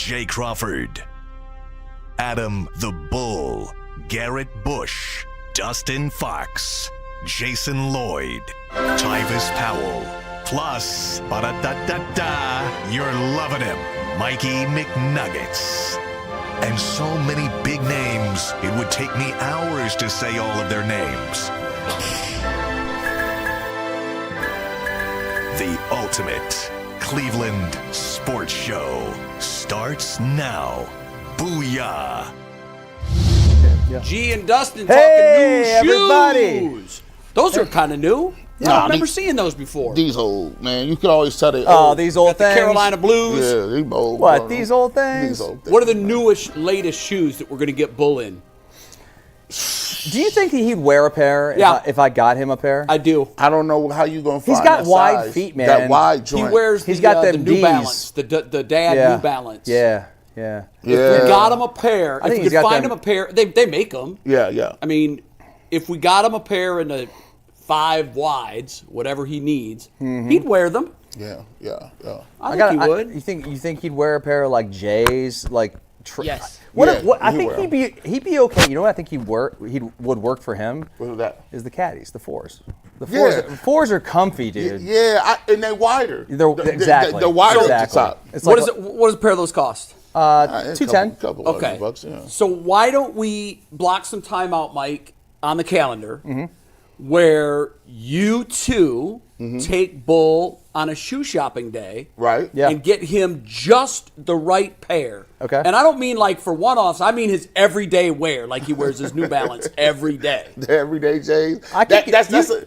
Jay Crawford, Adam the Bull, Garrett Bush, Dustin Fox, Jason Lloyd, Tyvis Powell, plus, ba-da-da-da-da, you're loving him, Mikey McNuggets. And so many big names, it would take me hours to say all of their names. The ultimate Cleveland sports show starts now. Booyah! G and Dustin Hey, talking new everybody. shoes. Those are kind of new. Nah, I remember seeing those before. These old, man. You can always tell they Oh, old. these old The things. Carolina Blues. Yeah, they old. What, bro. these old things? These old things. What are the newest, latest shoes that we're going to get Bull in? Do you think he'd wear a pair if I got him a pair? I do. I don't know how you gonna find. He's got that wide size. feet, man. That wide He joint. wears He's the, got the them New Ds. Balance, the dad yeah. New Balance. Yeah. If we got him a pair, I if think we he's could got find them- him a pair, they make them. Yeah. I mean, if we got him a pair in the 5 wides, whatever he needs, he'd wear them. Yeah. I think he would. You think he'd wear a pair of like J's, like? Yes. I he'd think wear 'em. he'd be okay. You know what I think would work for him What's that? is the caddies, the fours. The Yeah. fours are comfy, dude. Yeah, and they're wider. Exactly. They're wider Exactly. at the top. It's What like does a pair of those cost? It's $210. Couple Okay. $100, yeah. So why don't we block some time out, Mike, on the calendar where you two take Bull on a shoe shopping day, Right. Yeah. and get him just the right pair. Okay. And I don't mean like for one-offs. I mean his everyday wear, like he wears his New Balance every day. The everyday J's.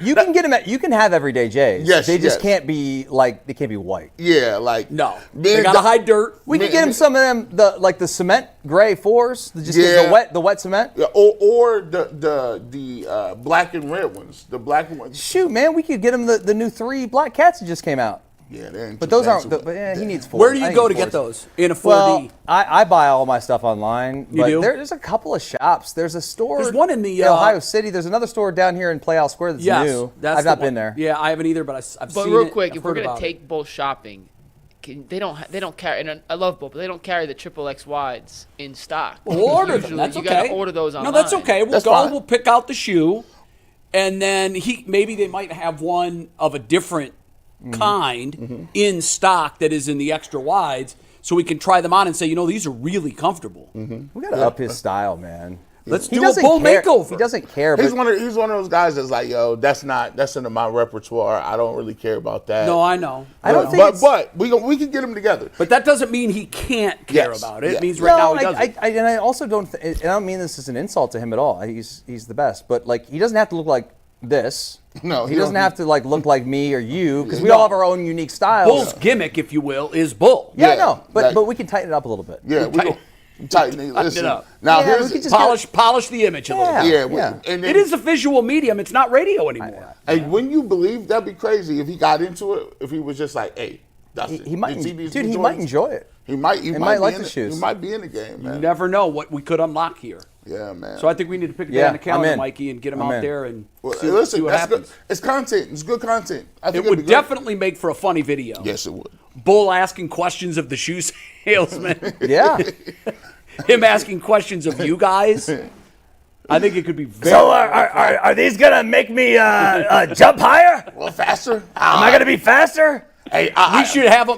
You can get them. You can have everyday J's. Yes, they just yes. can't be like they can't be white. Yeah, like No, Man, they gotta hide dirt. We could get him some of them, the cement gray fours, just Yeah. the wet cement. Yeah, or the black and red ones. The black ones. Shoot, man, we could get him the new 3 black cats that just came out. Yeah, they ain't But too those fancy. aren't. But yeah, he needs 4. Where do you go to get those in a 4D? Well, I buy all my stuff online. You but do? There's a couple of shops. There's a store. There's one in the, Ohio City. There's another store down here in Playhouse Square that's yes, new. that's I've the not one. been there. Yeah, I haven't either, but I've But seen real it. quick, I've if we're heard gonna about take Bull shopping, they don't carry. And I love Bull, but they don't carry the XXX wides in stock. We'll order them. Usually, That's you okay. gotta order those online. No, that's okay. We'll That's go. fine. We'll pick out the shoe, and then maybe they might have one of a different kind in stock that is in the extra wides, so we can try them on and say, these are really comfortable. We gotta up his style, man. Let's He do a doesn't Bull care. makeover. He doesn't care. He's But one of those guys that's like, yo, that's into my repertoire. I don't really care about that. No, I know. I don't think it's- But we can get them together. But that doesn't mean he can't care Yes, about it. yeah. It means right now he no, doesn't. and I also don't. And I don't mean this as an insult to him at all. He's the best. But like, he doesn't have to look like this. No, he he doesn't don't. have to like look like me or you because we No. all have our own unique styles. Bull's gimmick, if you will, is Bull. Yeah, Yeah, no, but that- we can tighten it up a little bit. Yeah, we don't tighten it. Listen. it up. Now Yeah, here's we could just Polish the image a little bit. yeah. And then, It is a visual medium. It's not radio anymore. Hey, when you believe, that'd be crazy if he got into it. If he was just like, hey, Dustin, He might, you see these dude. new He might joints? enjoy it. He might might be like in the it. shoes. He might be in the game, You man. never know what we could unlock here. Yeah, man. So I think we need to pick a day Yeah, on the calendar, I'm in. Mikey, and get him I'm out in. there and Well, see listen, what that's happens. good. It's content. It's good content. I think It it'd would be good. definitely make for a funny video. Yes, it would. Bull asking questions of the shoe salesman. Yeah. Him asking questions of you guys. I think it could be very. So are these gonna make me jump higher? Well, faster. Am I gonna be faster? Hey,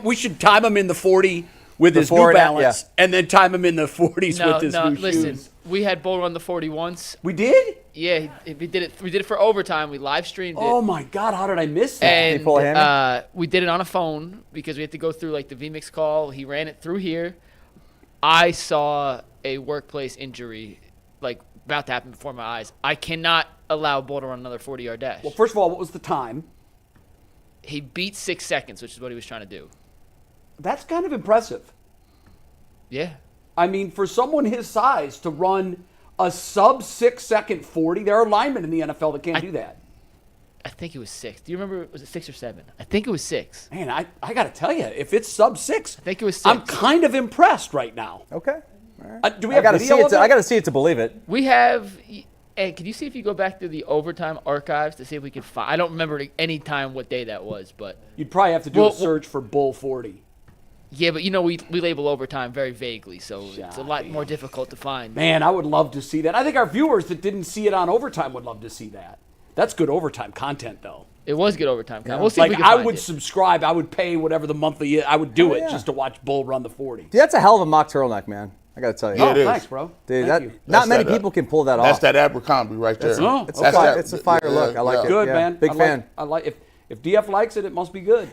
We should time him in the 40 with his New 40, Balance, and then time him in the 40s with his new listen. shoes. We had Bull run the 40 once. We did? Yeah, we did it. We did it for overtime. We live streamed it. Oh my God! How did I miss that? And pull a hammy? we did it on a phone because we had to go through like the VMix call. He ran it through here. I saw a workplace injury like about to happen before my eyes. I cannot allow Bull to run another 40-yard dash. Well, first of all, what was the time? He beat 6 seconds, which is what he was trying to do. That's kind of impressive. Yeah. I mean, for someone his size to run a sub 6 second 40, there are linemen in the NFL that can't do that. I think it was 6. Do you remember? Was it 6 or 7? I think it was 6. Man, I got to tell you, if it's sub 6, I think it was 6. I'm kind of impressed right now. Okay. Do we have I video of it? I gotta see it to believe it. We have. And can you see if you go back to the overtime archives to see if we can find? I don't remember any time what day that was, but You'd probably have to do Well, a search for Bull 40. Yeah, but we label overtime very vaguely, so it's a lot more difficult to find. Man, I would love to see that. I think our viewers that didn't see it on overtime would love to see that. That's good overtime content, though. It was good overtime. We'll see if we can I find would it. subscribe. I would pay whatever the monthly is. I would do it yeah. just to watch Bull run the 40. Dude, that's a hell of a mock turtleneck, man. I got to tell you. Yeah, it is. Thanks, bro. Dude, Thank you. not many that, people can pull that That's off. that Abercrombie right there. It's Okay. a fire look. I like it. Good, Yeah. man. Big I fan. like if DF likes it, it must be good.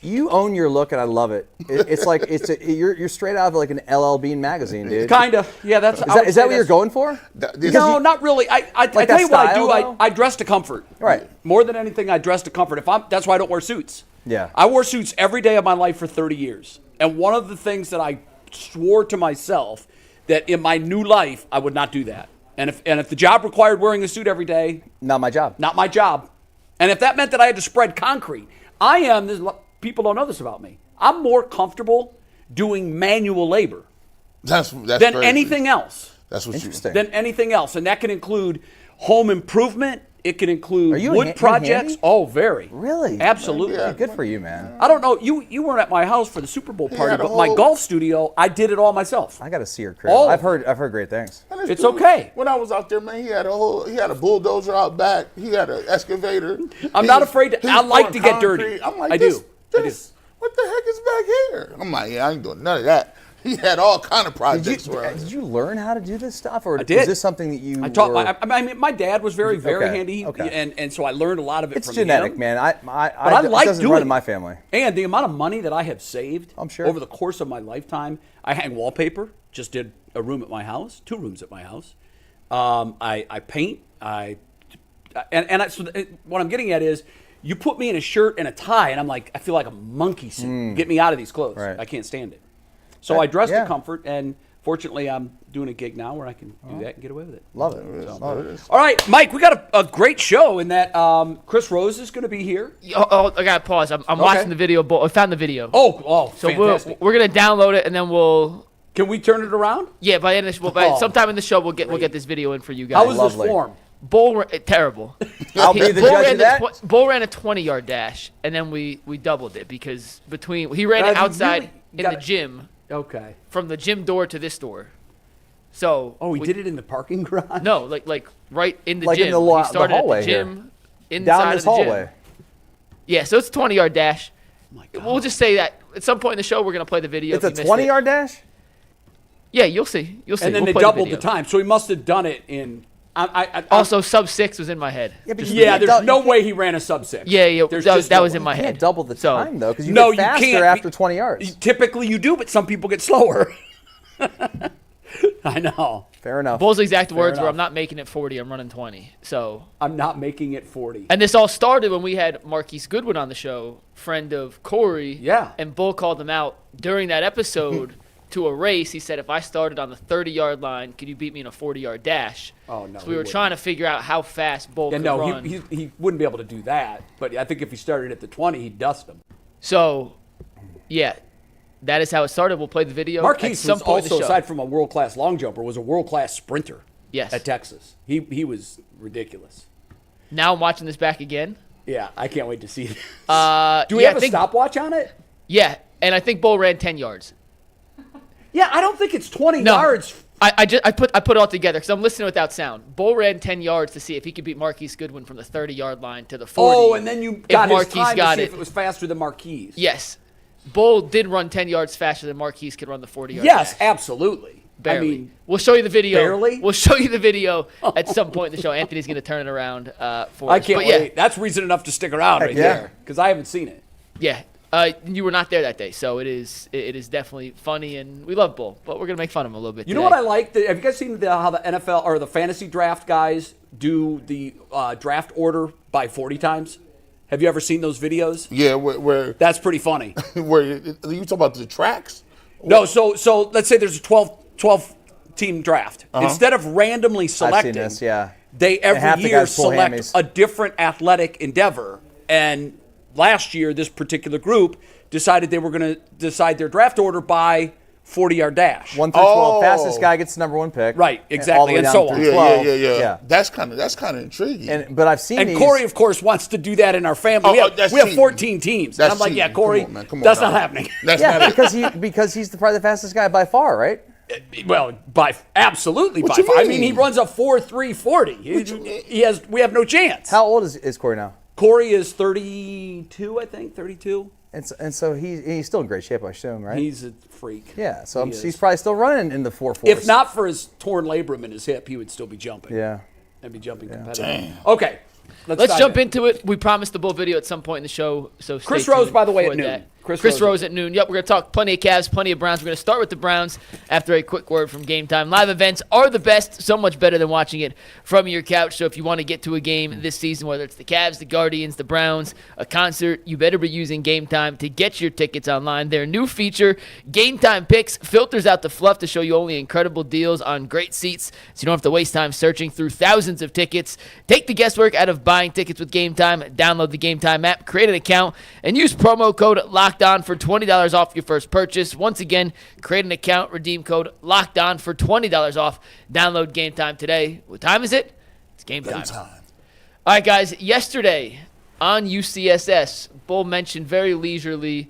You own your look, and I love it. It's like you're straight out of like an LL Bean magazine, dude. Kinda. Yeah, that's. Is that what you're going for? No, not really. I tell that you what I style, do. though? I dress to comfort. Right. More than anything, I dress to comfort. That's why I don't wear suits. Yeah. I wore suits every day of my life for 30 years. And one of the things that I swore to myself that in my new life I would not do that. And if the job required wearing a suit every day, Not my job. not my job. And if that meant that I had to spread concrete, people don't know this about me. I'm more comfortable doing manual labor That's than crazy. anything else. That's what Interesting. Than anything else. And that can include home improvement. It can include you wood you projects. handy? Oh, very. Really? Absolutely. Yeah. Good for you, man. I don't know. You weren't at my house for the Super Bowl party, had a but my whole- golf studio, I did it all myself. I got to see your crib. Oh. I've heard great things. And this It's dude, okay. When I was out there, man, he had a bulldozer out back. He had an excavator. I'm not afraid to- I like to get dirty. I'm like, I do. What the heck is back here? I'm like, yeah, I ain't doing none of that. He had all kind of projects around. Did you learn how to do this stuff, or did. is this something that you? I taught. were- I mean, my dad was very Okay, handy, okay. and so I learned a lot of it It's from genetic, him. man. I it like doesn't doing run it. in my family. And the amount of money that I have saved I'm sure. over the course of my lifetime. I hang wallpaper. Just did a room at my house, 2 rooms at my house. I paint. So what I'm getting at is, you put me in a shirt and a tie, and I'm like, I feel like a monkey suit. Get me out of these clothes. Right. I can't stand it. So I dress yeah. to comfort, and fortunately, I'm doing a gig now where I can do that and get away with it. Love it. Love it. All right, Mike, we got a great show in that Chris Rose is going to be here. I got to pause. I'm watching the video. I found the video. Oh, so fantastic. we're going to download it, and then we'll... Can we turn it around? Yeah, by the end of the show, Oh, sometime in the show, we'll get this video in for you guys. How was Lovely. this form? Bull terrible. I'll be the Bull judge ran of that. Bull ran a 20-yard dash, and then we doubled it because he ran it you outside really in gotta- the gym, Okay. from the gym door to this door. So He did it in the parking garage? No, like right in the Like in gym. the He started hallway at the gym, inside Down of this the gym. hallway. Yeah, so it's a 20-yard dash. Oh my God. We'll just say that at some point in the show we're gonna play the video. It's if a you missed it. 20-yard dash. Yeah, you'll see. You'll see. And then We'll they play doubled the video. time. So he must have done it in... Also, sub 6 was in my head. Yeah, but Just- you yeah, can't there's dou- no you way he ran a sub 6. yeah, There's that just that no was way. in my You head. can't double the So- time though, because you No, get you faster can't. after 20 yards. Typically you do, but some people get slower. I know. Fair enough. Bull's exact words were, enough. "I'm not making it 40. I'm running 20." So, I'm not making it 40. and this all started when we had Marquise Goodwin on the show, friend of Corey. Yeah. And Bull called him out during that episode to a race. He said, "If I started on the 30-yard line, could you beat me in a 40-yard dash?" Oh, no, So he we were wouldn't. trying to figure out how fast Bull Yeah, could no, run. he wouldn't be able to do that. But I think if he started at the 20, he'd dust him. So, yeah, that is how it started. We'll play the video. Marquise at some was point in the also, show. aside from a world-class long jumper, was a world-class sprinter. Yes. At Texas. He was ridiculous. Now I'm watching this back again. Yeah, I can't wait to see this. Do we yeah, have I a think- stopwatch on it? Yeah, and I think Bull ran 10 yards. Yeah, I don't think it's 20 No, yards. I put it all together because I'm listening without sound. Bull ran 10 yards to see if he could beat Marquise Goodwin from the 30-yard line to the 40. Oh, and then you if got his Marquise time got to see it. if it was faster than Marquise. Yes, Bull did run 10 yards faster than Marquise could run the 40-yard. Yes, dash. absolutely. Barely. I mean, we'll show you the video. barely? We'll show you the video at some point in the show. Anthony's going to turn it around for us. I can't But yeah, wait. That's reason enough to stick around right yeah. there because I haven't seen it. Yeah. You were not there that day, so it is definitely funny, and we love Bull, but we're going to make fun of him a little bit You today. know what I like? Have you guys seen how the NFL or the fantasy draft guys do the draft order by 40 times? Have you ever seen those videos? Yeah, where That's pretty funny. you talk about the tracks? No, so let's say there's a 12 team draft. Instead of randomly selecting, this, yeah. they half every the year guys pull select hammies. a different athletic endeavor. And last year, this particular group decided they were going to decide their draft order by 40-yard dash. 1 through 12. Oh. Fastest guy gets the number 1 pick. Right, All exactly, the way and down so through on. 12. Yeah. That's kind of intriguing. But I've seen And these. Corey, of course, wants to do that in our family. That's we have cheating. 14 teams. That's And I'm like, cheating. yeah, Corey, Come on, that's dog. not happening. That's Yeah, not it. because he's probably the fastest guy by far, right? Well, absolutely by you far. I mean? mean, he runs a 4.340. We have no chance. How old is Corey now? Corey is 32, I think, 32. And so he's still in great shape, I assume, right? He's a freak. Yeah, so He is. he's probably still running in the 4.4s. If not for his torn labrum in his hip, he would still be jumping. Yeah. And be jumping competitively. Damn. Okay. Let's dive jump in. into it. We promised the Bull video at some point in the show, so stay Chris tuned Rose, by the way, for at noon. that. Chris Chris Rose Rose at noon. Yep, we're going to talk plenty of Cavs, plenty of Browns. We're going to start with the Browns after a quick word from Game Time. Live events are the best, so much better than watching it from your couch. So if you want to get to a game this season, whether it's the Cavs, the Guardians, the Browns, a concert, you better be using Game Time to get your tickets online. Their new feature, Game Time Picks, filters out the fluff to show you only incredible deals on great seats, so you don't have to waste time searching through thousands of tickets. Take the guesswork out of buying tickets with Game Time. Download the Game Time app, create an account, and use promo code LOCKEDON for $20 off your first purchase. Once again, create an account, redeem code LOCKEDON for $20 off. Download Game Time today. What time is it? It's game time. All right, guys. Yesterday on UCSS, Bull mentioned very leisurely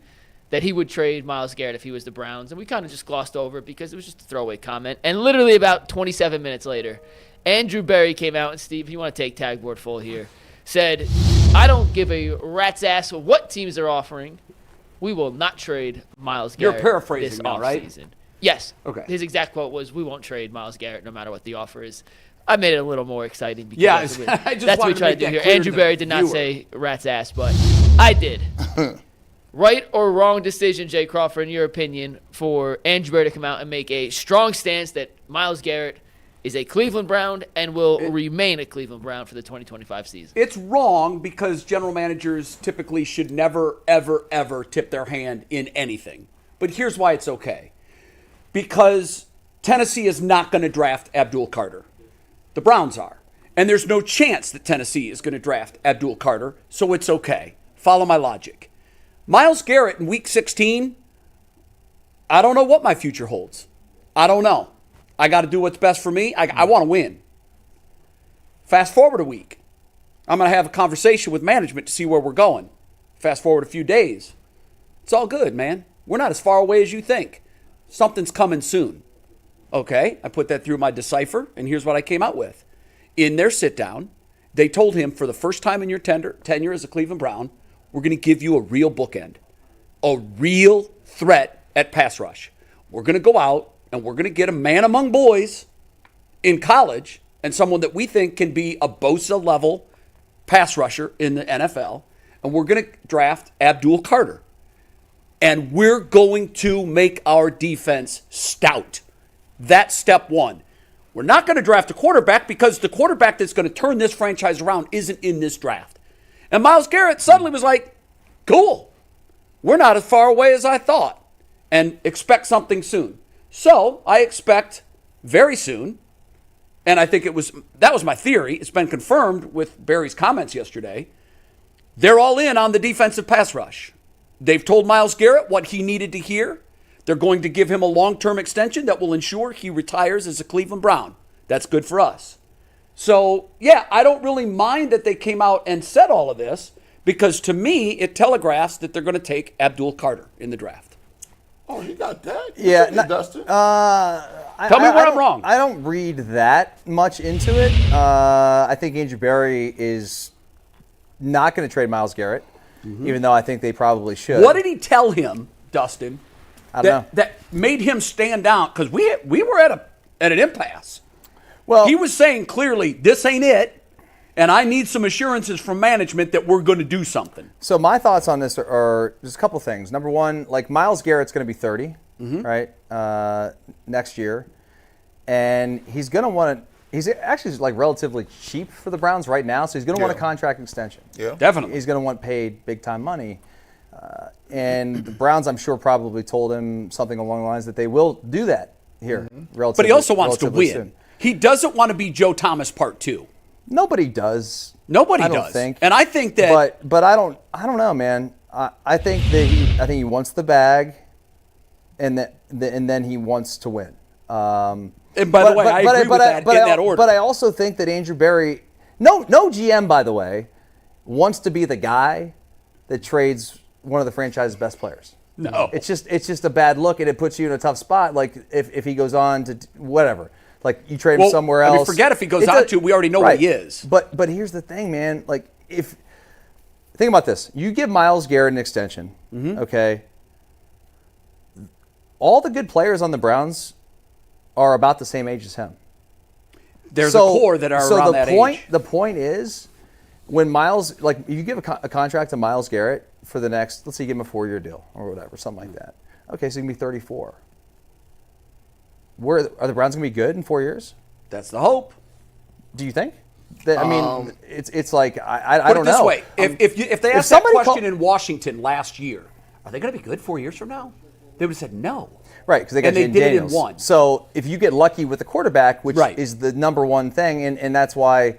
that he would trade Myles Garrett if he was the Browns, and we kind of just glossed over it because it was just a throwaway comment. And literally about 27 minutes later, Andrew Berry came out, and Steve, if you want to take tag board full here, said, I don't give a rat's ass what teams are offering. We will not trade Myles Garrett. You're paraphrasing this now, right? offseason. Yes. Okay. His exact quote was, we won't trade Myles Garrett no matter what the offer is. I made it a little more exciting because Yeah, that's what I just that's what we wanted to try to make do that here. clear Andrew to the Berry did not viewer. say rat's ass, but I did. Right or wrong decision, Jay Crawford, in your opinion, for Andrew Berry to come out and make a strong stance that Myles Garrett is a Cleveland Brown and will remain a Cleveland Brown for the 2025 season? It's wrong because general managers typically should never, ever, ever tip their hand in anything. But here's why it's okay. Because Tennessee is not going to draft Abdul Carter. The Browns are. And there's no chance that Tennessee is going to draft Abdul Carter, so it's okay. Follow my logic. Myles Garrett in Week 16, I don't know what my future holds. I don't know. I got to do what's best for me. I want to win. Fast forward a week. I'm going to have a conversation with management to see where we're going. Fast forward a few days. It's all good, man. We're not as far away as you think. Something's coming soon. Okay, I put that through my decipher, and here's what I came out with. In their sit-down, they told him, for the first time in your tenure as a Cleveland Brown, we're going to give you a real bookend, a real threat at pass rush. We're going to go out, and we're going to get a man among boys in college and someone that we think can be a Bosa-level pass rusher in the NFL, and we're going to draft Abdul Carter. And we're going to make our defense stout. That's step one. We're not going to draft a quarterback because the quarterback that's going to turn this franchise around isn't in this draft. And Myles Garrett suddenly was like, cool. We're not as far away as I thought. And expect something soon. So I expect very soon, and I think that was my theory. It's been confirmed with Barry's comments yesterday. They're all in on the defensive pass rush. They've told Myles Garrett what he needed to hear. They're going to give him a long-term extension that will ensure he retires as a Cleveland Brown. That's good for us. So, yeah, I don't really mind that they came out and said all of this because to me, it telegraphs that they're going to take Abdul Carter in the draft. Oh, he got that? Yeah, Dustin. Tell me where I'm wrong. I don't read that much into it. I think Andrew Berry is not going to trade Myles Garrett, even though I think they probably should. What did he tell him, Dustin, I don't know. that made him stand down? Because we were at an impasse. Well, He was saying clearly, this ain't it, and I need some assurances from management that we're going to do something. So my thoughts on this are just a couple things. Number one, like Myles Garrett's going to be 30, right, next year, and he's going to want to. He's actually like relatively cheap for the Browns right now, so he's going to want a contract extension. Yeah. Definitely. He's going to want paid big time money, and the Browns, I'm sure, probably told him something along the lines that they will do that here. Relatively, But he also wants to relatively win. soon. He doesn't want to be Joe Thomas Part 2. Nobody does. Nobody I don't does. think. And I think that But I don't know, man. I think he wants the bag, and then he wants to win. And by the way, I agree with that in that order. But I also think that Andrew Berry, no GM, by the way, wants to be the guy that trades one of the franchise's best players. No. It's just a bad look, and it puts you in a tough spot. Like if he goes on to whatever, like you trade him somewhere else. Forget if he goes on to. We already know what he is. But here's the thing, man. Like think about this. You give Myles Garrett an extension, okay? All the good players on the Browns are about the same age as him. There's a core that are around that age. The point is, when Myles, like you give a contract to Myles Garrett for the next, let's say you give him a 4-year deal or whatever, something like that. Okay, so he can be 34. Are the Browns going to be good in 4 years? That's the hope. Do you think? I mean, it's like I don't know. Put it this way: if they asked that question in Washington last year, are they going to be good 4 years from now? They would have said no. Right, because they got Jaden Daniels. It in one. So if you get lucky with the quarterback, which is the number one thing, and that's why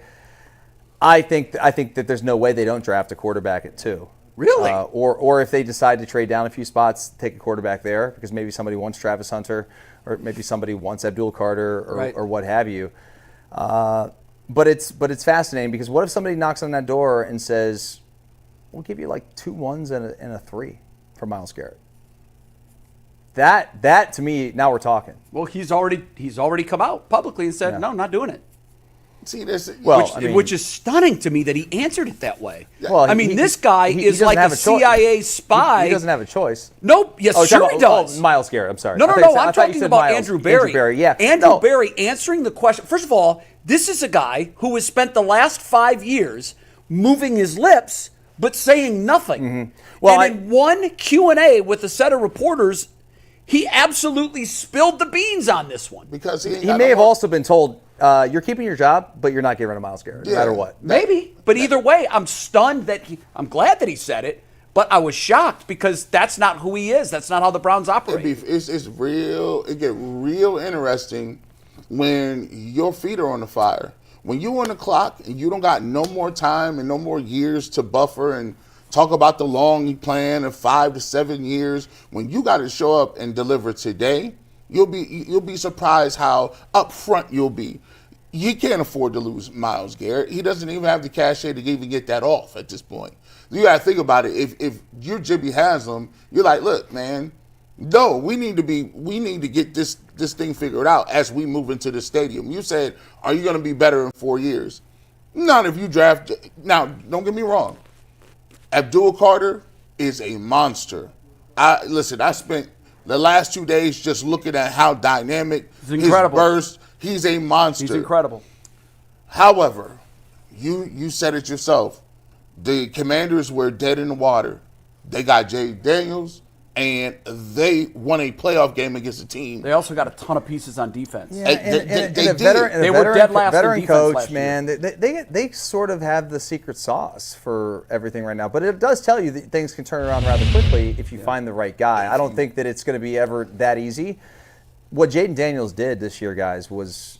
I think that there's no way they don't draft a quarterback at 2. Really? Or if they decide to trade down a few spots, take a quarterback there because maybe somebody wants Travis Hunter or maybe somebody wants Abdul Carter or what have you. But it's fascinating because what if somebody knocks on that door and says, "We'll give you like 2 1s and a 3 for Myles Garrett." That to me, now we're talking. Well, he's already come out publicly and said, "No, I'm not doing it." See this, which is stunning to me that he answered it that way. Well, I mean, this guy is like a CIA spy. He doesn't have a choice. Nope. Yes, sure he does. Myles Garrett. I'm sorry. No. I'm talking about Andrew Berry. Yeah. Andrew Berry answering the question. First of all, this is a guy who has spent the last 5 years moving his lips but saying nothing. Mm-hmm. Well, and in one Q&A with a set of reporters, he absolutely spilled the beans on this one. Because he may have also been told, you're keeping your job, but you're not getting rid of Myles Garrett, no matter what. Maybe. But either way, I'm stunned that I'm glad that he said it, but I was shocked because that's not who he is. That's not how the Browns operate. It's real. It get real interesting when your feet are on the fire. When you on the clock and you don't got no more time and no more years to buffer and talk about the long plan of 5 to 7 years. When you got to show up and deliver today, you'll be surprised how upfront you'll be. You can't afford to lose Myles Garrett. He doesn't even have the cachet to even get that off at this point. You got to think about it. If you're Jimmy Haslam, you're like, look, man, no, we need to get this thing figured out as we move into the stadium. You said, are you going to be better in 4 years? Not if you draft. Now, don't get me wrong. Abdul Carter is a monster. I spent the last 2 days just looking at how dynamic his burst. He's a monster. He's incredible. However, you said it yourself. The Commanders were dead in the water. They got Jaden Daniels, and they won a playoff game against a team. They also got a ton of pieces on defense. Yeah, they were dead last veteran coach, man. They sort of have the secret sauce for everything right now. But it does tell you that things can turn around rather quickly if you find the right guy. I don't think that it's going to be ever that easy. What Jaden Daniels did this year, guys, was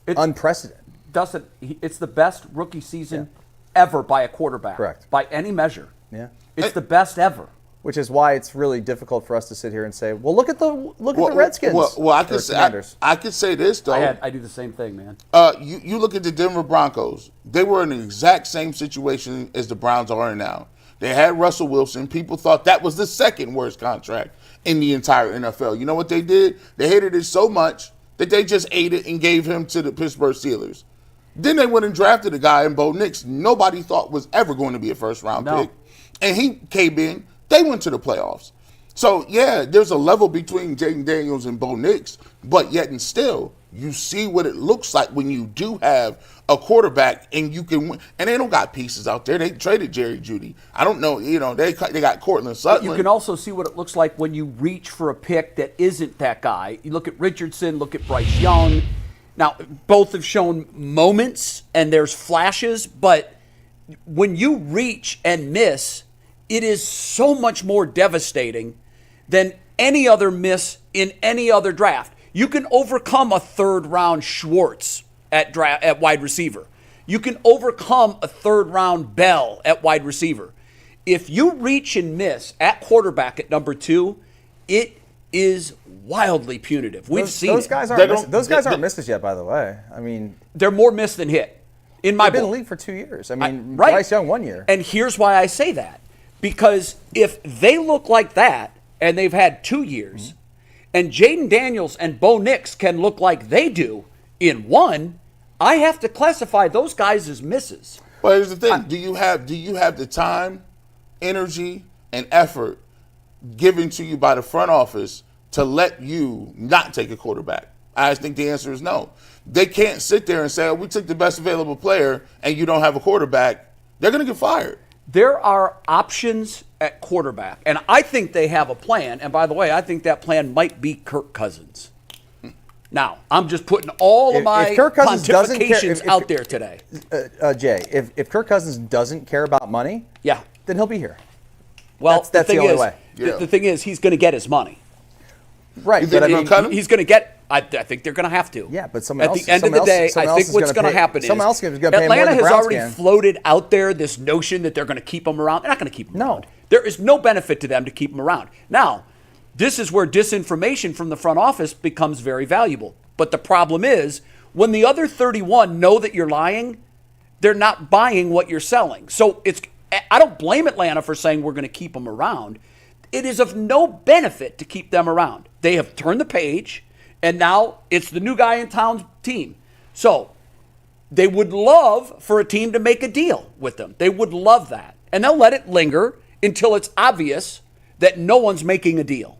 unprecedented. Dustin, it's the best rookie season ever by a quarterback. Correct. By any measure. Yeah. It's the best ever. Which is why it's really difficult for us to sit here and say, "Well, look at the Redskins." Well, I could say this though. I do the same thing, man. You look at the Denver Broncos. They were in the exact same situation as the Browns are in now. They had Russell Wilson. People thought that was the second worst contract in the entire NFL. You know what they did? They hated it so much that they just ate it and gave him to the Pittsburgh Steelers. Then they went and drafted a guy in Bo Nix nobody thought was ever going to be a first-round pick. And he came in. They went to the playoffs. So, yeah, there's a level between Jaden Daniels and Bo Nix, but yet and still, you see what it looks like when you do have a quarterback and you can win. And they don't got pieces out there. They traded Jerry Jeudy. I don't know, they got Cortland Sutton. But you can also see what it looks like when you reach for a pick that isn't that guy. You look at Richardson, look at Bryce Young. Now, both have shown moments and there's flashes, but when you reach and miss, it is so much more devastating than any other miss in any other draft. You can overcome a third-round Schwartz at wide receiver. You can overcome a third-round Bell at wide receiver. If you reach and miss at quarterback at number 2, it is wildly punitive. We've seen those it. guys aren't misses yet, by the way. I mean, They're more missed than hit. In my they've been in book. the league for 2 years. I mean, Right. Bryce Young 1 year. And here's why I say that. Because if they look like that, and they've had 2 years, and Jaden Daniels and Bo Nix can look like they do in 1, I have to classify those guys as misses. But here's the thing: do you have the time, energy, and effort given to you by the front office to let you not take a quarterback? I think the answer is no. They can't sit there and say, "Oh, we took the best available player," and you don't have a quarterback. They're going to get fired. There are options at quarterback, and I think they have a plan. And by the way, I think that plan might be Kirk Cousins. Now, I'm just putting all of my If Kirk Cousins doesn't care- pontifications out there today. Jay, if Kirk Cousins doesn't care about money, Yeah. then he'll be here. Well, That's the only way. The thing is, he's going to get his money. Right. You think But I they're mean, gonna cut him? He's going to get. I think they're going to have to. Yeah, but someone at else- the end of someone the day, else- someone I else think is what's gonna going to pay- happen is someone else is gonna pay more Atlanta than the has Browns already can. floated out there this notion that they're going to keep him around. They're not going to keep him No. around. There is no benefit to them to keep him around. Now, this is where disinformation from the front office becomes very valuable. But the problem is, when the other 31 know that you're lying, they're not buying what you're selling. So I don't blame Atlanta for saying we're going to keep them around. It is of no benefit to keep them around. They have turned the page, and now it's the new guy in town's team. So they would love for a team to make a deal with them. They would love that. And they'll let it linger until it's obvious that no one's making a deal.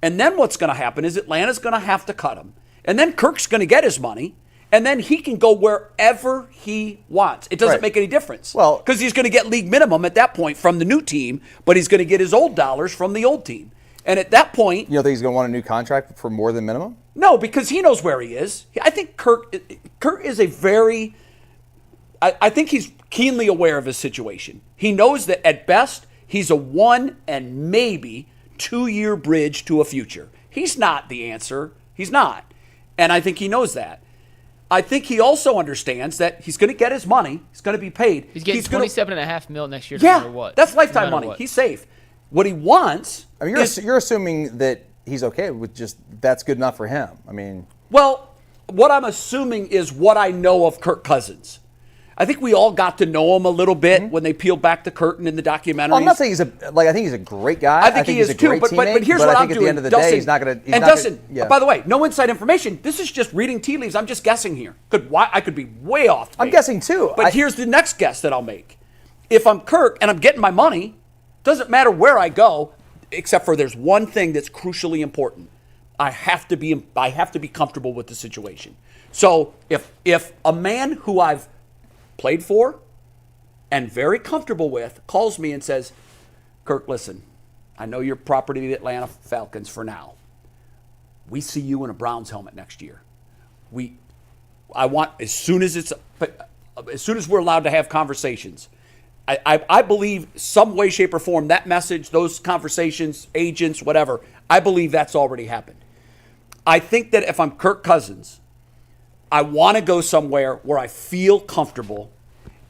And then what's going to happen is Atlanta's going to have to cut him. And then Kirk's going to get his money. And then he can go wherever he wants. It doesn't Right. make any difference. Well- because he's going to get league minimum at that point from the new team, but he's going to get his old dollars from the old team. And at that point, you don't think he's going to want a new contract for more than minimum? no, because he knows where he is. I think Kirk is a very, I think he's keenly aware of his situation. He knows that at best, he's a 1 and maybe 2-year bridge to a future. He's not the answer. He's not. And I think he knows that. I think he also understands that he's going to get his money. He's going to be paid. He's getting gonna- $27.5 million next year no Yeah, matter what. that's No lifetime matter money. what. He's safe. What he wants I mean, is you're assuming that he's okay with just that's good enough for him. I mean, well, what I'm assuming is what I know of Kirk Cousins. I think we all got to know him a little bit when they peeled back the curtain in the documentaries. I'm not saying I think he's a great guy. I think he he's is a great too, but teammate, here's but what I I'm think doing. at the end of the Dustin, day, he's not going to. And Dustin, yeah. by the way, no inside information. This is just reading tea leaves. I'm just guessing here. I could be way off. I'm guessing too. But here's the next guess that I'll make. If I'm Kirk and I'm getting my money, doesn't matter where I go, except for there's one thing that's crucially important. I have to be comfortable with the situation. So if a man who I've played for and very comfortable with calls me and says, Kirk, listen, I know you're property of the Atlanta Falcons for now. We see you in a Browns helmet next year. I want, as soon as we're allowed to have conversations, I believe some way, shape, or form, that message, those conversations, agents, whatever, I believe that's already happened. I think that if I'm Kirk Cousins, I want to go somewhere where I feel comfortable.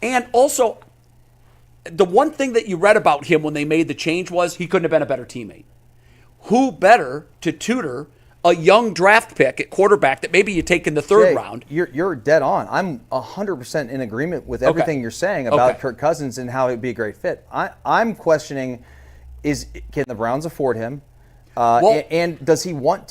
And also, the one thing that you read about him when they made the change was he couldn't have been a better teammate. Who better to tutor a young draft pick at quarterback that maybe you take in the third Jay, round? You're dead on. I'm 100% in agreement with everything you're saying about Okay. Kirk Cousins and how he'd be a great fit. I'm questioning: can the Browns afford him? And does he want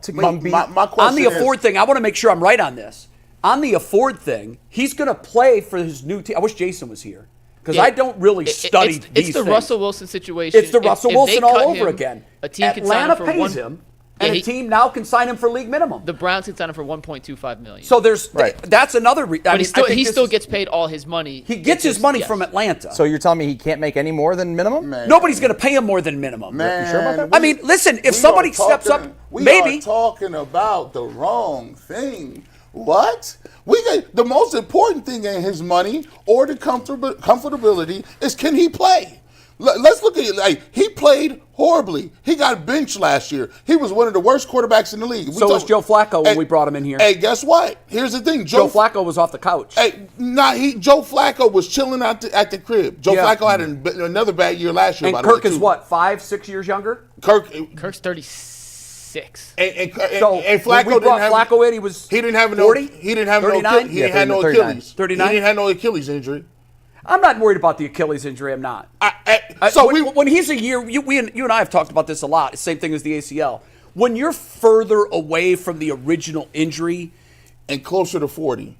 to come be? My On question the afford is, thing, I want to make sure I'm right on this. On the afford thing, he's going to play for his new team. I wish Jason was here because Yeah. I don't really study It's these the things. Russell Wilson situation. It's the Russell If Wilson they all cut over him, again. A team can sign Atlanta him for pays him, and Yeah, a team now can sign him for league minimum. The Browns can sign him for $1.25 million. So there's Right. that's another. but he still gets paid all his money. He gets his money from Atlanta. So you're telling me he can't make any more than minimum? Man. Nobody's going to pay him more than minimum. Man, sure about that? I mean, listen, if we somebody are steps up, talking- we maybe. are talking about the wrong thing. What? The most important thing in his money or the comfortability is, can he play? Let's look at it. Like, he played horribly. He got benched last year. He was one of the worst quarterbacks in the league. So was Joe Flacco when we brought him in here. Hey, guess what? Here's the thing. Joe Flacco was off the couch. Hey, Joe Flacco was chilling at the crib. Joe Yeah. Flacco had another bad year last year. And by the Kirk way, is too. what, 5-6 years younger? Kirk's Kirk's 36. 6. And So Flacco when we didn't brought have Flacco in, he was 40. He didn't have 39? no. He didn't have no 39. Achilles. 39? He didn't have no Achilles injury. I'm not worried about the Achilles injury. I'm not. When he's a year, you and I have talked about this a lot. Same thing as the ACL. When you're further away from the original injury and closer to 40.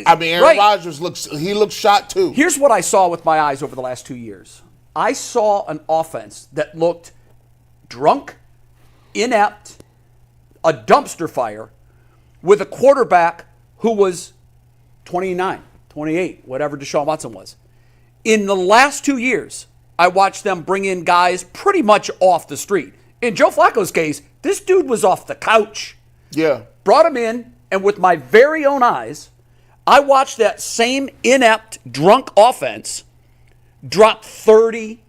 I mean, Aaron right. Rodgers looks shot too. Here's what I saw with my eyes over the last 2 years. I saw an offense that looked drunk, inept, a dumpster fire, with a quarterback who was 29, 28, whatever Deshaun Watson was. In the last 2 years, I watched them bring in guys pretty much off the street. In Joe Flacco's case, this dude was off the couch. Yeah. Brought him in, and with my very own eyes, I watched that same inept, drunk offense drop 30,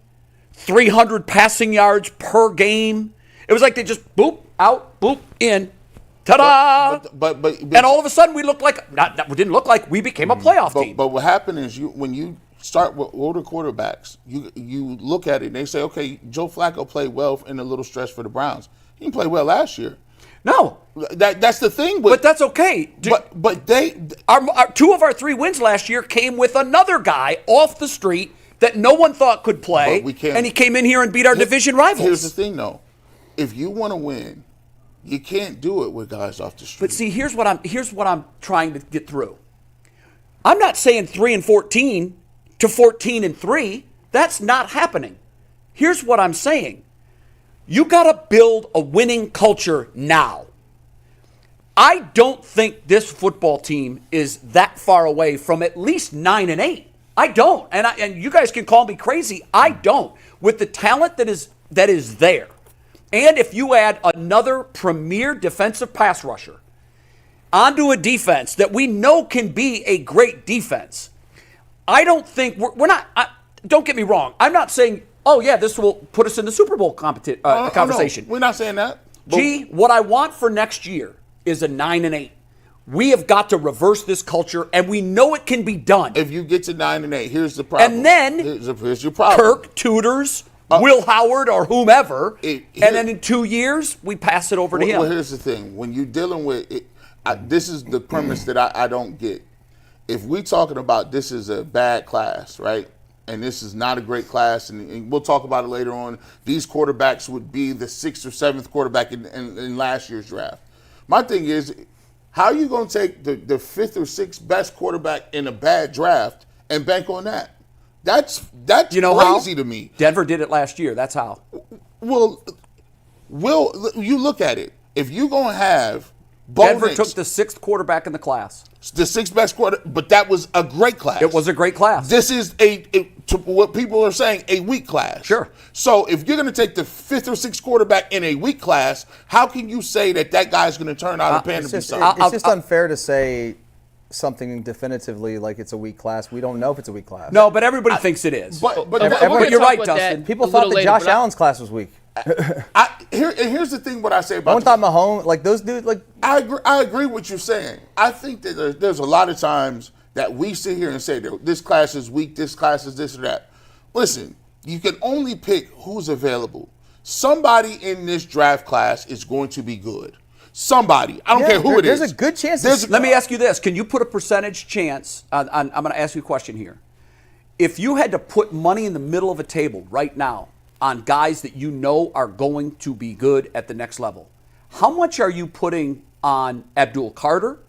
300 passing yards per game. It was like they just boop, out, boop, in. Ta-da! But and all of a sudden, we looked like, we didn't look like we became a playoff team. But what happened is when you start with older quarterbacks, you look at it and they say, okay, Joe Flacco played well in a little stretch for the Browns. He didn't play well last year. No. That's the thing. But that's okay. But they... Our 2 of our 3 wins last year came with another guy off the street that no one thought could play, and he came in here and beat our division rivals. Here's the thing, though. If you want to win, you can't do it with guys off the street. But see, here's what I'm trying to get through. I'm not saying 3-14 to 14-3. That's not happening. Here's what I'm saying. You got to build a winning culture now. I don't think this football team is that far away from at least 9-8. I don't. And you guys can call me crazy. I don't. With the talent that is there. And if you add another premier defensive pass rusher onto a defense that we know can be a great defense, I don't think we're not. Don't get me wrong. I'm not saying, oh, yeah, this will put us in the Super Bowl conversation. No, we're not saying that. What I want for next year is a 9-8. We have got to reverse this culture, and we know it can be done. If you get to 9-8, here's the problem. And then here's your problem. Kirk tutors Will Howard or whomever, and then in 2 years, we pass it over to him. Well, here's the thing. When you're dealing with it, this is the premise that I don't get. If we're talking about this is a bad class, right, and this is not a great class, and we'll talk about it later on, these quarterbacks would be the 6th or 7th quarterback in last year's draft. My thing is, how are you going to take the 5th or 6th best quarterback in a bad draft and bank on that? That's crazy to me. Denver did it last year. That's how. Well, you look at it. If you're going to have Bo Denver Nix, took the 6th quarterback in the class. the 6th best quarter, but that was a great class. It was a great class. This is to what people are saying, a weak class. Sure. So if you're going to take the 5th or 6th quarterback in a weak class, how can you say that guy's going to turn out a pan to be something? It's just unfair to say something definitively like it's a weak class. We don't know if it's a weak class. No, but everybody thinks it is. But you're right, Dustin. People thought that Josh Allen's class was weak. Here's the thing. What I say about no one thought Mahomes, like those dudes, like I agree with what you're saying. I think that there's a lot of times that we sit here and say that this class is weak, this class is this or that. Listen, you can only pick who's available. Somebody in this draft class is going to be good. Somebody. I don't care who it is. There's a good chance. Let me ask you this. Can you put a percentage chance on I'm going to ask you a question here. If you had to put money in the middle of a table right now on guys that you know are going to be good at the next level, how much are you putting on Abdul Carter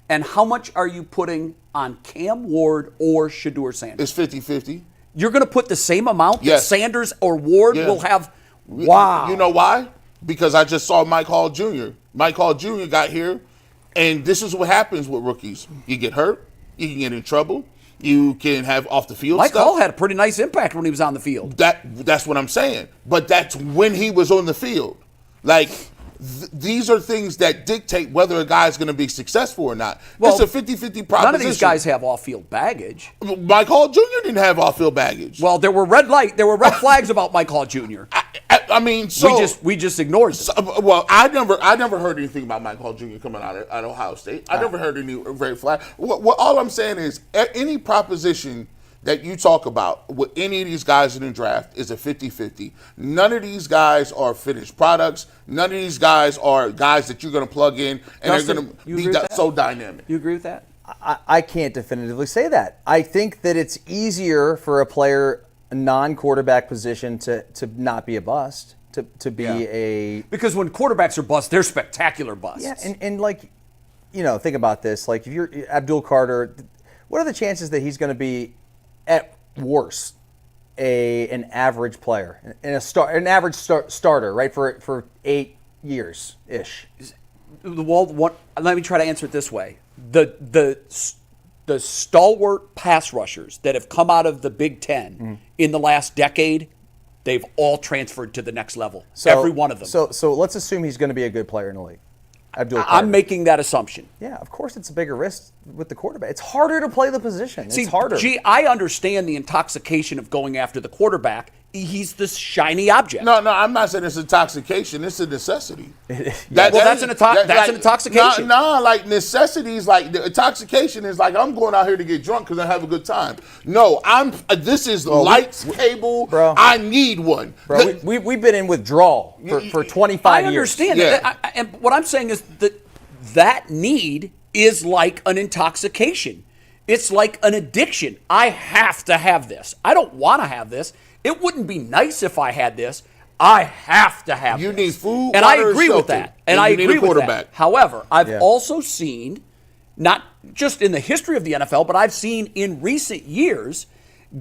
and how much are you putting on Cam Ward or Shedeur Sanders? It's 50-50. You're going to put the same amount that Yes. Sanders or Ward will have? Wow. You know why? Because I just saw Mike Hall Jr. Mike Hall Jr. got here, and this is what happens with rookies. You get hurt, you can get in trouble, you can have off the field Mike stuff. Hall had a pretty nice impact when he was on the field. That's what I'm saying. But that's when he was on the field. Like, these are things that dictate whether a guy's going to be successful or not. Well, it's a 50-50 proposition. None of these guys have off-field baggage. Mike Hall Jr. didn't have off-field baggage. Well, there were red flags about Mike Hall Jr. I mean, so we just ignored them. Well, I never heard anything about Mike Hall Jr. coming out of Ohio State. I never heard any red flag. All I'm saying is any proposition that you talk about with any of these guys in the draft is a 50-50. None of these guys are finished products. None of these guys are guys that you're going to plug in and Dustin, they're going to you be agree with that? so dynamic. You agree with that? I can't definitively say that. I think that it's easier for a player, a non-quarterback position, to not be a bust, to be a... Because when quarterbacks are busts, they're spectacular busts. Yeah, and like, think about this. Like, if you're Abdul Carter, what are the chances that he's going to be, at worst, an average player, an average starter, right, for 8 years ish? Well, let me try to answer it this way: the stalwart pass rushers that have come out of the Big Ten in the last decade, they've all transferred to the next level. Every one of them. So let's assume he's going to be a good player in the league. Abdul Carter. I'm making that assumption. Yeah, of course it's a bigger risk with the quarterback. It's harder to play the position. See, it's harder. I understand the intoxication of going after the quarterback. He's this shiny object. No, I'm not saying it's intoxication. It's a necessity. That's an intoxication. No, like necessities, like the intoxication is like I'm going out here to get drunk because I have a good time. No, this is lights, cable. Bro. I need one. Bro, we've been in withdrawal for 25 I years. understand Yeah. that. And what I'm saying is that need is like an intoxication. It's like an addiction. I have to have this. I don't want to have this. It wouldn't be nice if I had this. I have to have You this. need food, and water, I agree with shelter. that. And I you need agree a with quarterback. that. However, I've Yeah. also seen, not just in the history of the NFL, but I've seen in recent years,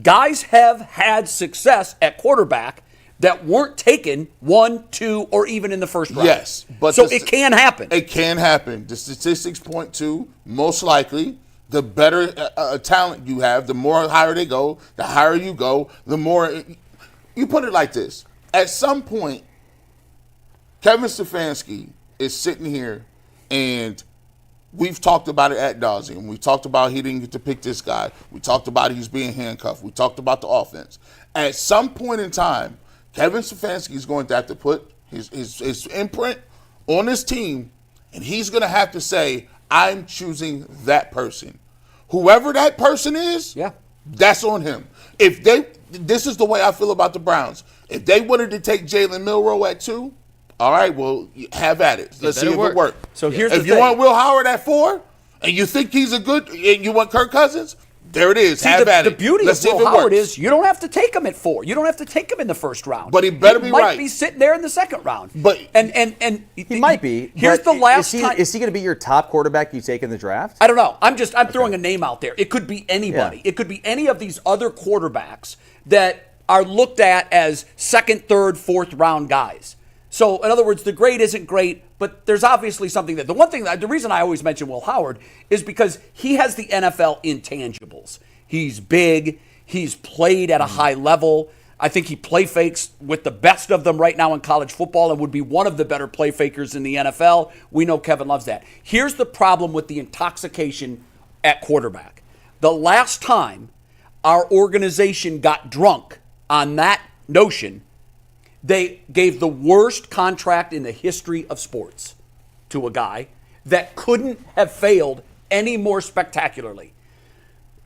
guys have had success at quarterback that weren't taken 1, 2, or even in the first round. Yes, but so it can happen. It can happen. The statistics point to most likely the better talent you have, the more higher they go, the higher you go, the more. You put it like this: at some point, Kevin Stefanski is sitting here, and we've talked about it ad nauseum. We talked about he didn't get to pick this guy. We talked about he's being handcuffed. We talked about the offense. At some point in time, Kevin Stefanski is going to have to put his imprint on his team, and he's going to have to say, I'm choosing that person. Whoever that person is, that's on him. This is the way I feel about the Browns. If they wanted to take Jalen Milroe at 2, all right, well, have at it. Let's see if it works. So here's the If you thing. want Will Howard at 4, and you think he's and you want Kirk Cousins, there it is. See, have at the it. beauty Let's of see if Will it Howard works. is you don't have to take him at 4. You don't have to take him in the first round. But he better be might right. be sitting there in the second round. But- and He might be. Here's but the last is time. Is he going to be your top quarterback you take in the draft? I don't know. I'm throwing a name out there. It could be anybody. Yeah. It could be any of these other quarterbacks that are looked at as second, third, fourth round guys. So, in other words, the grade isn't great, but there's obviously something that the reason I always mention Will Howard is because he has the NFL intangibles. He's big. He's played at a high level. I think he play fakes with the best of them right now in college football and would be one of the better play fakers in the NFL. We know Kevin loves that. Here's the problem with the intoxication at quarterback. The last time our organization got drunk on that notion, they gave the worst contract in the history of sports to a guy that couldn't have failed any more spectacularly.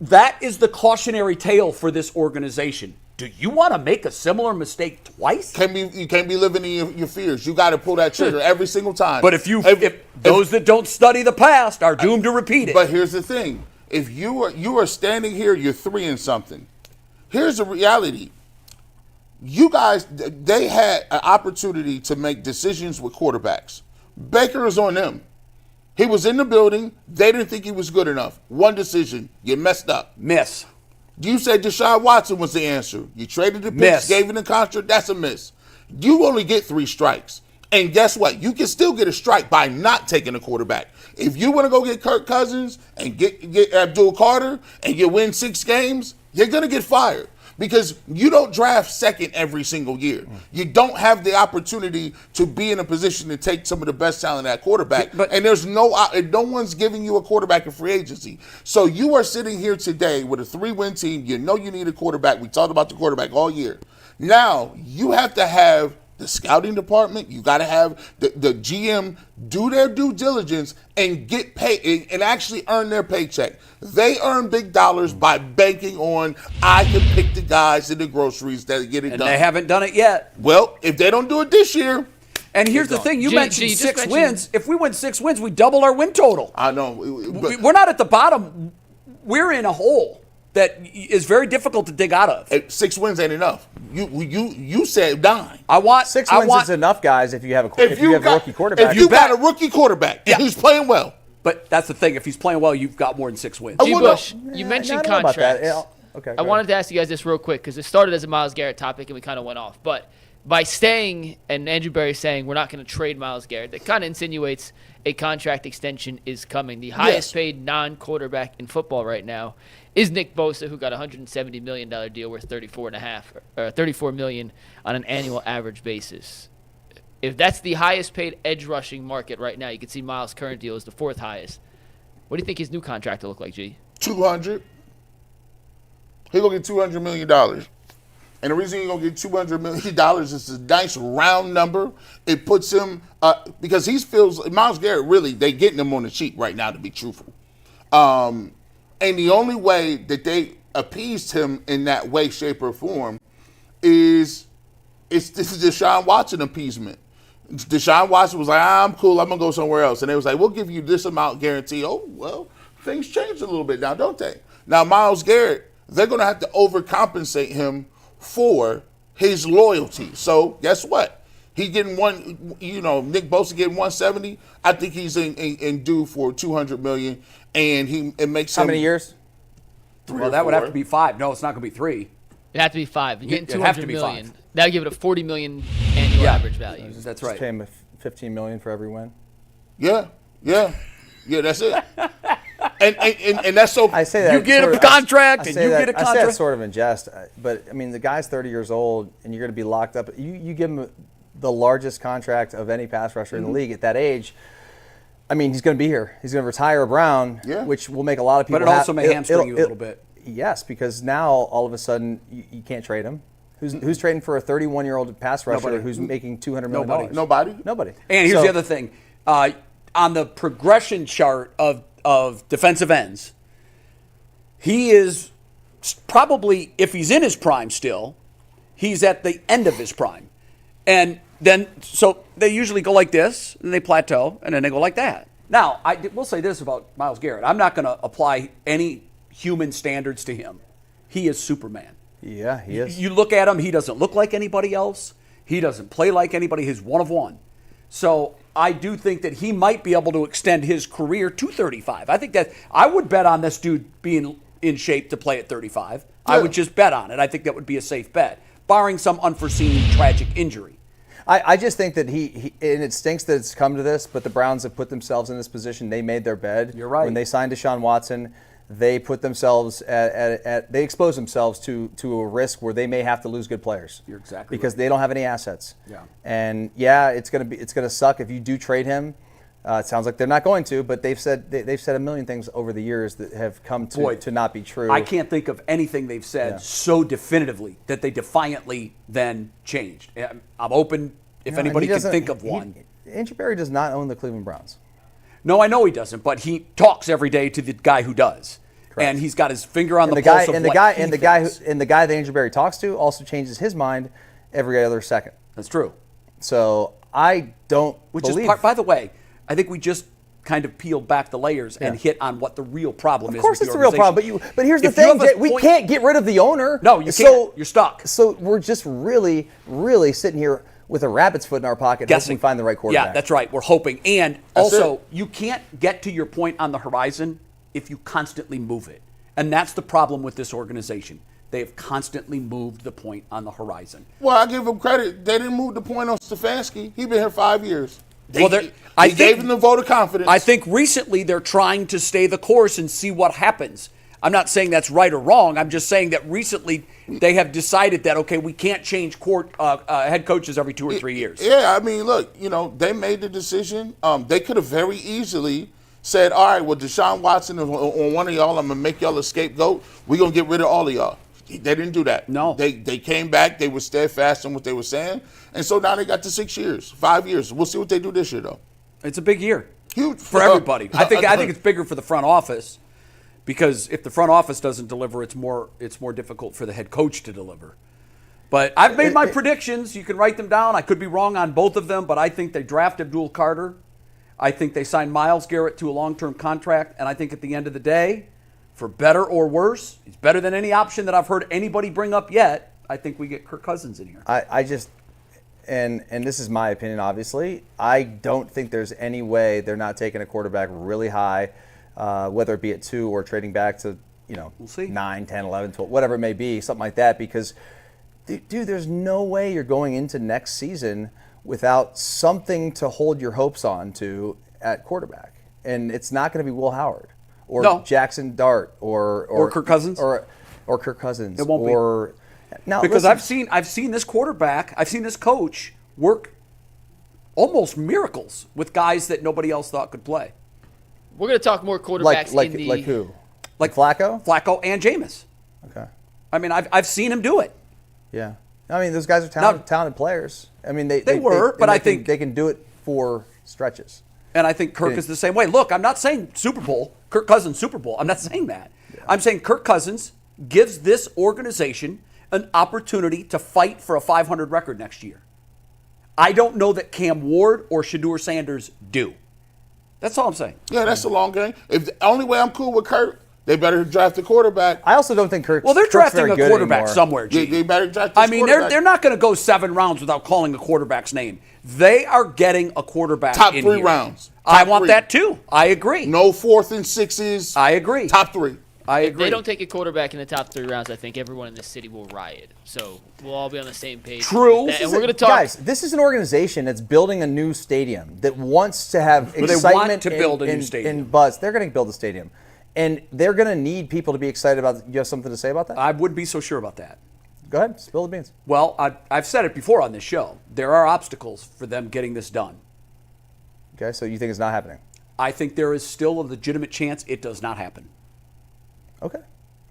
That is the cautionary tale for this organization. Do you want to make a similar mistake twice? You can't be living in your fears. You got to pull that trigger every single time. But if those that don't study the past are doomed to repeat it. But here's the thing: if you are standing here, you're 3 and something. Here's the reality: you guys, they had an opportunity to make decisions with quarterbacks. Baker is on them. He was in the building. They didn't think he was good enough. One decision, you messed up. Miss. You said Deshaun Watson was the answer. You traded the picks, Miss. gave him the contract. That's a miss. You only get 3 strikes. And guess what? You can still get a strike by not taking a quarterback. If you want to go get Kirk Cousins and get Abdul Carter and you win 6 games, you're going to get fired. Because you don't draft second every single year. You don't have the opportunity to be in a position to take some of the best talent at quarterback. And there's no one's giving you a quarterback in free agency. So you are sitting here today with a 3-win team. You know you need a quarterback. We talked about the quarterback all year. Now you have to have the scouting department. You got to have the GM do their due diligence and get paid and actually earn their paycheck. They earn big dollars by banking on I can pick the guys in the groceries that get it And done. they haven't done it yet. Well, if they don't do it this year, And here's the thing: you G, mentioned you just 6 mentioned- wins. If we win 6 wins, we double our win total. I know. We're not at the bottom. We're in a hole that is very difficult to dig out of. 6 wins ain't enough. You said 9. I want 6 I wins want, is enough, guys. If you have a if you have a rookie quarterback, If you got a rookie quarterback and he's playing well. But that's the thing: if he's playing well, you've got more than 6 wins. G. well, no. Bush, you mentioned I don't know about that. contracts. Okay. I wanted to ask you guys this real quick because it started as a Myles Garrett topic and we kind of went off. But by staying and Andrew Berry saying we're not going to trade Myles Garrett, that kind of insinuates a contract extension is coming. The highest paid non-quarterback in football right now is Nick Bosa, who got a $170 million deal worth $34 million on an annual average basis. If that's the highest paid edge rushing market right now, you can see Myles' current deal is the 4th highest. What do you think his new contract will look like, G? 200. He's going to get $200 million. And the reason he's going to get $200 million is a nice round number. It puts him, because he feels, Myles Garrett really, they getting him on the cheap right now, to be truthful. And the only way that they appeased him in that way, shape, or form is this is Deshaun Watson appeasement. Deshaun Watson was like, I'm cool, I'm going to go somewhere else. And they was like, we'll give you this amount guarantee. Oh, well, things changed a little bit now, don't they? Now, Myles Garrett, they're going to have to overcompensate him for his loyalty. So guess what? He's getting Nick Bosa getting 170. I think he's in due for $200 million, and it makes how him many years? 3 Well, or that would 4. have to be 5. No, it's not going to be 3. It'd have to be 5. You're getting It'd have to $200 be million. 5. That would give it a $40 million annual average value. That's Just right. pay him $15 million for every win. Yeah, that's it. and that's so. I say that You get sort a of- contract I and say you that- get a I say that contract. sort of in jest, but I mean the guy's 30 years old and you're going to be locked up. You give him the largest contract of any pass rusher in the league at that age. I mean, he's going to be here. He's going to retire Brown, which will make a lot of people. But it also may hamstring you a little bit. Yes, because now all of a sudden you can't trade him. Who's trading for a 31-year-old pass rusher Nobody. who's making $200 million? Nobody. So- And here's the other thing. On the progression chart of defensive ends, he is probably, if he's in his prime still, he's at the end of his prime. And then, so they usually go like this, and they plateau, and then they go like that. Now, I will say this about Myles Garrett. I'm not going to apply any human standards to him. He is Superman. Yeah, he is. You look at him, he doesn't look like anybody else. He doesn't play like anybody. He's one of one. So I do think that he might be able to extend his career to 35. I think that I would bet on this dude being in shape to play at 35. I would just bet on it. I think that would be a safe bet, barring some unforeseen tragic injury. I just think that he and it stinks that it's come to this, but the Browns have put themselves in this position. They made their bed. You're right. When they signed Deshaun Watson, they put themselves they exposed themselves to a risk where they may have to lose good players. You're exactly because right. they don't have any assets. Yeah. And yeah, it's gonna suck if you do trade him. It sounds like they're not going to, but they've said a million things over the years that have come to not be true. I can't think of anything they've said so definitively that they defiantly then changed. I'm open if No, and anybody he can doesn't- think of one. Andrew Berry does not own the Cleveland Browns. No, I know he doesn't, but he talks every day to the guy who does. Correct. And he's got his finger on And the the guy pulse of and the what guy he and the guy thinks. and the guy that Andrew Berry talks to also changes his mind every other second. That's true. So I don't Which believe. is part, by the way, I think we just kind of peeled back the layers and hit on what the real problem is. Of course, with it's the real problem. organization. But here's the If you thing: have a we point- can't get rid of the owner. No, you So- can't. You're stuck. So we're just really sitting here with a rabbit's foot in our pocket, Guessing. hoping we find the right quarterback. Yeah, that's right. We're hoping. And That's also, it. you can't get to your point on the horizon if you constantly move it. And that's the problem with this organization. They have constantly moved the point on the horizon. Well, I give them credit. They didn't move the point on Stefanski. He's been here 5 years. Well, They I gave think- him the vote of confidence. I think recently they're trying to stay the course and see what happens. I'm not saying that's right or wrong. I'm just saying that recently they have decided that, okay, we can't change head coaches every 2 or 3 years. Yeah, I mean, look, they made the decision. They could have very easily said, all right, well, Deshaun Watson is on one of y'all. I'm going to make y'all a scapegoat. We're going to get rid of all of y'all. They didn't do that. No. They came back. They were steadfast in what they were saying. And so now they got to 6 years, 5 years. We'll see what they do this year, though. It's a big year. Huge. For everybody. I think it's bigger for the front office because if the front office doesn't deliver, it's more difficult for the head coach to deliver. But I've made my predictions. You can write them down. I could be wrong on both of them, but I think they draft Abdul Carter. I think they sign Myles Garrett to a long-term contract, and I think at the end of the day, for better or worse, he's better than any option that I've heard anybody bring up yet. I think we get Kirk Cousins in here. I just, and this is my opinion, obviously, I don't think there's any way they're not taking a quarterback really high, whether it be at 2 or trading back to, we'll see. 9, 10, 11, 12, whatever it may be, something like that, because, dude, there's no way you're going into next season without something to hold your hopes on to at quarterback. And it's not going to be Will Howard or Jackson Dart or Kirk Cousins or Kirk Cousins. It won't be. Now, because listen, I've seen this quarterback, I've seen this coach work almost miracles with guys that nobody else thought could play. We're going to talk more quarterbacks like who? Like Flacco? Flacco and Jameis. Okay. I mean, I've seen him do it. Yeah. I mean, those guys are talented players. I mean, they were, but I think they can do it for stretches. And I think Kirk is the same way. Look, I'm not saying Super Bowl, Kirk Cousins Super Bowl. I'm not saying that. Yeah. I'm saying Kirk Cousins gives this organization an opportunity to fight for a 500 record next year. I don't know that Cam Ward or Shedeur Sanders do. That's all I'm saying. Yeah, that's a long game. If the only way I'm cool with Kirk, they better draft a quarterback. I also don't think Kirk's Well, they're drafting very a good quarterback anymore. somewhere, G. They better draft I mean, they're not going to go 7 rounds without calling a quarterback's name. They are getting a quarterback Top in 3 here. rounds. I Top want 3. that too. I agree. No 4th and 6s. I agree. Top 3. I If agree. they don't take a quarterback in the top 3 rounds, I think everyone in this city will riot. So we'll all be on the same page. True. with that. And we're going to talk. Guys, this is an organization that's building a new stadium that wants to have But they excitement want to build a new stadium. and buzz. They're going to build a stadium. And they're going to need people to be excited about it. You have something to say about that? I wouldn't be so sure about that. Go ahead. Spill the beans. Well, I've said it before on this show. There are obstacles for them getting this done. Okay, so you think it's not happening? I think there is still a legitimate chance it does not happen. Okay.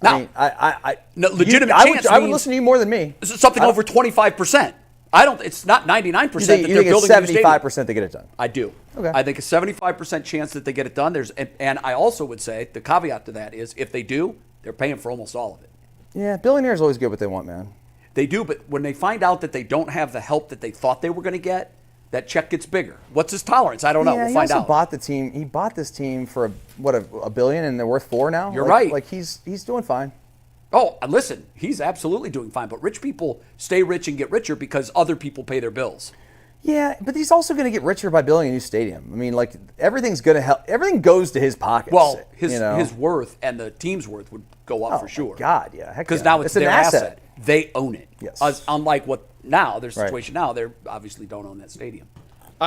Now, I mean, I no, legitimate I chance would means- listen to you more than me. This is something over 25%. It's not 99% You that think, they're building a new stadium. 75% to get it done? I do. Okay. I think a 75% chance that they get it done. And I also would say the caveat to that is if they do, they're paying for almost all of it. Yeah, billionaires always get what they want, man. They do, but when they find out that they don't have the help that they thought they were going to get, that check gets bigger. What's his tolerance? I don't know. Yeah, We'll find he also out. bought the team. He bought this team for a billion, and they're worth 4 now. You're right. Like he's doing fine. Oh, and listen, he's absolutely doing fine. But rich people stay rich and get richer because other people pay their bills. Yeah, but he's also going to get richer by building a new stadium. I mean, like everything's going to help. Everything goes to his pockets. Well, his you know? his worth and the team's worth would go up for sure. God, yeah. Because now it's an their asset. They own it. Yes. Unlike what now, their situation now, they obviously don't own that stadium.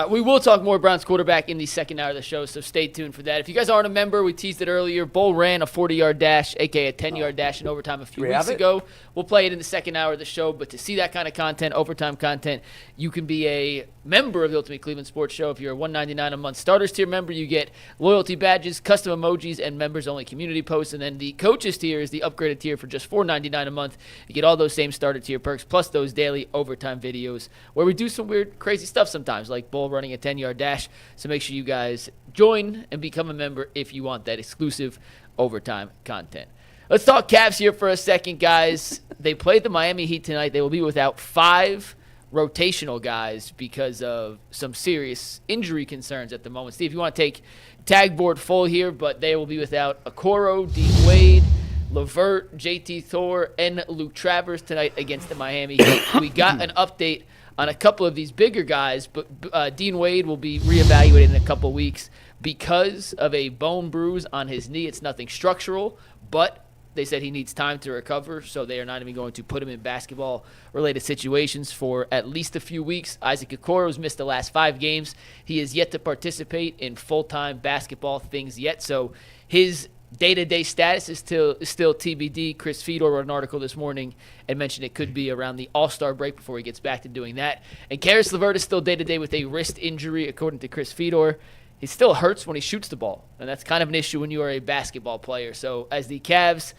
We will talk more Browns quarterback in the second hour of the show, so stay tuned for that. If you guys aren't a member, we teased it earlier. Bull ran a 40-yard dash, a.k.a. a 10-yard dash in overtime a few weeks ago. We'll play it in the second hour of the show, but to see that kind of content, overtime content, you can be a member of the Ultimate Cleveland Sports Show. If you're a $1.99 a month starters tier member, you get loyalty badges, custom emojis, and members-only community posts. And then the coaches tier is the upgraded tier for just $4.99 a month. You get all those same starter tier perks, plus those daily overtime videos where we do some weird, crazy stuff sometimes, like Bull running a 10-yard dash. So make sure you guys join and become a member if you want that exclusive overtime content. Let's talk Cavs here for a second, guys. They played the Miami Heat tonight. They will be without 5 rotational guys because of some serious injury concerns at the moment. Steve, if you want to take tag board full here, but they will be without Okoro, Dean Wade, LeVert, JT Thor, and Luke Travers tonight against the Miami Heat. We got an update on a couple of these bigger guys, but Dean Wade will be reevaluated in a couple weeks because of a bone bruise on his knee. It's nothing structural, but they said he needs time to recover, so they are not even going to put him in basketball-related situations for at least a few weeks. Isaac Okoro's missed the last 5 games. He is yet to participate in full-time basketball things yet, so his day-to-day status is still TBD. Chris Fedor wrote an article this morning and mentioned it could be around the All-Star break before he gets back to doing that. And Karis LeVert is still day-to-day with a wrist injury, according to Chris Fedor. He still hurts when he shoots the ball, and that's kind of an issue when you are a basketball player. So as the Cavs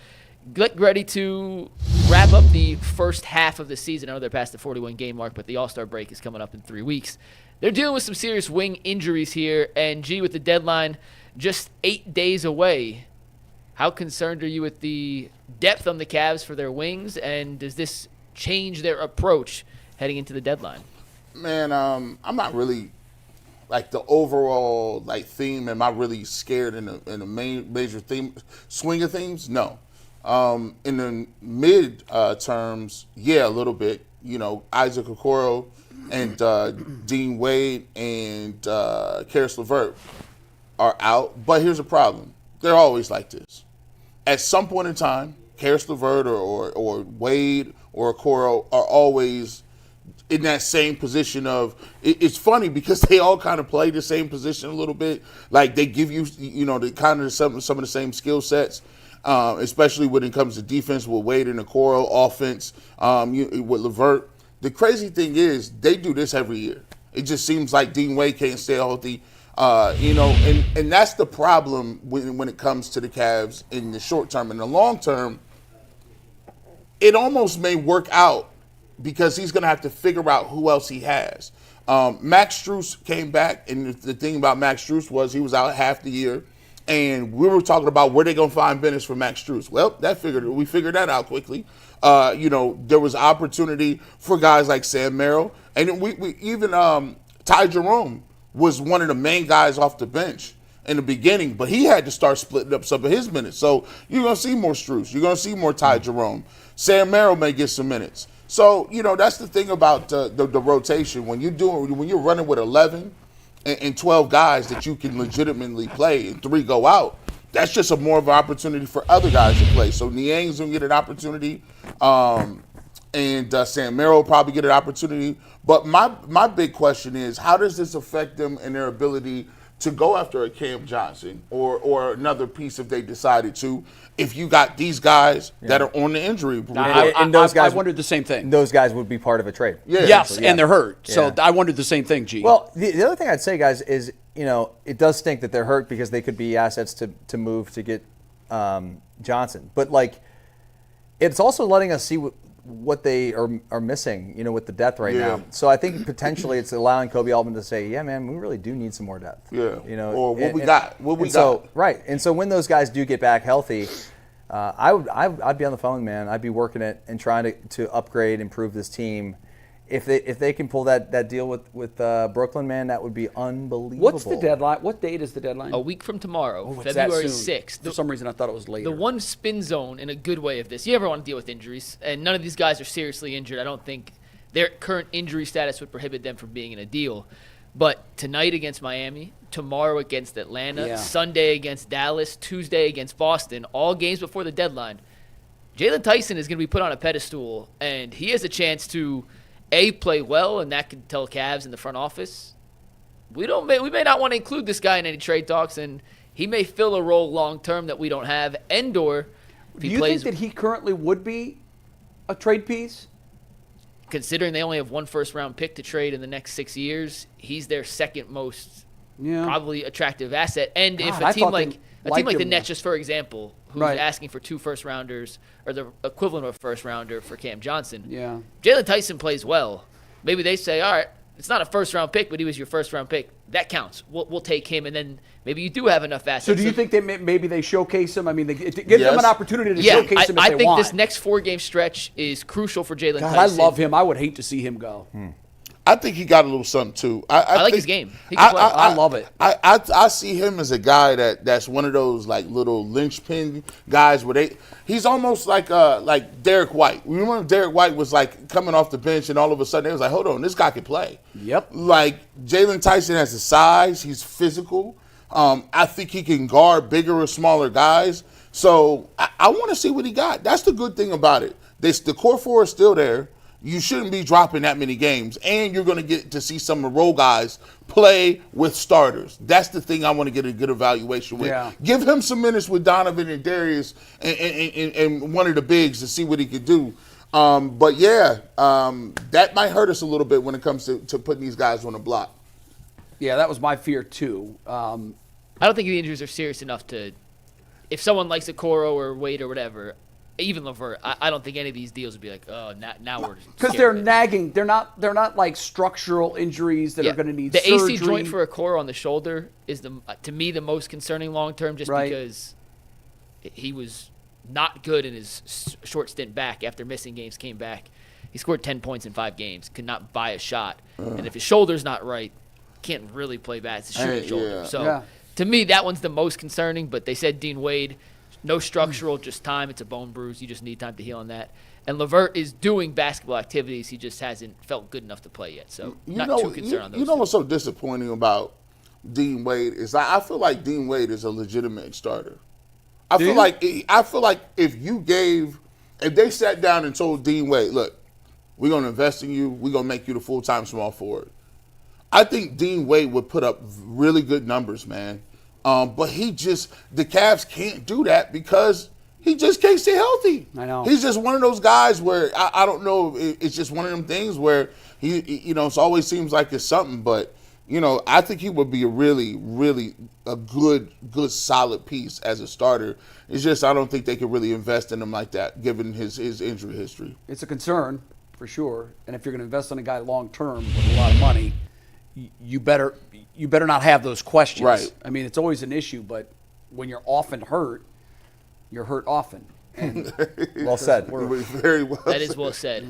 get ready to wrap up the first half of the season. I know they're past the 41-game mark, but the All-Star break is coming up in 3 weeks. They're dealing with some serious wing injuries here, and with the deadline just 8 days away, how concerned are you with the depth on the Cavs for their wings, and does this change their approach heading into the deadline? Man, I'm not really like the overall theme. Am I really scared in the major theme swing of themes? No. In the mid terms, yeah, a little bit. Isaac Okoro and Dean Wade and Karis LeVert are out. But here's the problem. They're always like this. At some point in time, Karis LeVert or Wade or Okoro are always in that same position of it's funny because they all kind of play the same position a little bit. Like they give you, the kind of some of the same skill sets, especially when it comes to defense with Wade and Okoro, offense with LeVert. The crazy thing is they do this every year. It just seems like Dean Wade can't stay healthy, and that's the problem when it comes to the Cavs in the short term. In the long term, it almost may work out because he's going to have to figure out who else he has. Max Strus came back, and the thing about Max Strus was he was out half the year, and we were talking about where they're going to find business for Max Strus. Well, we figured that out quickly. There was opportunity for guys like Sam Merrill, and we even Ty Jerome was one of the main guys off the bench in the beginning, but he had to start splitting up some of his minutes. So you're going to see more Strus. You're going to see more Ty Jerome. Sam Merrill may get some minutes. So, that's the thing about the rotation. When you're running with 11 and 12 guys that you can legitimately play and 3 go out, that's just more of an opportunity for other guys to play. So Niang's going to get an opportunity, and Sam Merrill will probably get an opportunity. But my big question is, how does this affect them and their ability to go after a Cam Johnson or another piece if they decided to, if you got these guys that are on the injury report? I wondered the same thing. Those guys would be part of a trade. Yeah. Yes, and they're hurt. Yeah. So I wondered the same thing, G. Well, the other thing I'd say, guys, is, it does stink that they're hurt because they could be assets to move to get Johnson. But, it's also letting us see what they are missing, with the depth right now. So I think potentially it's allowing Kobe Altman to say, yeah, man, we really do need some more depth. Yeah. Or what we got. So, right. And so when those guys do get back healthy, I'd be on the phone, man. I'd be working it and trying to upgrade, improve this team. If they can pull that deal with Brooklyn, man, that would be unbelievable. What's the deadline? What date is the deadline? A week from tomorrow, it's that February soon. 6th. For some reason, I thought it was later. The one spin zone in a good way of this. You ever want to deal with injuries, and none of these guys are seriously injured. I don't think their current injury status would prohibit them from being in a deal. But tonight against Miami, tomorrow against Atlanta, Sunday against Dallas, Tuesday against Boston, all games before the deadline, Jalen Tyson is going to be put on a pedestal, and he has a chance to play well, and that could tell Cavs in the front office, we may not want to include this guy in any trade talks, and he may fill a role long term that we don't have. Do you think that he currently would be a trade piece? Considering they only have one first-round pick to trade in the next 6 years, he's their second most probably attractive asset. And if a team like the Nets, just for example, who's asking for 2 first-rounders or the equivalent of a first-rounder for Cam Johnson, Jalen Tyson plays well. Maybe they say, all right, it's not a first-round pick, but he was your first-round pick. That counts. We'll take him, and then maybe you do have enough assets. So do you think maybe they showcase him? I mean, give them an opportunity to showcase him if they want. I think this next 4-game stretch is crucial for Jalen Tyson. I love him. I would hate to see him go. I think he got a little something too. I like his game. He can play. I love it. I see him as a guy that's one of those little linchpin guys where he's almost like Derek White. Remember Derek White was coming off the bench and all of a sudden they was like, hold on, this guy can play. Yep. Jalen Tyson has the size. He's physical. I think he can guard bigger or smaller guys. So I want to see what he got. That's the good thing about it. The core 4 is still there. You shouldn't be dropping that many games, and you're going to get to see some of the role guys play with starters. That's the thing I want to get a good evaluation with. Yeah. Give him some minutes with Donovan and Darius and one of the bigs to see what he could do. That might hurt us a little bit when it comes to putting these guys on the block. Yeah, that was my fear too. I don't think the injuries are serious enough to – if someone likes Okoro or Wade or whatever, even LeVert, I don't think any of these deals would be like, oh, now we're because they're nagging. They're not like structural injuries that are going to need the surgery. AC joint for a core on the shoulder is to me the most concerning long term, just because he was not good in his short stint back after missing games. Came back, he scored 10 points in 5 games. Could not buy a shot, and if his shoulder's not right, can't really play bad. It's a shooting shoulder. So to me, that one's the most concerning. But they said Dean Wade. No structural, just time. It's a bone bruise. You just need time to heal on that. And LeVert is doing basketball activities. He just hasn't felt good enough to play yet. So not too concerned on those. You know what's so disappointing about Dean Wade is I feel like Dean Wade is a legitimate starter. I feel like if they sat down and told Dean Wade, look, we're going to invest in you. We're going to make you the full-time small forward. I think Dean Wade would put up really good numbers, man. But the Cavs can't do that because he just can't stay healthy. I know. He's just one of those guys where I don't know. It's just one of them things where it always seems like it's something. But, I think he would be a really, really a good, solid piece as a starter. It's just I don't think they could really invest in him like that, given his injury history. It's a concern for sure. And if you're going to invest in a guy long term with a lot of money, you better not have those questions. Right. I mean, it's always an issue, but when you're often hurt, you're hurt often. And Well said. Very well. That is well said.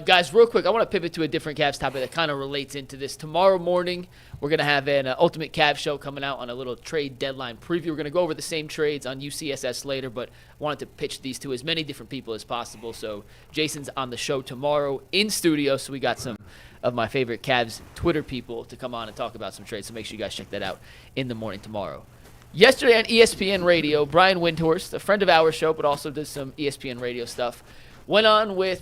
Guys, real quick, I want to pivot to a different Cavs topic that kind of relates into this. Tomorrow morning, we're going to have an Ultimate Cavs show coming out on a little trade deadline preview. We're going to go over the same trades on UCSS later, but I wanted to pitch these to as many different people as possible. So Jason's on the show tomorrow in studio, so we got some of my favorite Cavs Twitter people to come on and talk about some trades, so make sure you guys check that out in the morning tomorrow. Yesterday on ESPN Radio, Brian Windhorst, a friend of our show, but also does some ESPN Radio stuff, went on with,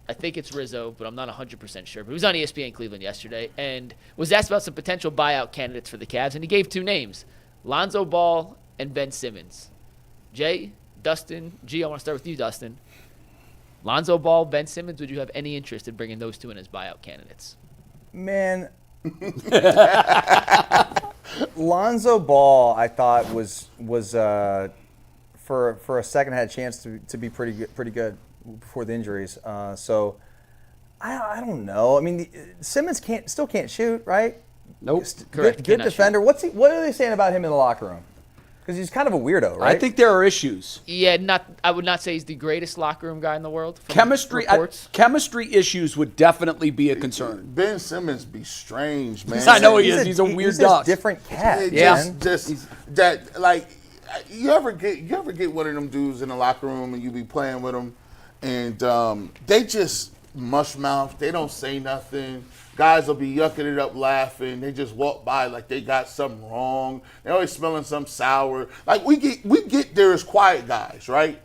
I think it's Rizzo, but I'm not 100% sure, but he was on ESPN Cleveland yesterday and was asked about some potential buyout candidates for the Cavs, and he gave 2 names, Lonzo Ball and Ben Simmons. Jay, Dustin, I want to start with you, Dustin. Lonzo Ball, Ben Simmons, would you have any interest in bringing those 2 in as buyout candidates? Man, Lonzo Ball, I thought was for a second had a chance to be pretty good before the injuries. So I don't know. I mean, Simmons still can't shoot, right? nope. Correct. Good defender. What are they saying about him in the locker room? Because he's kind of a weirdo, right? I think there are issues. Yeah, I would not say he's the greatest locker room guy in the world. Chemistry issues would definitely be a concern. Ben Simmons be strange, man. I know he is. He's a weird duck. He's a different cat. Just that, like, you ever get one of them dudes in the locker room and you be playing with them, and they just mush mouth. They don't say nothing. Guys will be yucking it up laughing. They just walk by like they got something wrong. They're always smelling something sour. Like we get there as quiet guys, right?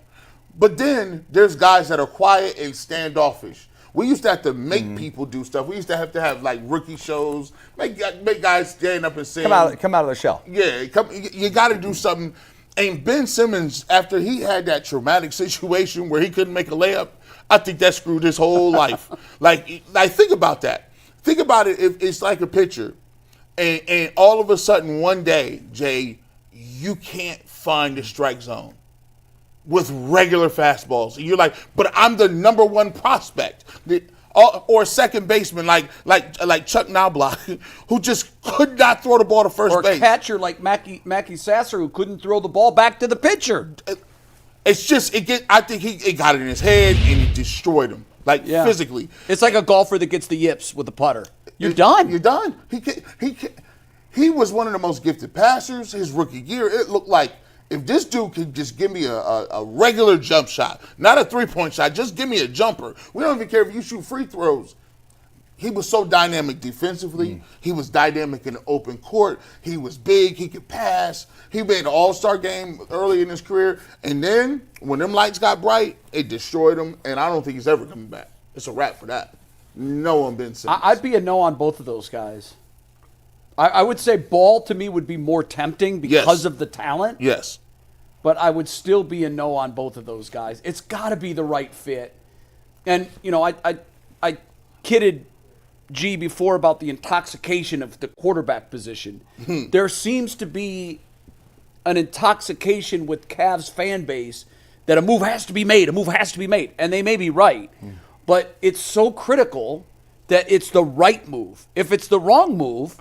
But then there's guys that are quiet and standoffish. We used to have to make people do stuff. We used to have like rookie shows, make guys stand up and sing. Come out of the shell. Yeah, you got to do something. And Ben Simmons, after he had that traumatic situation where he couldn't make a layup, I think that screwed his whole life. Like think about that. Think about it. If it's like a pitcher, and all of a sudden one day, Jay, you can't find the strike zone with regular fastballs. And you're like, but I'm the number 1 prospect. Or second baseman like Chuck Knobloch, who just could not throw the ball to first base. Or a catcher like Mackie Sasser, who couldn't throw the ball back to the pitcher. It's just I think it got it in his head and it destroyed him, physically. It's like a golfer that gets the yips with a putter. You're done. You're done. He was one of the most gifted passers. His rookie year, it looked like if this dude could just give me a regular jump shot, not a 3-point shot, just give me a jumper. We don't even care if you shoot free throws. He was so dynamic defensively. He was dynamic in the open court. He was big. He could pass. He made an all-star game early in his career. And then when them lights got bright, it destroyed him. And I don't think he's ever coming back. It's a wrap for that. No on Ben Simmons. I'd be a no on both of those guys. I would say Ball to me would be more tempting because of the talent. Yes. But I would still be a no on both of those guys. It's got to be the right fit. And, I kidded G before about the intoxication of the quarterback position. There seems to be an intoxication with Cavs fan base that a move has to be made, and they may be right, but it's so critical that it's the right move. If it's the wrong move,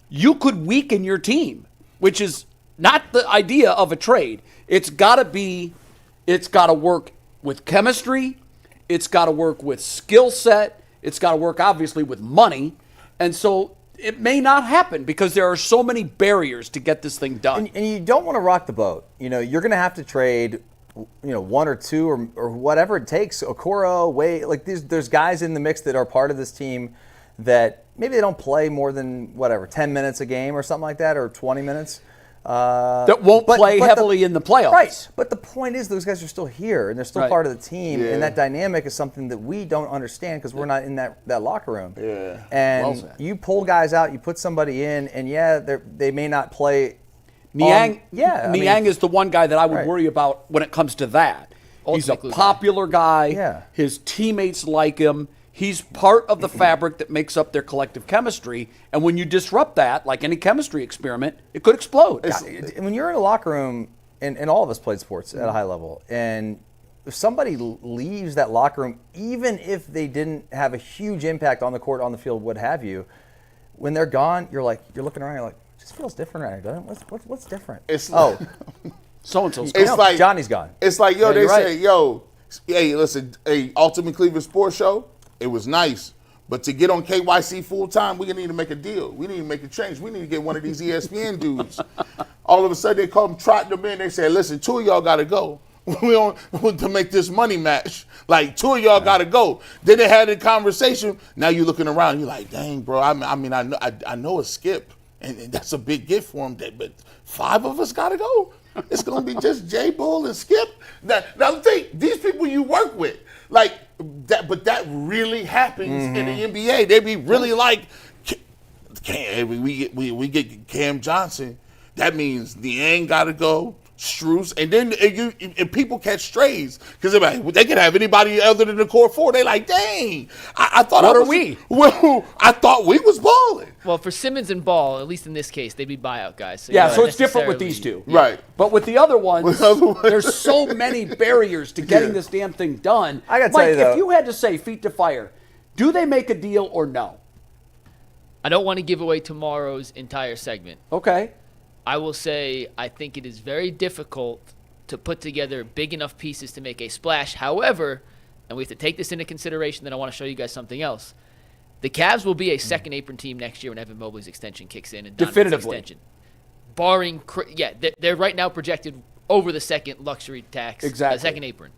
you could weaken your team, which is not the idea of a trade. It's got to work with chemistry. It's got to work with skill set. It's got to work, obviously, with money. And so it may not happen because there are so many barriers to get this thing done. And you don't want to rock the boat. You're going to have to trade, one or two or whatever it takes. Okoro, Wade, like there's guys in the mix that are part of this team that maybe they don't play more than 10 minutes a game or something like that, or 20 minutes. That won't play heavily in the playoffs. Right. But the point is those guys are still here, and they're still Right. part of the team, Yeah. and that dynamic is something that we don't understand because we're not in that locker room. Yeah. And Well said. you pull guys out, you put somebody in, and they may not play. Niang, Niang is the one guy that I would Right. worry about when it comes to that. He's a Ultimate glue guy. popular guy. Yeah. His teammates like him. He's part of the fabric that makes up their collective chemistry. And when you disrupt that, like any chemistry experiment, it could explode. When you're in a locker room, and all of us played sports at a high level, and if somebody leaves that locker room, even if they didn't have a huge impact on the court, on the field, what have you, when they're gone, you're looking around, you're like, it just feels different right here, doesn't it? What's different? So-and-so's It's gone. like Johnny's gone. It's like, Yeah, they you're right. say, hey, listen, Ultimate Cleveland Sports Show, it was nice. But to get on KYC full time, we need to make a deal. We need to make a change. We need to get one of these ESPN dudes. All of a sudden, they come trotting them in. They say, listen, two of y'all got to go. We don't to make this money match. Like, two of y'all got to go. Then they had a conversation. Now you're looking around. You're like, dang, bro. I know a Skip, and that's a big gift for him. But five of us got to go. It's going to be just J Bull and Skip. Now, think, these people you work with, like, but that really happens in the NBA. They be really like, we get Cam Johnson. That means Niang got to go, Strus, and then people catch strays because they can have anybody other than the core four. They like, dang, I thought What are we? Well, I thought we was balling. Well, for Simmons and Ball, at least in this case, they'd be buyout guys. So Yeah, you're so not it's different with necessarily- these two. Right. But with the other ones, With the other ones. there's so many barriers to getting this damn thing done. I gotta Mike, tell you, though- if you had to say feet to fire, do they make a deal or no? I don't want to give away tomorrow's entire segment. Okay. I will say I think it is very difficult to put together big enough pieces to make a splash. However, and we have to take this into consideration, then I want to show you guys something else. The Cavs will be a second apron team next year when Evan Mobley's extension kicks in. And Donovan's Definitively. extension. Barring, they're right now projected over the second luxury tax. Exactly. Second apron.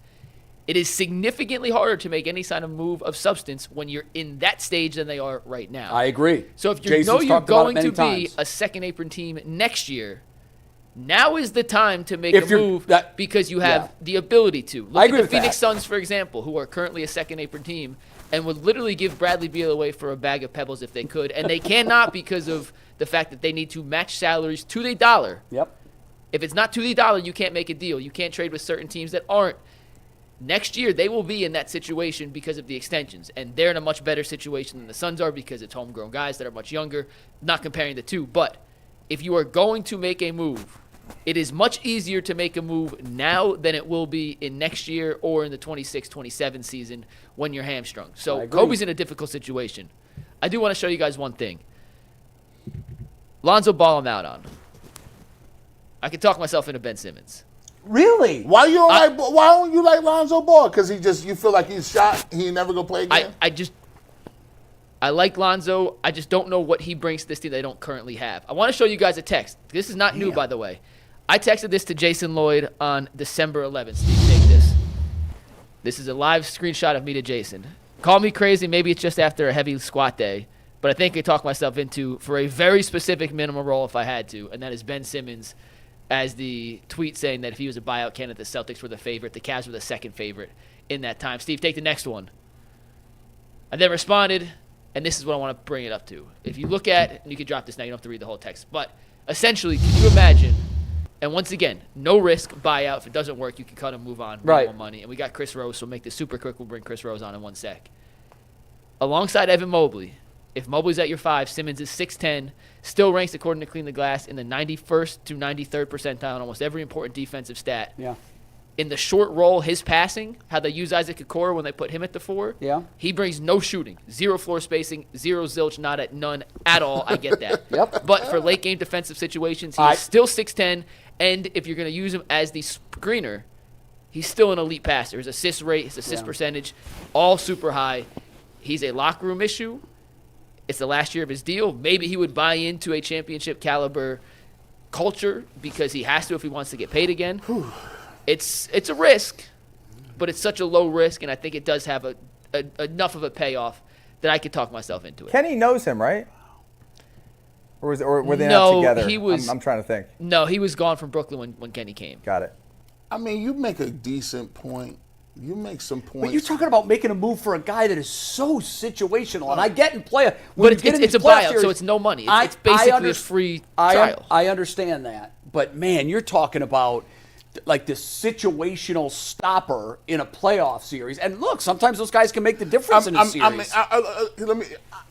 It is significantly harder to make any kind of move of substance when you're in that stage than they are right now. I agree. So if you Jason's know you're talked about it going many to be times. a second apron team next year, now is the time to make If a you're- move that- because you have yeah. the ability to. Look I at agree the with Phoenix that. Suns, for example, who are currently a second apron team and would literally give Bradley Beal away for a bag of pebbles if they could. And they cannot because of the fact that they need to match salaries to the dollar. Yep. If it's not to the dollar, you can't make a deal. You can't trade with certain teams that aren't. Next year, they will be in that situation because of the extensions, and they're in a much better situation than the Suns are because it's homegrown guys that are much younger, not comparing the two. But if you are going to make a move, it is much easier to make a move now than it will be in next year or in the 26-27 season when you're hamstrung. I So agree. Kobe's in a difficult situation. I do want to show you guys one thing. Lonzo Ball I'm out on. I can talk myself into Ben Simmons. Really? Why don't you like Lonzo Ball? Because you feel like he's shot. He never gonna play again. I like Lonzo. I just don't know what he brings to this team they don't currently have. I want to show you guys a text. This is not new, by the way. I texted this to Jason Lloyd on December 11th. Steve, take this. This is a live screenshot of me to Jason. Call me crazy. Maybe it's just after a heavy squat day. But I think I talked myself into for a very specific minimum role if I had to, and that is Ben Simmons as the tweet saying that if he was a buyout candidate, the Celtics were the favorite, the Cavs were the second favorite in that time. Steve, take the next one. I then responded, and this is what I want to bring it up to. If you look at, and you can drop this now, you don't have to read the whole text, but essentially, can you imagine, and once again, no risk, buyout. If it doesn't work, you can cut and move on, bring Right. more money. And we got Chris Rose, so we'll make this super quick. We'll bring Chris Rose on in 1 sec. Alongside Evan Mobley, if Mobley's at your 5, Simmons is 6'10", still ranks, according to Clean the Glass, in the 91st to 93rd percentile on almost every important defensive stat. Yeah. in the short roll, his passing, how they use Isaac Okoro when they put him at the 4. Yeah. He brings no shooting, 0 floor spacing, 0 zilch, none at all. I get that. Yep. But for late game defensive situations, he's still 6'10", and if you're going to use him as the screener, he's still an elite passer. His assist rate, his assist percentage, all super high. He's a locker room issue. It's the last year of his deal. Maybe he would buy into a championship caliber culture because he has to if he wants to get paid again. It's a risk, but it's such a low risk, and I think it does have enough of a payoff that I could talk myself into it. Kenny knows him, right? Or were they No, not together? he was- I'm trying to think. No, he was gone from Brooklyn when Kenny came. Got it. I mean, you make a decent point. You make some points. But you're talking about making a move for a guy that is so situational, and I get in play. But it's a buyout, so it's no money. It's basically a free trial. I understand that, but man, you're talking about like this situational stopper in a playoff series. And look, sometimes those guys can make the difference in a series.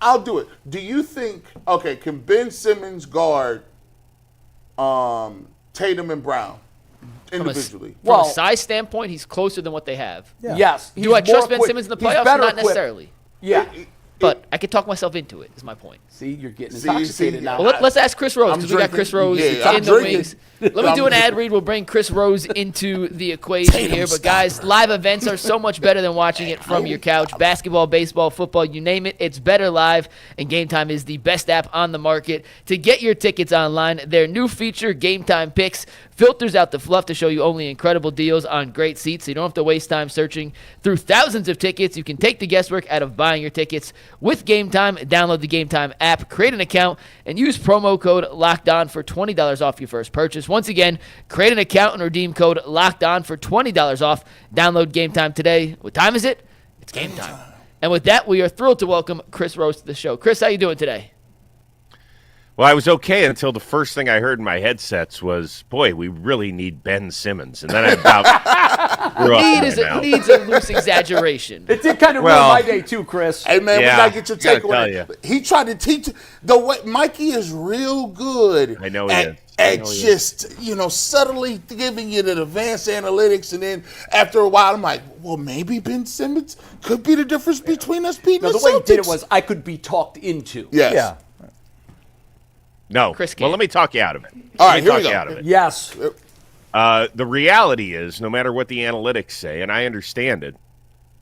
I'll do it. Do you think? Okay, can Ben Simmons guard Tatum and Brown individually? From a size standpoint, he's closer than what they have. Yeah. Yes. Do I he's more trust Ben equipped. Simmons in the He's playoffs? better Not equipped. necessarily. Yeah. But I could talk myself into it, is my point. See, you're getting intoxicated now. Well, let's ask Chris Rose, because we got Chris Rose in the wings. Let me do an ad read. We'll bring Chris Rose into the equation here. But, guys, live events are so much better than watching it from your couch. Basketball, baseball, football, you name it. It's better live, and Game Time is the best app on the market. To get your tickets online, their new feature, Game Time Picks, filters out the fluff to show you only incredible deals on great seats, so you don't have to waste time searching through thousands of tickets. You can take the guesswork out of buying your tickets with Game Time. Download the Game Time app, create an account, and use promo code LOCKEDON for $20 off your first purchase. Once again, create an account and redeem code LOCKEDON for $20 off. Download Game Time today. What time is it? It's game time. And with that, we are thrilled to welcome Chris Rose to the show. Chris, how you doing today? Well, I was okay until the first thing I heard in my headsets was, boy, we really need Ben Simmons. And then I about grew up in my mouth. Needs a loose exaggeration. It did kind of ruin my day too, Chris. Hey, man, we Yeah, got to get your take gotta on tell it. He tried to teach the way Mikey is real good. I know he is. At just, subtly giving you the advanced analytics. And then after a while, I'm like, well, maybe Ben Simmons could be the difference between us beating No, the the way he did it Celtics. was I could be talked into. Yes. Yeah. No. Chris Well, can't. let me talk you out of it. All Let right, me here we talk you go. out of it. Yes. The reality is, no matter what the analytics say, and I understand it,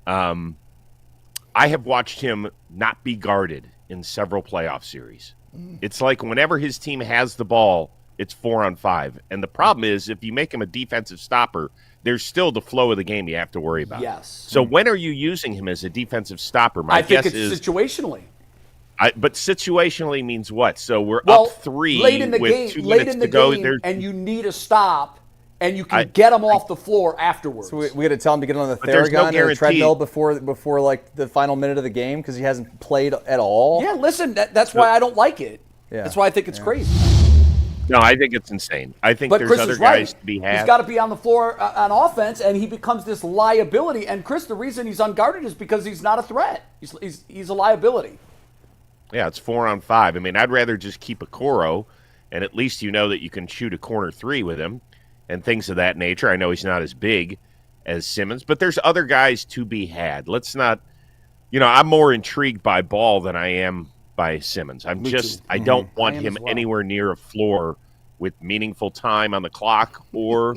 I have watched him not be guarded in several playoff series. It's like whenever his team has the ball, it's 4-on-5. And the problem is, if you make him a defensive stopper, there's still the flow of the game you have to worry about. Yes. So when are you using him as a defensive stopper? My I think guess it's is, situationally. but situationally means what? So we're Well, up 3 late in the with game, 2 late minutes in the to go. game, There's and you need a stop, and you can get them off the floor afterwards. So we got to tell him to get on the there's no Theragun or the guarantee. treadmill before like the final minute of the game because he hasn't played at all. yeah, listen, that's why I don't like it. Yeah. That's why I think it's crazy. No, I think it's insane. I think But there's Chris other is right. guys to be had. He's got to be on the floor on offense, and he becomes this liability. And Chris, the reason he's unguarded is because he's not a threat. He's a liability. Yeah, it's 4-on-5. I mean, I'd rather just keep a Coro, and at least you know that you can shoot a corner 3 with him and things of that nature. I know he's not as big as Simmons, but there's other guys to be had. Let's not, I'm more intrigued by Ball than I am by Simmons. I don't want him anywhere near a floor with meaningful time on the clock or,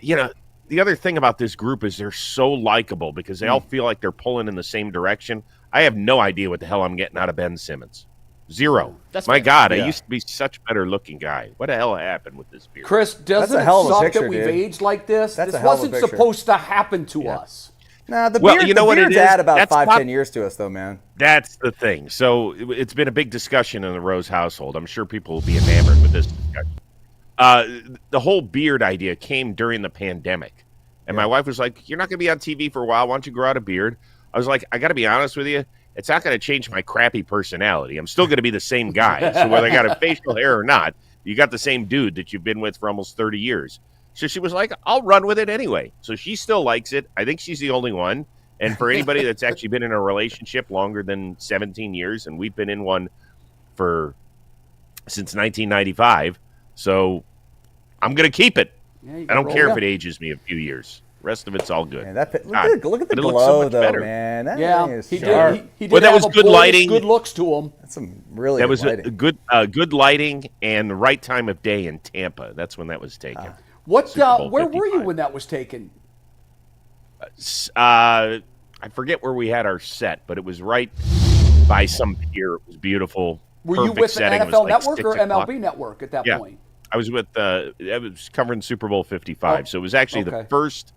the other thing about this group is they're so likable because they all feel like they're pulling in the same direction. I have no idea what the hell I'm getting out of Ben Simmons. Zero. That's My fair. God, Yeah. I used to be such a better-looking guy. What the hell happened with this beard? Chris, doesn't a it hell of a suck picture, that we've dude. aged like this? That's This a hell of a wasn't picture. supposed to happen to us. Nah, the Well, beard, you know the what it beard's is? add about That's 5-10 not- years to us, though, man. That's the thing. So it's been a big discussion in the Rose household. I'm sure people will be enamored with this discussion. The whole beard idea came during the pandemic. And my wife was like, you're not going to be on TV for a while. Why don't you grow out a beard? I was like, I got to be honest with you. It's not going to change my crappy personality. I'm still going to be the same guy. So whether I got a facial hair or not, you got the same dude that you've been with for almost 30 years. So she was like, I'll run with it anyway. So she still likes it. I think she's the only one. And for anybody that's actually been in a relationship longer than 17 years, and we've been in one since 1995, so I'm going to keep it. Yeah, I don't care if it ages me a few years. Rest of it's all good. Man, look at the but it looks so glow, much though, better. man. That Yeah, thing is he sharp. did. He did Well, that have was a good boyish, lighting. good looks to him. That's some really That was good lighting. good lighting and the right time of day in Tampa. That's when that was taken. What? Super Bowl Where were you 55. when that was taken? I forget where we had our set, but it was right by some pier. It was beautiful. Were you Perfect with the setting. It was NFL like Network 6 or o'clock. MLB Network at that Yeah. point? I was with I was covering Super Bowl 55, so it was actually the okay. first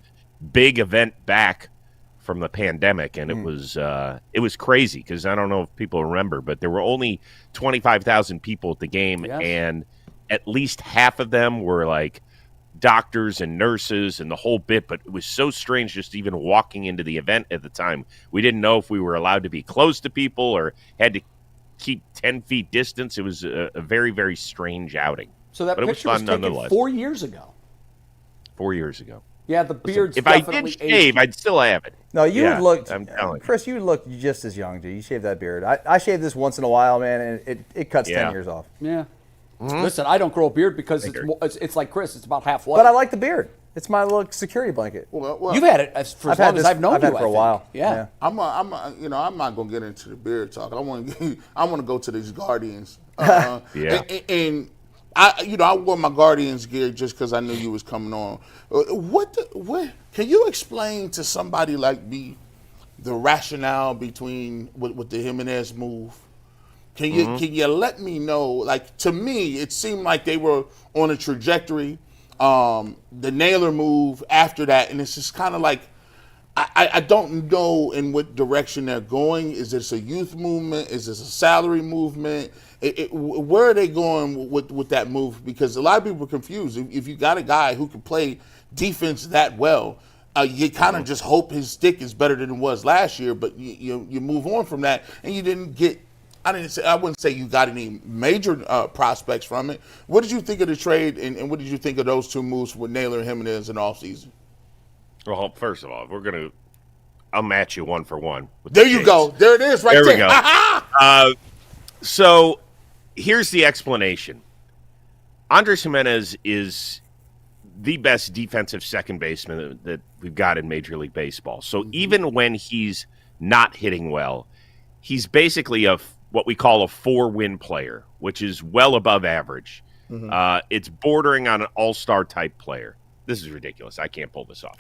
big event back from the pandemic, and it was crazy because I don't know if people remember, but there were only 25,000 people at the game, Yes. and at least half of them were like doctors and nurses and the whole bit. But it was so strange just even walking into the event at the time. We didn't know if we were allowed to be close to people or had to keep 10 feet distance. It was a very, very strange outing. So that But it was picture was fun taken nonetheless. 4 years ago. 4 years ago. Yeah, the beard's If I definitely did shave, aged. I'd still have it. No, you Yeah, would look, I'm telling you. Chris, you would look just as young, dude. You shave that beard. I shave this once in a while, man, and it cuts Yeah. 10 years off. Yeah. Mm-hmm. Listen, I don't grow a beard because it's like Chris. It's about half white. But I like the beard. It's my little security blanket. Well, You've had it for as long as I've known I've you. had it for I a think. while. Yeah. I'm not gonna get into the beard talk. I want to go to these Guardians. Yeah. And I wore my Guardians gear just because I knew you was coming on. What can you explain to somebody like me the rationale between with the Jimenez move? Can you let me know? Like, to me, it seemed like they were on a trajectory. The Naylor move after that, and it's just kind of like I don't know in what direction they're going. Is this a youth movement? Is this a salary movement? Where are they going with that move? Because a lot of people are confused. If you got a guy who can play defense that well, you kind of just hope his stick is better than it was last year. But you move on from that, and you didn't get. I wouldn't say you got any major prospects from it. What did you think of the trade, and what did you think of those two moves with Naylor and Jimenez in the offseason? Well, first of all, I'll match you 1 for 1. There you go. There it is right there. There we go. So here's the explanation. Andres Jimenez is the best defensive second baseman that we've got in Major League Baseball. So even when he's not hitting well, he's basically what we call a 4-win player, which is well above average. It's bordering on an all-star type player. This is ridiculous. I can't pull this off.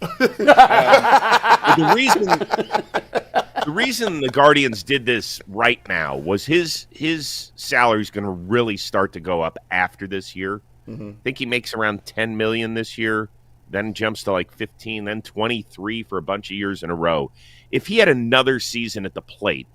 The reason the Guardians did this right now was his salary is going to really start to go up after this year. I think he makes around $10 million this year, then jumps to like 15, then 23 for a bunch of years in a row. If he had another season at the plate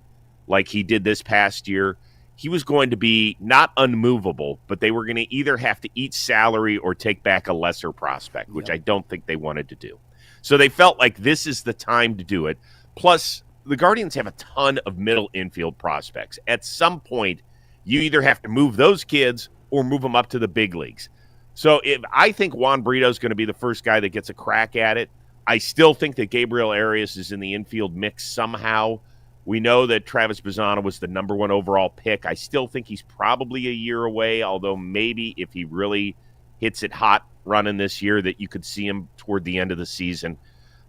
like he did this past year, he was going to be not unmovable, but they were going to either have to eat salary or take back a lesser prospect, which I don't think they wanted to do. So they felt like this is the time to do it. Plus, the Guardians have a ton of middle infield prospects. At some point, you either have to move those kids or move them up to the big leagues. So I think Juan Brito is going to be the first guy that gets a crack at it. I still think that Gabriel Arias is in the infield mix somehow. We know that Travis Bazzana was the number 1 overall pick. I still think he's probably a year away, although maybe if he really hits it hot running this year that you could see him toward the end of the season.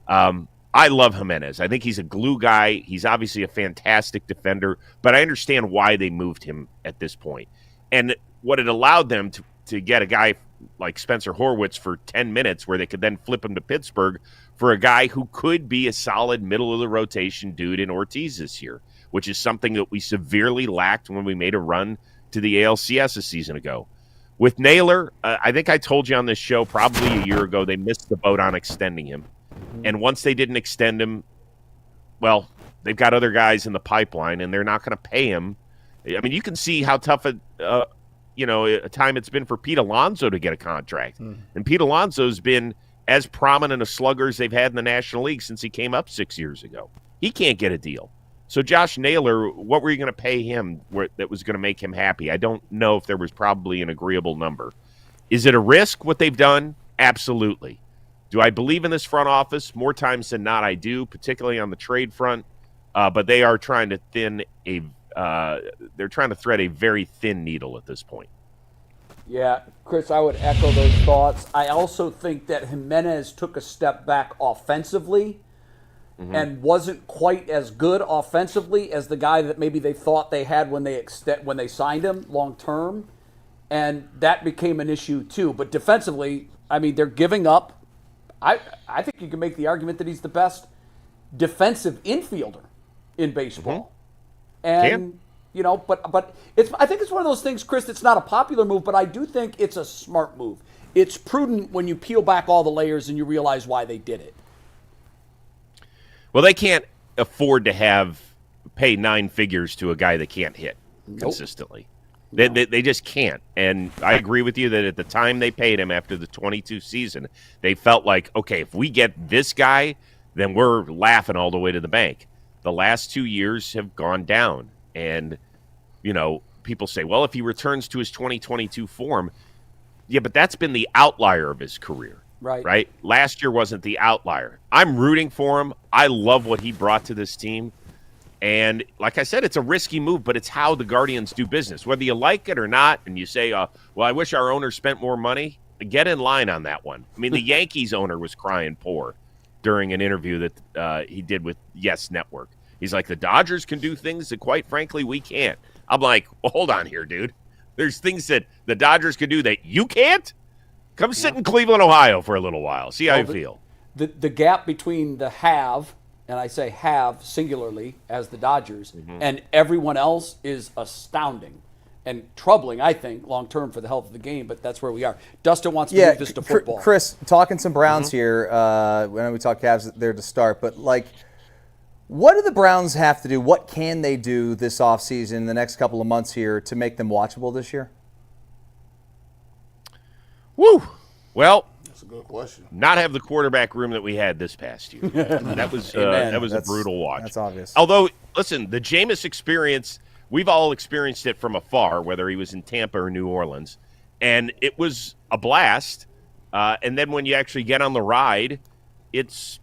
I love Jimenez. I think he's a glue guy. He's obviously a fantastic defender, but I understand why they moved him at this point. And what it allowed them to get a guy like Spencer Horwitz for 10 minutes where they could then flip him to Pittsburgh for a guy who could be a solid middle-of-the-rotation dude in Ortiz this year, which is something that we severely lacked when we made a run to the ALCS a season ago. With Naylor, I think I told you on this show probably a year ago they missed the boat on extending him. And once they didn't extend him, well, they've got other guys in the pipeline, and they're not going to pay him. I mean, you can see how tough a time it's been for Pete Alonso to get a contract. And Pete Alonso's been as prominent a slugger as they've had in the National League since he came up 6 years ago. He can't get a deal. So Josh Naylor, what were you going to pay him that was going to make him happy? I don't know if there was probably an agreeable number. Is it a risk what they've done? Absolutely. Do I believe in this front office? More times than not, I do, particularly on the trade front. But they are trying to thread a very thin needle at this point. Yeah, Chris, I would echo those thoughts. I also think that Jimenez took a step back offensively and wasn't quite as good offensively as the guy that maybe they thought they had when they signed him long term, and that became an issue too. But defensively, I mean, they're giving up. I think you can make the argument that he's the best defensive infielder in baseball, and you know, but I think it's one of those things, Chris. It's not a popular move, but I do think it's a smart move. It's prudent when you peel back all the layers and you realize why they did it. Well, they can't afford to pay 9 figures to a guy that can't hit consistently. They just can't. And I agree with you that at the time they paid him after the 22 season, they felt like, okay, if we get this guy, then we're laughing all the way to the bank. The last 2 years have gone down. And, you know, people say, well, if he returns to his 2022 form, yeah, but that's been the outlier of his career. Right? Last year wasn't the outlier. I'm rooting for him. I love what he brought to this team. And like I said, it's a risky move, but it's how the Guardians do business. Whether you like it or not, and you say, well, I wish our owner spent more money, get in line on that one. I mean, the Yankees owner was crying poor during an interview that he did with Yes Network. He's like, the Dodgers can do things that, quite frankly, we can't. I'm like, well, hold on here, dude. There's things that the Dodgers can do that you can't? Come sit in Cleveland, Ohio for a little while. See how you feel. The gap between the have, and I say have singularly as the Dodgers, and everyone else is astounding and troubling, I think, long-term for the health of the game, but that's where we are. Dustin wants to move this to football. Chris, talking some Browns here. When we talk Cavs there to start, but like, what do the Browns have to do? What can they do this offseason, the next couple of months here, to make them watchable this year? Woo! Well, That's a good question. Not have the quarterback room that we had this past year. That was a brutal watch. That's obvious. Although, listen, the Jameis experience, we've all experienced it from afar, whether he was in Tampa or New Orleans, and it was a blast. And then when you actually get on the ride, it's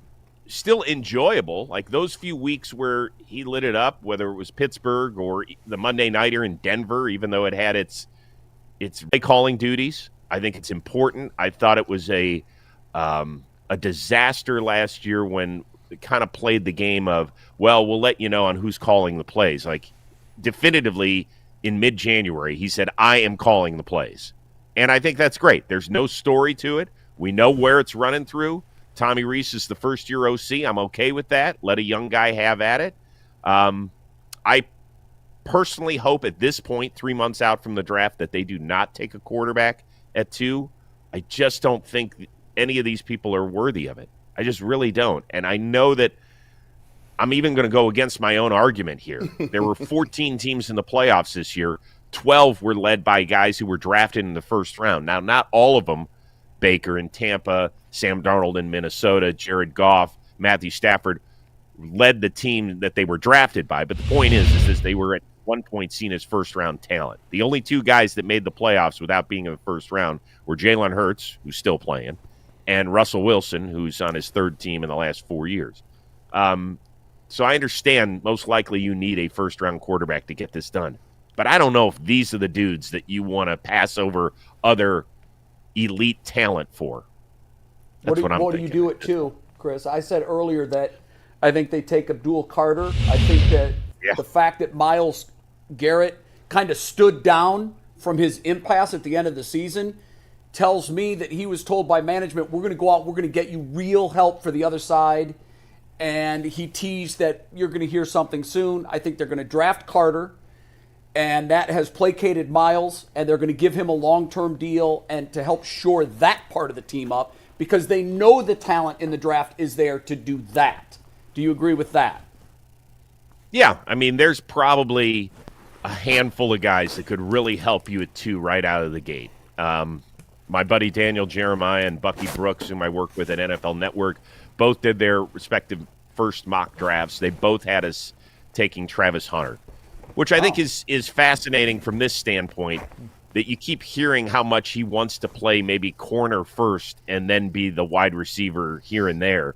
still enjoyable. Like those few weeks where he lit it up, whether it was Pittsburgh or the Monday Nighter in Denver, even though it had its play calling duties. I think it's important. I thought it was a disaster last year when it kind of played the game of, well, we'll let you know on who's calling the plays. Like definitively in mid-January, he said, I am calling the plays. And I think that's great. There's no story to it. We know where it's running through. Tommy Reese is the first-year OC. I'm okay with that. Let a young guy have at it. I personally hope at this point, 3 months out from the draft, that they do not take a quarterback at 2. I just don't think any of these people are worthy of it. I just really don't. And I know that I'm even going to go against my own argument here. There were 14 teams in the playoffs this year. 12 were led by guys who were drafted in the first round. Now, not all of them, Baker in Tampa, Sam Darnold in Minnesota, Jared Goff, Matthew Stafford, led the team that they were drafted by. But the point is they were at one point seen as first-round talent. The only 2 guys that made the playoffs without being in the first round were Jalen Hurts, who's still playing, and Russell Wilson, who's on his 3rd team in the last 4 years. So I understand most likely you need a first-round quarterback to get this done. But I don't know if these are the dudes that you want to pass over other elite talent for. That's what I'm thinking. What do you do it too, Chris? I said earlier that I think they take Abdul Carter. I think that the fact that Myles Garrett kind of stood down from his impasse at the end of the season tells me that he was told by management, we're going to go out, we're going to get you real help for the other side. And he teased that you're going to hear something soon. I think they're going to draft Carter, and that has placated Myles, and they're going to give him a long-term deal and to help shore that part of the team up because they know the talent in the draft is there to do that. Do you agree with that? Yeah, I mean, there's probably a handful of guys that could really help you at 2 right out of the gate. My buddy Daniel Jeremiah and Bucky Brooks, whom I work with at NFL Network, both did their respective first mock drafts. They both had us taking Travis Hunter, which I think is fascinating from this standpoint, that you keep hearing how much he wants to play maybe corner first and then be the wide receiver here and there.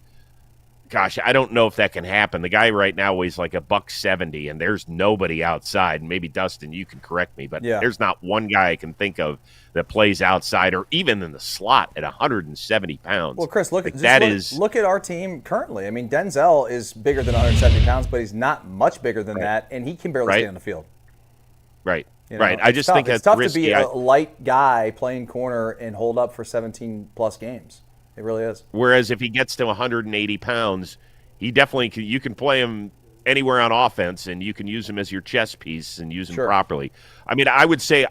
gosh, I don't know if that can happen. The guy right now weighs like $170, and there's nobody outside. And maybe Dustin, you can correct me, but there's not one guy I can think of that plays outside or even in the slot at 170 pounds. Well, Chris, look at our team currently. I mean, Denzel is bigger than 170 pounds, but he's not much bigger than that, and he can barely stay on the field. Right. You know, right. I just think it's tough to be a light guy playing corner and hold up for 17 plus games. It really is. Whereas if he gets to 180 pounds, he definitely can, you can play him anywhere on offense, and you can use him as your chess piece and use him properly. I mean, I would say,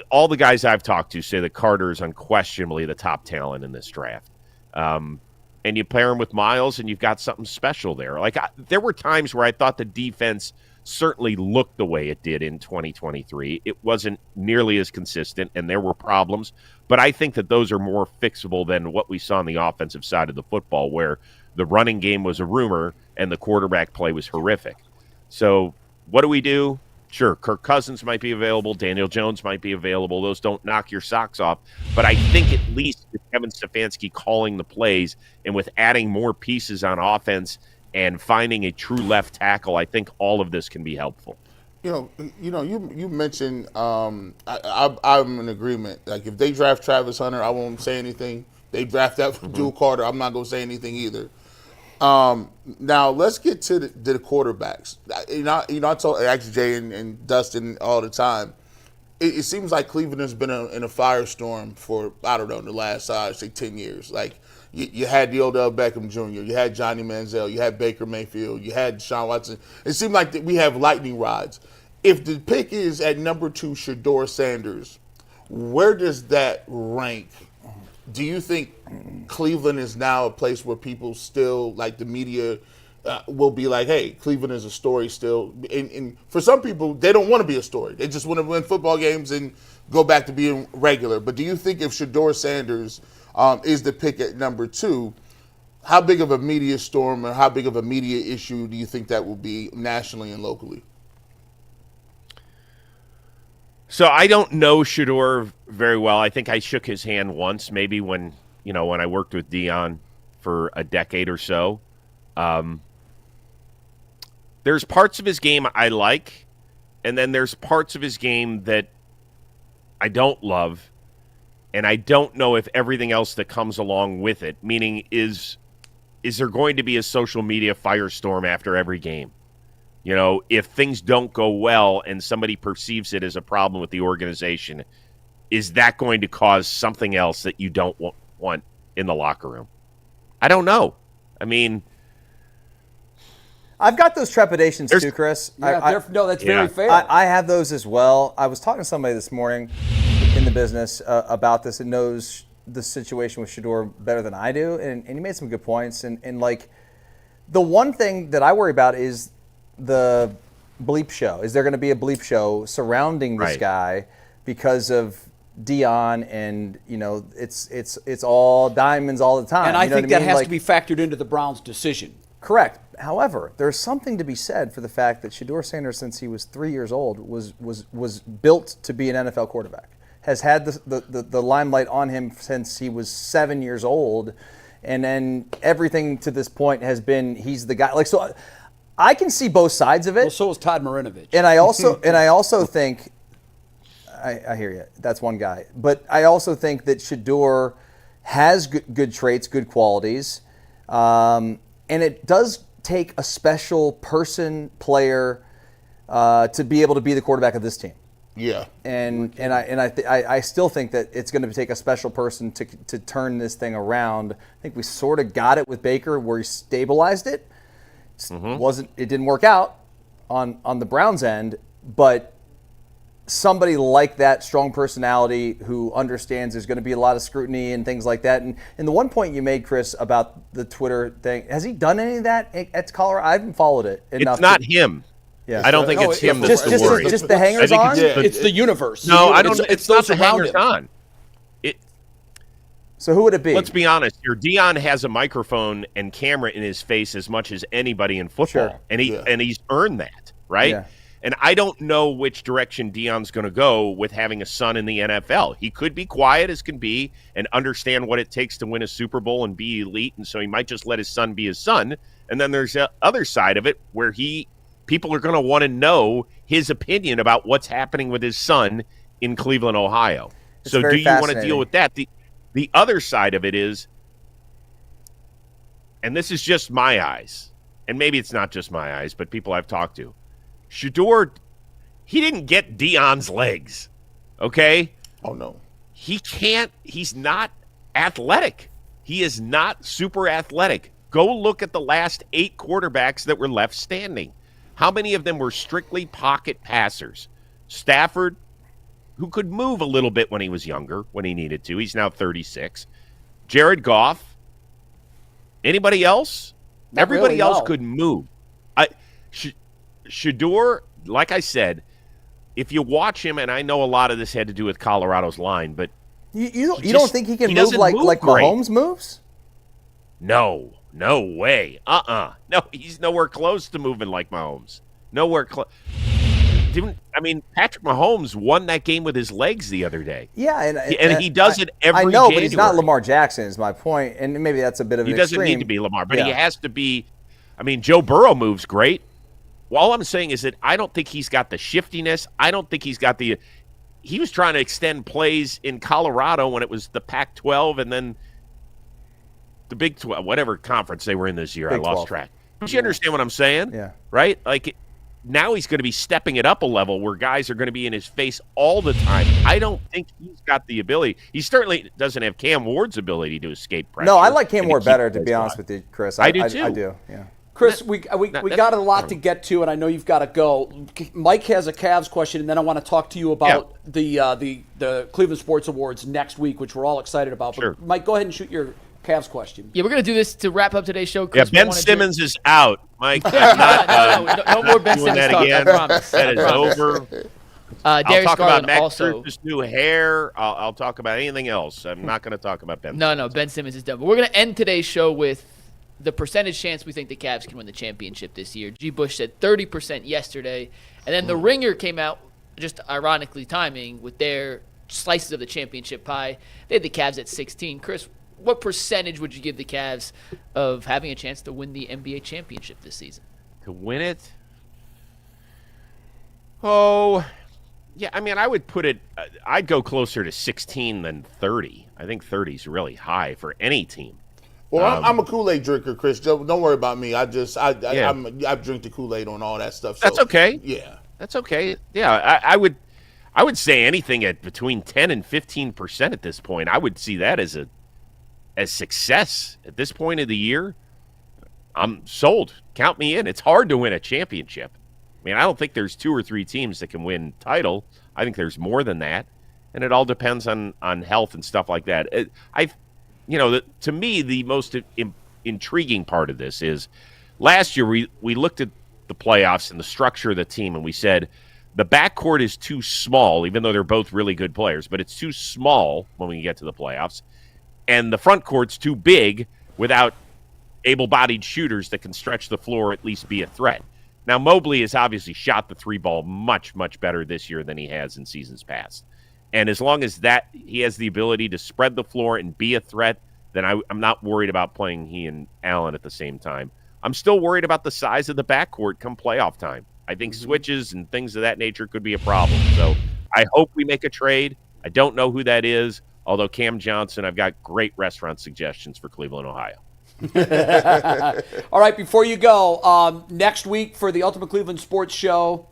all the guys I've talked to say that Carter is unquestionably the top talent in this draft. And you pair him with Myles, and you've got something special there. Like there were times where I thought the defense certainly looked the way it did in 2023. It wasn't nearly as consistent, and there were problems. But I think that those are more fixable than what we saw on the offensive side of the football, where the running game was a rumor and the quarterback play was horrific. So what do? Sure, Kirk Cousins might be available. Daniel Jones might be available. Those don't knock your socks off. But I think at least with Kevin Stefanski calling the plays and with adding more pieces on offense and finding a true left tackle, I think all of this can be helpful. You mentioned I'm in agreement. Like if they draft Travis Hunter, I won't say anything. They draft that for Jewel Carter, I'm not going to say anything either. Now let's get to the quarterbacks. I told actually Jay and Dustin all the time. It seems like Cleveland has been in a firestorm for the last 10 years. Like you had the Odell Beckham Jr., you had Johnny Manziel, you had Baker Mayfield, you had Deshaun Watson. It seemed like we have lightning rods. If the pick is at number 2, Shedeur Sanders, where does that rank? Do you think Cleveland is now a place where people still, like the media, will be like, hey, Cleveland is a story still? And for some people, they don't want to be a story. They just want to win football games and go back to being regular. But do you think if Shedeur Sanders is the pick at number 2, how big of a media storm or how big of a media issue do you think that will be nationally and locally? So I don't know Shedeur very well. I think I shook his hand once, maybe when I worked with Dion for a decade or so. There's parts of his game I like, and then there's parts of his game that I don't love, and I don't know if everything else that comes along with it, meaning is there going to be a social media firestorm after every game? If things don't go well and somebody perceives it as a problem with the organization, is that going to cause something else that you don't want in the locker room? I don't know. I mean, I've got those trepidations too, Chris. Yeah, that's very fair. I have those as well. I was talking to somebody this morning in the business about this and knows the situation with Shedeur better than I do, and he made some good points. And like, the one thing that I worry about is the bleep show. Is there going to be a bleep show surrounding this guy because of Dion and it's all diamonds all the time? And I think that has to be factored into the Browns' decision. Correct. However, there's something to be said for the fact that Shedeur Sanders, since he was 3 years old, was built to be an NFL quarterback. Has had the limelight on him since he was 7 years old, and then everything to this point has been he's the guy. Like, so I can see both sides of it. Well, so is Todd Marinovich. And I also think I hear you. That's one guy. But I also think that Shedeur has good traits, good qualities, and it does take a special player to be able to be the quarterback of this team. Yeah. And I still think that it's going to take a special person to turn this thing around. I think we sort of got it with Baker where he stabilized it. It didn't work out on the Browns end, but somebody like that, strong personality, who understands there's going to be a lot of scrutiny and things like that. And the one point you made, Chris, about the Twitter thing, has he done any of that at Colorado? I haven't followed it enough. It's not him. Yeah. I don't think it's him that's the worry. Just the hangers on? It's the universe. No, I don't. It's not the hangers on. So who would it be? Let's be honest here. Dion has a microphone and camera in his face as much as anybody in football, and he's earned that, right? Yeah. And I don't know which direction Deion's going to go with having a son in the NFL. He could be quiet as can be and understand what it takes to win a Super Bowl and be elite, and so he might just let his son be his son. And then there's the other side of it where people are going to want to know his opinion about what's happening with his son in Cleveland, Ohio. It's so do you want to fascinating. deal with that? The other side of it is, and this is just my eyes, and maybe it's not just my eyes, but people I've talked to, Shedeur, he didn't get Deion's legs, okay? Oh, no. He's not athletic. He is not super athletic. Go look at the last 8 quarterbacks that were left standing. How many of them were strictly pocket passers? Stafford, who could move a little bit when he was younger, when he needed to. He's now 36. Jared Goff. Anybody else? Not Everybody really, else no. could move. Shedeur, like I said, if you watch him, and I know a lot of this had to do with Colorado's line, but You don't think he can move doesn't like great. Mahomes moves? No way. No, he's nowhere close to moving like Mahomes. Nowhere close. Patrick Mahomes won that game with his legs the other day. Yeah, And he does it every I know, January. but he's not Lamar Jackson is my point, and maybe that's a bit of an He doesn't extreme. need to be Lamar, but Yeah. he has to be. Joe Burrow moves great. Well, all I'm saying is that I don't think he's got the shiftiness. I don't think he's got the – he was trying to extend plays in Colorado when it was the Pac-12 and then the Big 12, whatever conference they were in this year. Big I lost 12. track. Don't you understand what I'm saying? Yeah. Right? Like now he's going to be stepping it up a level where guys are going to be in his face all the time. I don't think he's got the ability. He certainly doesn't have Cam Ward's ability to escape pressure. No, I like Cam and Ward keep better, to guys be honest alive. with you, Chris. I do too. I do, yeah. Chris, we got a lot to get to, and I know you've got to go. Mike has a Cavs question, and then I want to talk to you about the Cleveland Sports Awards next week, which we're all excited about. Sure. But Mike, go ahead and shoot your Cavs question. Yeah, we're going to do this to wrap up today's show. Yeah, Chris, we Ben wanna do- Simmons is out. Mike, I'm not no more Ben doing Simmons that talk, again. I promise. That I is promise. over. I'll Darius talk about Garland Max also. Scherzer's new hair. I'll talk about anything else. I'm not going to talk about Ben. No, Ben Simmons is done. But we're going to end today's show with the percentage chance we think the Cavs can win the championship this year. G. Bush said 30% yesterday. And then the Ringer came out, just ironically timing, with their slices of the championship pie. They had the Cavs at 16. Chris, what percentage would you give the Cavs of having a chance to win the NBA championship this season? To win it? Oh, yeah. I would put it. I'd go closer to 16 than 30. I think 30 is really high for any team. Well, I'm a Kool-Aid drinker, Chris. Don't worry about me. I drink the Kool-Aid on all that stuff. So, That's okay. Yeah. That's okay. Yeah, I would say anything at between 10 and 15% at this point. I would see that as success at this point of the year. I'm sold. Count me in. It's hard to win a championship. I don't think there's 2 or 3 teams that can win title. I think there's more than that, and it all depends on health and stuff like that. To me, the most intriguing part of this is last year we looked at the playoffs and the structure of the team, and we said the backcourt is too small, even though they're both really good players, but it's too small when we get to the playoffs, and the front court's too big without able-bodied shooters that can stretch the floor or at least be a threat. Now, Mobley has obviously shot the 3-ball much, much better this year than he has in seasons past. And as long as that he has the ability to spread the floor and be a threat, then I'm not worried about playing he and Allen at the same time. I'm still worried about the size of the backcourt come playoff time. I think switches and things of that nature could be a problem. So I hope we make a trade. I don't know who that is, although Cam Johnson, I've got great restaurant suggestions for Cleveland, Ohio. All right, before you go, next week for the Ultimate Cleveland Sports Show,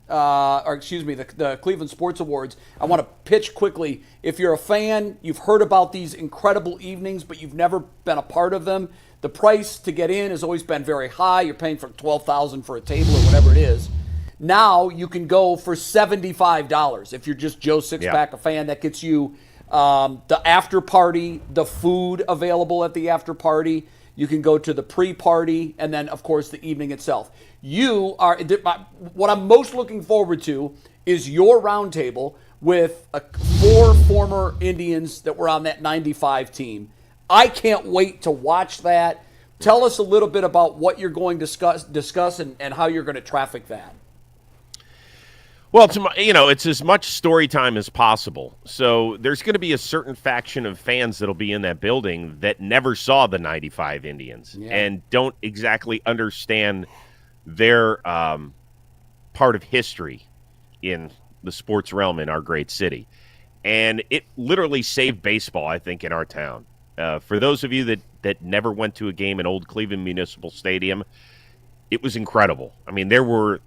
the Cleveland Sports Awards, I want to pitch quickly. If you're a fan, you've heard about these incredible evenings, but you've never been a part of them, the price to get in has always been very high. You're paying for $12,000 for a table or whatever it is. Now you can go for $75 if you're just Joe Sixpack, a fan. That gets you the after party, the food available at the after party. You can go to the pre-party, and then, of course, the evening itself. What I'm most looking forward to is your roundtable with 4 former Indians that were on that 95 team. I can't wait to watch that. Tell us a little bit about what you're going to discuss and how you're going to traffic that. Well, it's as much story time as possible. So there's going to be a certain faction of fans that'll be in that building that never saw the 95 Indians and don't exactly understand their part of history in the sports realm in our great city. And it literally saved baseball, I think, in our town. For those of you that never went to a game in Old Cleveland Municipal Stadium, it was incredible. I mean, there were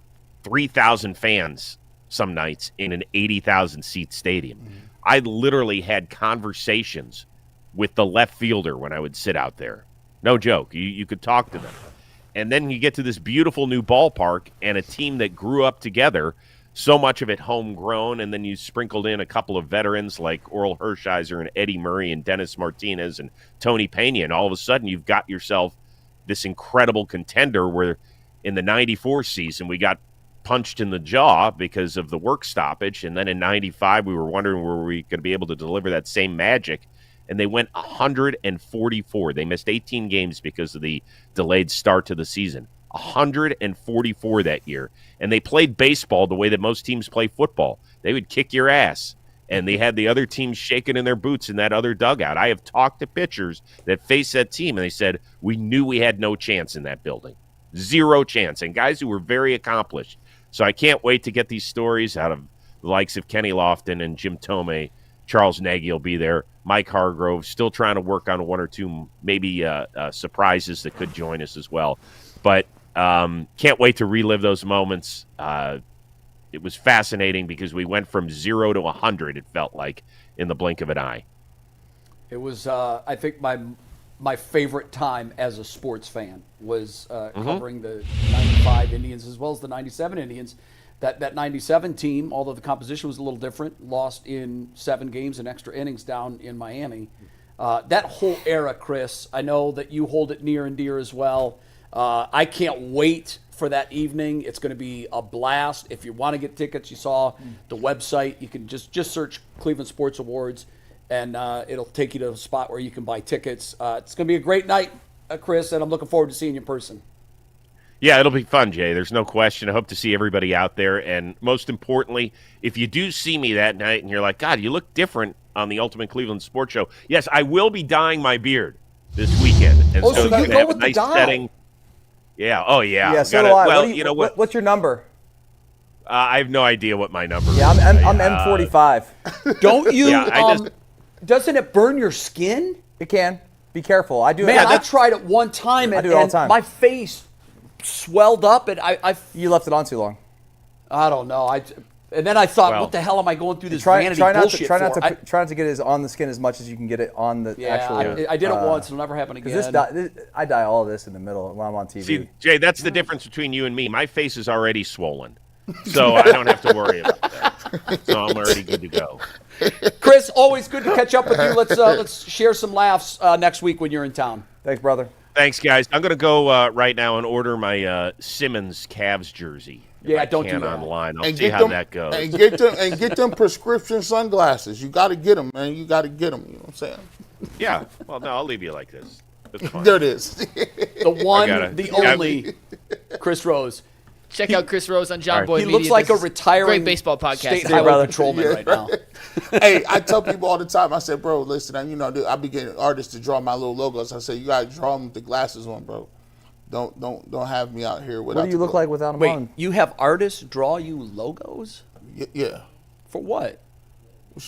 3,000 fans some nights in an 80,000-seat stadium. Mm-hmm. I literally had conversations with the left fielder when I would sit out there. No joke. You could talk to them. And then you get to this beautiful new ballpark and a team that grew up together, so much of it homegrown, and then you sprinkled in a couple of veterans like Oral Hershiser and Eddie Murray and Dennis Martinez and Tony Pena, and all of a sudden you've got yourself this incredible contender where in the 94 season we got punched in the jaw because of the work stoppage, and then in 95 we were wondering were we going to be able to deliver that same magic, and they went 144. They missed 18 games because of the delayed start to the season. 144 that year, and they played baseball the way that most teams play football. They would kick your ass, and they had the other team shaking in their boots in that other dugout. I have talked to pitchers that faced that team, and they said, we knew we had no chance in that building. Zero chance, and guys who were very accomplished. So I can't wait to get these stories out of the likes of Kenny Lofton and Jim Tomei. Charles Nagy will be there. Mike Hargrove still trying to work on one or two maybe surprises that could join us as well. But can't wait to relive those moments. It was fascinating because we went from 0 to 100, it felt like, in the blink of an eye. It was, I think, my favorite time as a sports fan was covering the 95 Indians as well as the 97 Indians. That 97 team, although the composition was a little different, lost in 7 games and extra innings down in Miami. That whole era, Chris, I know that you hold it near and dear as well. I can't wait for that evening. It's going to be a blast. If you want to get tickets, you saw the website. You can just search Cleveland Sports Awards, and it'll take you to a spot where you can buy tickets. It's going to be a great night, Chris, and I'm looking forward to seeing you in person. Yeah, it'll be fun, Jay. There's no question. I hope to see everybody out there. And most importantly, if you do see me that night and you're like, God, you look different on the Ultimate Cleveland Sports Show. Yes, I will be dyeing my beard this weekend. And so you it's gonna go have with a the nice dye. setting. Yeah. Oh, yeah. Yeah, so do I. Well, you know what? What's your number? I have no idea what my number is. Yeah, I'm M45. Don't you? Yeah, doesn't it burn your skin? It can. Be careful. I do. Man, I tried it one time, I do it all the time. My face swelled up, and You left it on too long. I don't know. And then I thought, Well, what the hell am I going through this Try vanity not bullshit to for? try not to get it on the skin as much as you can get it on the actual. I did it once. It'll never happen again. I dye all of this in the middle when I'm on TV. See, Jay, that's the difference between you and me. My face is already swollen, so I don't have to worry about that. So I'm already good to go. Chris, always good to catch up with you. Let's share some laughs next week when you're in town. Thanks, brother. Thanks, guys. I'm going to go right now and order my Simmons Cavs jersey. Yeah, I don't can do that. online. I'll And see get how them, that goes. and get them prescription sunglasses. You got to get them, man. You got to get them. You know what I'm saying? Yeah. Well, no, I'll leave you like this. That's fine. There it is. The one, the only Chris Rose. Check out Chris Rose on John All right. Boy He Media. looks like a This is retiring great baseball podcast. state Hey, highway brother. patrolman right now. Hey, I tell people all the time. I said, bro, listen, I be getting artists to draw my little logos. I said, you got to draw them with the glasses on, bro. Don't have me out here without. What do you the look like without them Wait, on? you have artists draw you logos? Yeah. For what?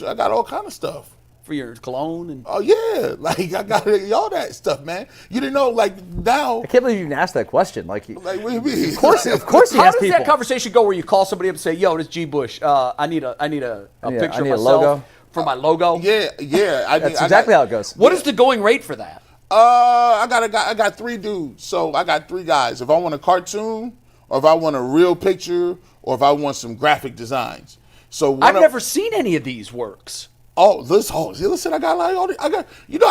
I got all kind of stuff. For your cologne and Oh yeah, like I got all that stuff, man. You didn't know, like now. I can't believe you even asked that question. Like Like what do you mean? of course he How has does people. that conversation go where you call somebody up and say, "Yo, this G. Bush. I need a picture I of need a myself logo." for my logo." Yeah. That's exactly how it goes. What is the going rate for that? I got 3 dudes. So I got 3 guys. If I want a cartoon, or if I want a real picture, or if I want some graphic designs. So I've never seen any of these works. Listen, I got like I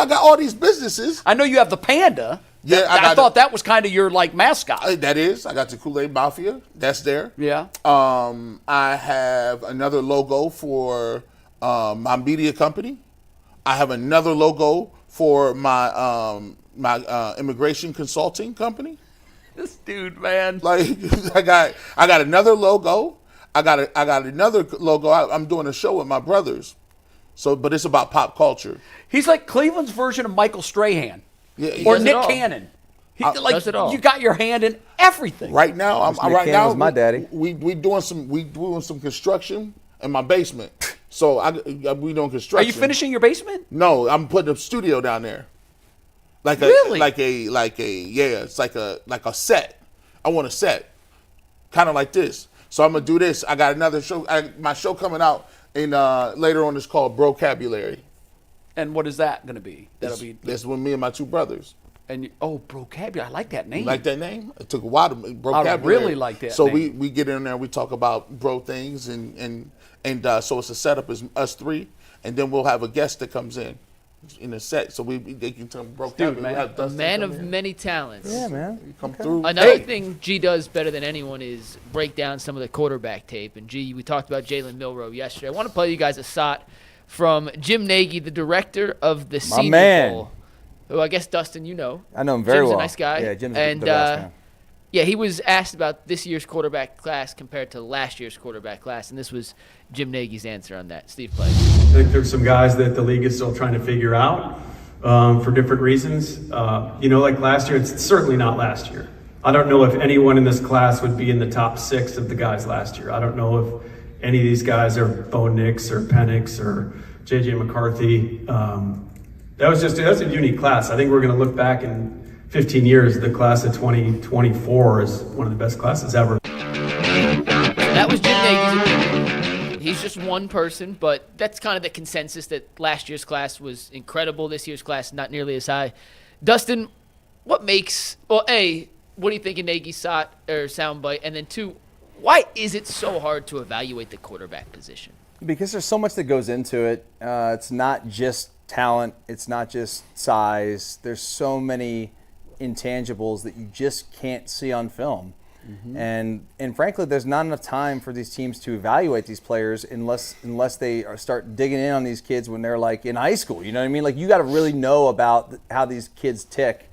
got all these businesses. I know you have the panda. Yeah, I thought that was kind of your like mascot. That is, I got the Kool-Aid Mafia. That's there. Yeah. I have another logo for my media company. I have another logo for my immigration consulting company. This dude, man. Like I got another logo. I got another logo. I'm doing a show with my brothers. So, but it's about pop culture. He's like Cleveland's version of Michael Strahan He or does it Nick all. Cannon. Does it all. You got your hand in everything. Right now, Nick Cannon was my daddy. We doing some construction in my basement. So we doing construction. Are you finishing your basement? No, I'm putting a studio down there. Really? It's like a set. I want a set, kind of like this. So I'm gonna do this. I got another show. My show coming out in later on. It's called Brocabulary. And what is that going to be? That'll be. That's with me and my two brothers. And Brocabulary. I like that name. You like that name? It took a while to Brocabulary. really like that So name. we get in there. We talk about bro things and so it's a setup as us three, and then we'll have a guest that comes in a set. So they can tell Brocabulary. man. We'll have A Dustin man come of in. many talents. Yeah, man. Come through. Another thing G does better than anyone is break down some of the quarterback tape. And G, we talked about Jalen Milroe yesterday. I want to play you guys a shot from Jim Nagy, the director of the Senior man. Bowl, who I guess, Dustin, you know. I know him very Jim's well. a nice guy. Yeah, Jim's and, the best, man. Yeah, he was asked about this year's quarterback class compared to last year's quarterback class, and this was Jim Nagy's answer on that. Steve, play. I think there's some guys that the league is still trying to figure out for different reasons. Like last year, it's certainly not last year. I don't know if anyone in this class would be in the top 6 of the guys last year. I don't know if any of these guys are Bo Nix or Penix or J.J. McCarthy. That's a unique class. I think we're going to look back in 15 years, the class of 2024 is one of the best classes ever. That was Jim Nagy's opinion. He's just one person, but that's kind of the consensus that last year's class was incredible. This year's class not nearly as high. Dustin, what makes A, what do you think of Nagy's soundbite? And then 2, why is it so hard to evaluate the quarterback position? Because there's so much that goes into it. It's not just talent. It's not just size. There's so many intangibles that you just can't see on film. And frankly, there's not enough time for these teams to evaluate these players unless they start digging in on these kids when they're like in high school. You know what I mean? Like you got to really know about how these kids tick,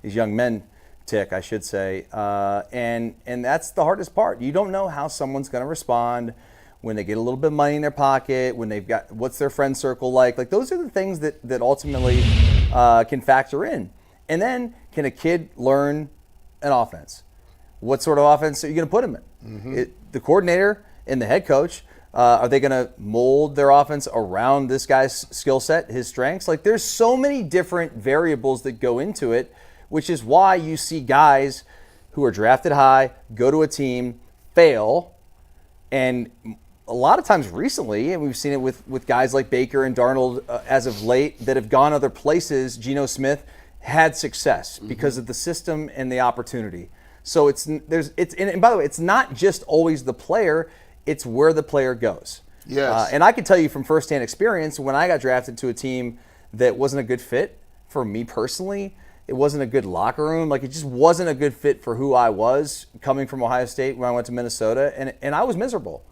these young men tick, I should say. And that's the hardest part. You don't know how someone's going to respond when they get a little bit of money in their pocket, when they've got what's their friend circle like. Like those are the things that ultimately can factor in. And then can a kid learn an offense? What sort of offense are you going to put him in? The coordinator and the head coach, are they going to mold their offense around this guy's skill set, his strengths? Like there's so many different variables that go into it, which is why you see guys who are drafted high, go to a team, fail, and a lot of times recently, and we've seen it with guys like Baker and Darnold as of late that have gone other places, Geno Smith had success because of the system and the opportunity. So and by the way, it's not just always the player, it's where the player goes. Yes. And I can tell you from firsthand experience, when I got drafted to a team that wasn't a good fit for me personally, it wasn't a good locker room. Like it just wasn't a good fit for who I was coming from Ohio State when I went to Minnesota, and I was miserable.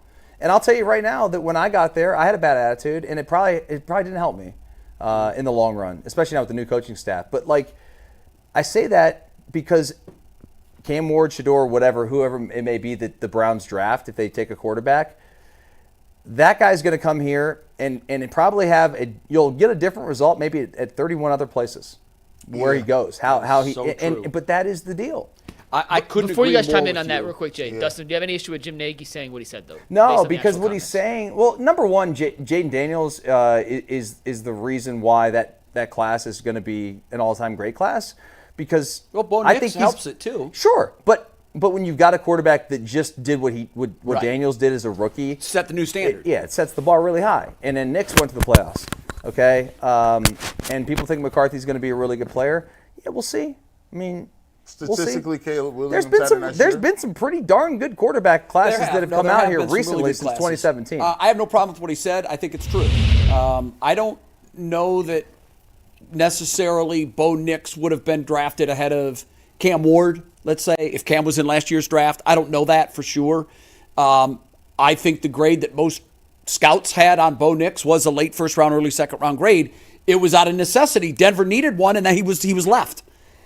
And I'll tell you right now that when I got there, I had a bad attitude, and it probably didn't help me in the long run, especially now with the new coaching staff. But like, I say that because Cam Ward, Shador, whoever it may be that the Browns draft, if they take a quarterback, that guy's going to come here and probably you'll get a different result maybe at 31 other places where he goes. But that is the deal. I couldn't Before you agree guys chime more in on with that you. real quick, Jay, Dustin, do you have any issue with Jim Nagy saying what he said, though? based No, on the because actual what he's comments? saying, well, number one, Jaden Daniels is the reason why that class is going to be an all-time great class, because Bo I Nix think helps it too. Sure, but when you've got a quarterback that just did what Right. Daniels did as a rookie, Set the new standard. it sets the bar really high. And then Nix went to the playoffs, okay? And people think McCarthy's going to be a really good player. Yeah, we'll see. I mean, Statistically, Caleb Williams there's been some pretty darn good quarterback classes that have come out here been some really recently good since classes. 2017. I have no problem with what he said. I think it's true. I don't know that necessarily Bo Nix would have been drafted ahead of Cam Ward, let's say, if Cam was in last year's draft. I don't know that for sure. I think the grade that most scouts had on Bo Nix was a late first round, early second round grade. It was out of necessity. Denver needed one, and then he was left.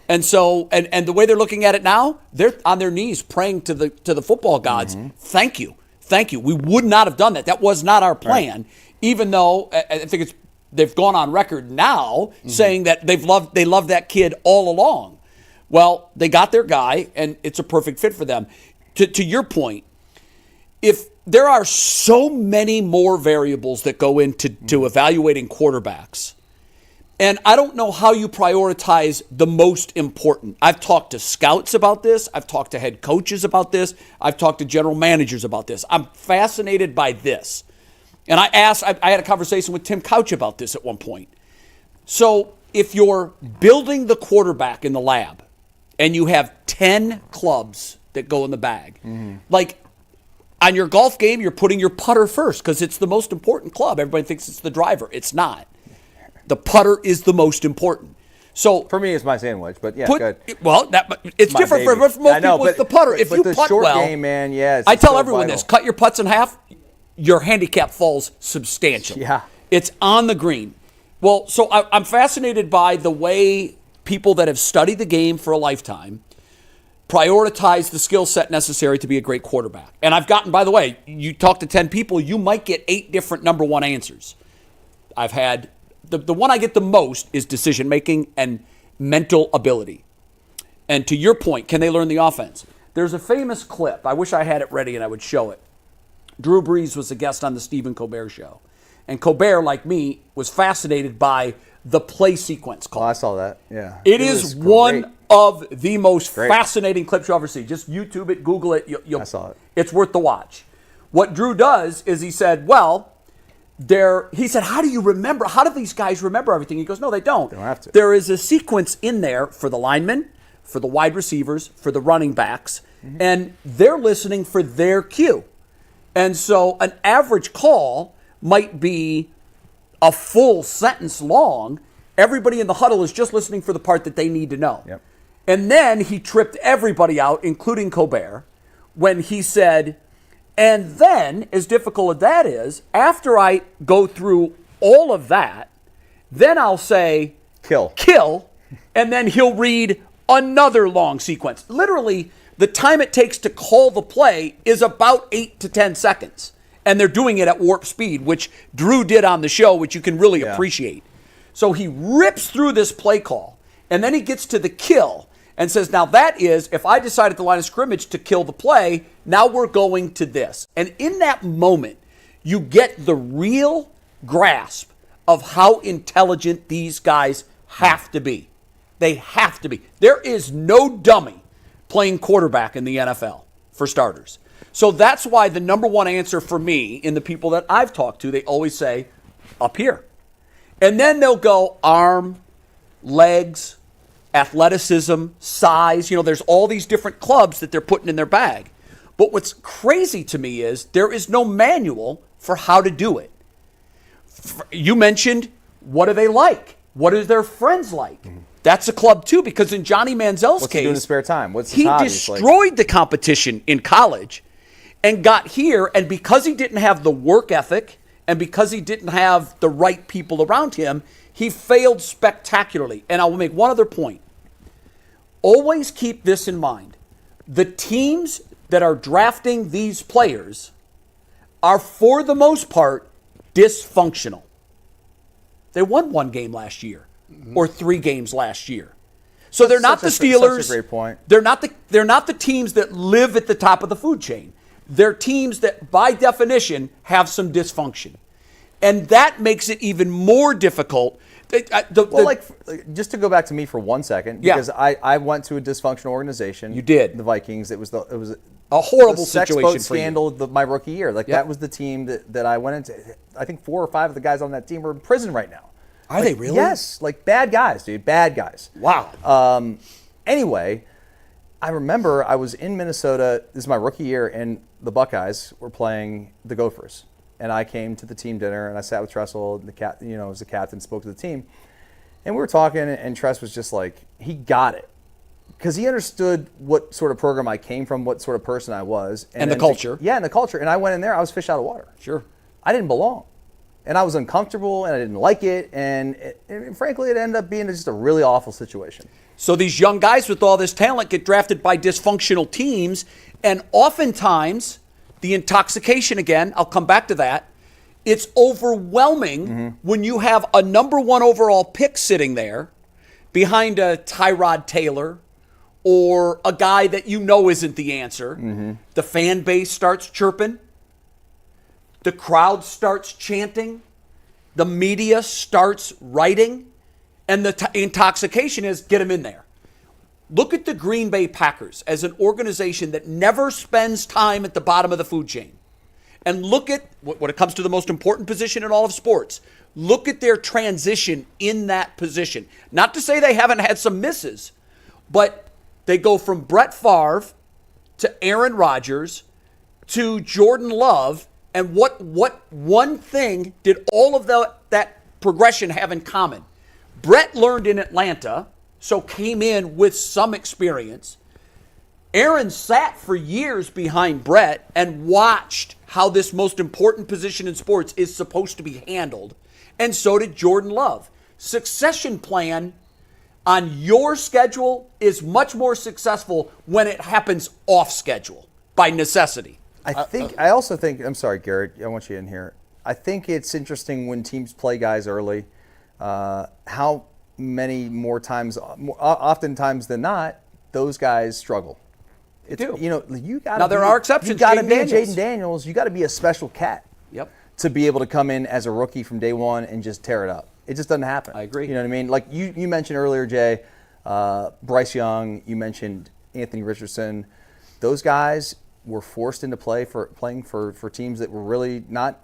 And so, and the way they're looking at it now, they're on their knees praying to the football gods. Thank you Thank you. We would not have done that. That was not our plan, even though I think they've gone on record now saying that they love that kid all along. Well, they got their guy, and it's a perfect fit for them. To your point, if there are so many more variables that go into evaluating quarterbacks, and I don't know how you prioritize the most important. I've talked to scouts about this. I've talked to head coaches about this. I've talked to general managers about this. I'm fascinated by this. And I had a conversation with Tim Couch about this at one point. So if you're building the quarterback in the lab and you have 10 clubs that go in the bag, like on your golf game, you're putting your putter first because it's the most important club. Everybody thinks it's the driver. It's not. The putter is the most important. So for me, it's my sandwich, but yeah, good. Well, it's different for most people. It's the putter. If you the putt short well, game, man, yeah. I tell everyone this: cut your putts in half, your handicap falls substantially. Yeah, it's on the green. Well, so I'm fascinated by the way people that have studied the game for a lifetime prioritize the skill set necessary to be a great quarterback. And I've gotten, by the way, you talk to 10 people, you might get 8 different number one answers. I've had. The one I get the most is decision-making and mental ability. And to your point, can they learn the offense? There's a famous clip. I wish I had it ready and I would show it. Drew Brees was a guest on the Stephen Colbert Show. And Colbert, like me, was fascinated by the play sequence call. Oh, I saw that, yeah. It is one of the most fascinating clips you'll ever see. Just YouTube it, Google it. I saw it. It's worth the watch. What Drew does is he said, well, he said, how do you remember? How do these guys remember everything? He goes, no, they don't. They don't have to. There is a sequence in there for the linemen, for the wide receivers, for the running backs, and they're listening for their cue. And so an average call might be a full sentence long. Everybody in the huddle is just listening for the part that they need to know. Yep. And then he tripped everybody out, including Colbert, when he said, and then, as difficult as that is, after I go through all of that, then I'll say, kill, and then he'll read another long sequence. Literally, the time it takes to call the play is about 8 to 10 seconds. And they're doing it at warp speed, which Drew did on the show, which you can really appreciate. So he rips through this play call, and then he gets to the kill and says, now that is, if I decide at the line of scrimmage to kill the play, now we're going to this. And in that moment, you get the real grasp of how intelligent these guys have to be. They have to be. There is no dummy playing quarterback in the NFL, for starters. So that's why the number one answer for me in the people that I've talked to, they always say, up here. And then they'll go arm, legs, athleticism, size. There's all these different clubs that they're putting in their bag. But what's crazy to me is there is no manual for how to do it. You mentioned, what do they like? What are their friends like? That's a club too, because in Johnny Manziel's What's case, he do in his spare time? What's his he hobbies destroyed the competition in college and got here, and because he didn't have the work ethic and because he didn't have the right people around him, he failed spectacularly. And I will make one other point. Always keep this in mind. The teams that are drafting these players are, for the most part, dysfunctional. They won 1 game last year or 3 games last year. So they're not the Steelers. Such a great point. They're not the teams that live at the top of the food chain. They're teams that, by definition, have some dysfunction. And that makes it even more difficult. Just to go back to me for 1 second, because I went to a dysfunctional organization. You did. The Vikings. It was a horrible the sex situation boat scandal for you. My rookie year. That was the team that I went into. I think 4 or 5 of the guys on that team are in prison right now. Are they really? Yes. Bad guys, dude. Bad guys. Wow. Anyway, I remember I was in Minnesota. This is my rookie year, and the Buckeyes were playing the Gophers. And I came to the team dinner, and I sat with Tressel, as the captain, spoke to the team. And we were talking, and Tress was just like, he got it. Because he understood what sort of program I came from, what sort of person I was. And the culture. And the culture. And I went in there, I was fish out of water. Sure. I didn't belong. And I was uncomfortable, and I didn't like it. And frankly, it ended up being just a really awful situation. So these young guys with all this talent get drafted by dysfunctional teams, and oftentimes The intoxication again, I'll come back to that. It's overwhelming when you have a number 1 overall pick sitting there behind a Tyrod Taylor or a guy that you know isn't the answer. The fan base starts chirping. The crowd starts chanting. The media starts writing. And the intoxication is get him in there. Look at the Green Bay Packers as an organization that never spends time at the bottom of the food chain. And look at, when it comes to the most important position in all of sports, look at their transition in that position. Not to say they haven't had some misses, but they go from Brett Favre to Aaron Rodgers to Jordan Love. And what one thing did all of that progression have in common? Brett learned in Atlanta, so came in with some experience. Aaron sat for years behind Brett and watched how this most important position in sports is supposed to be handled. And so did Jordan Love. Succession plan on your schedule is much more successful when it happens off schedule by necessity. I also think, I'm sorry, Garrett, I want you in here. I think it's interesting when teams play guys early, how many more times, oftentimes than not, those guys struggle. They do. You know, you got. Now there are exceptions. You got to Jaden be Daniels. Jaden Daniels. You got to be a special cat. Yep. To be able to come in as a rookie from day one and just tear it up. It just doesn't happen. I agree. You know what I mean? Like you mentioned earlier, Jay, Bryce Young. You mentioned Anthony Richardson. Those guys were forced into playing for teams that were really not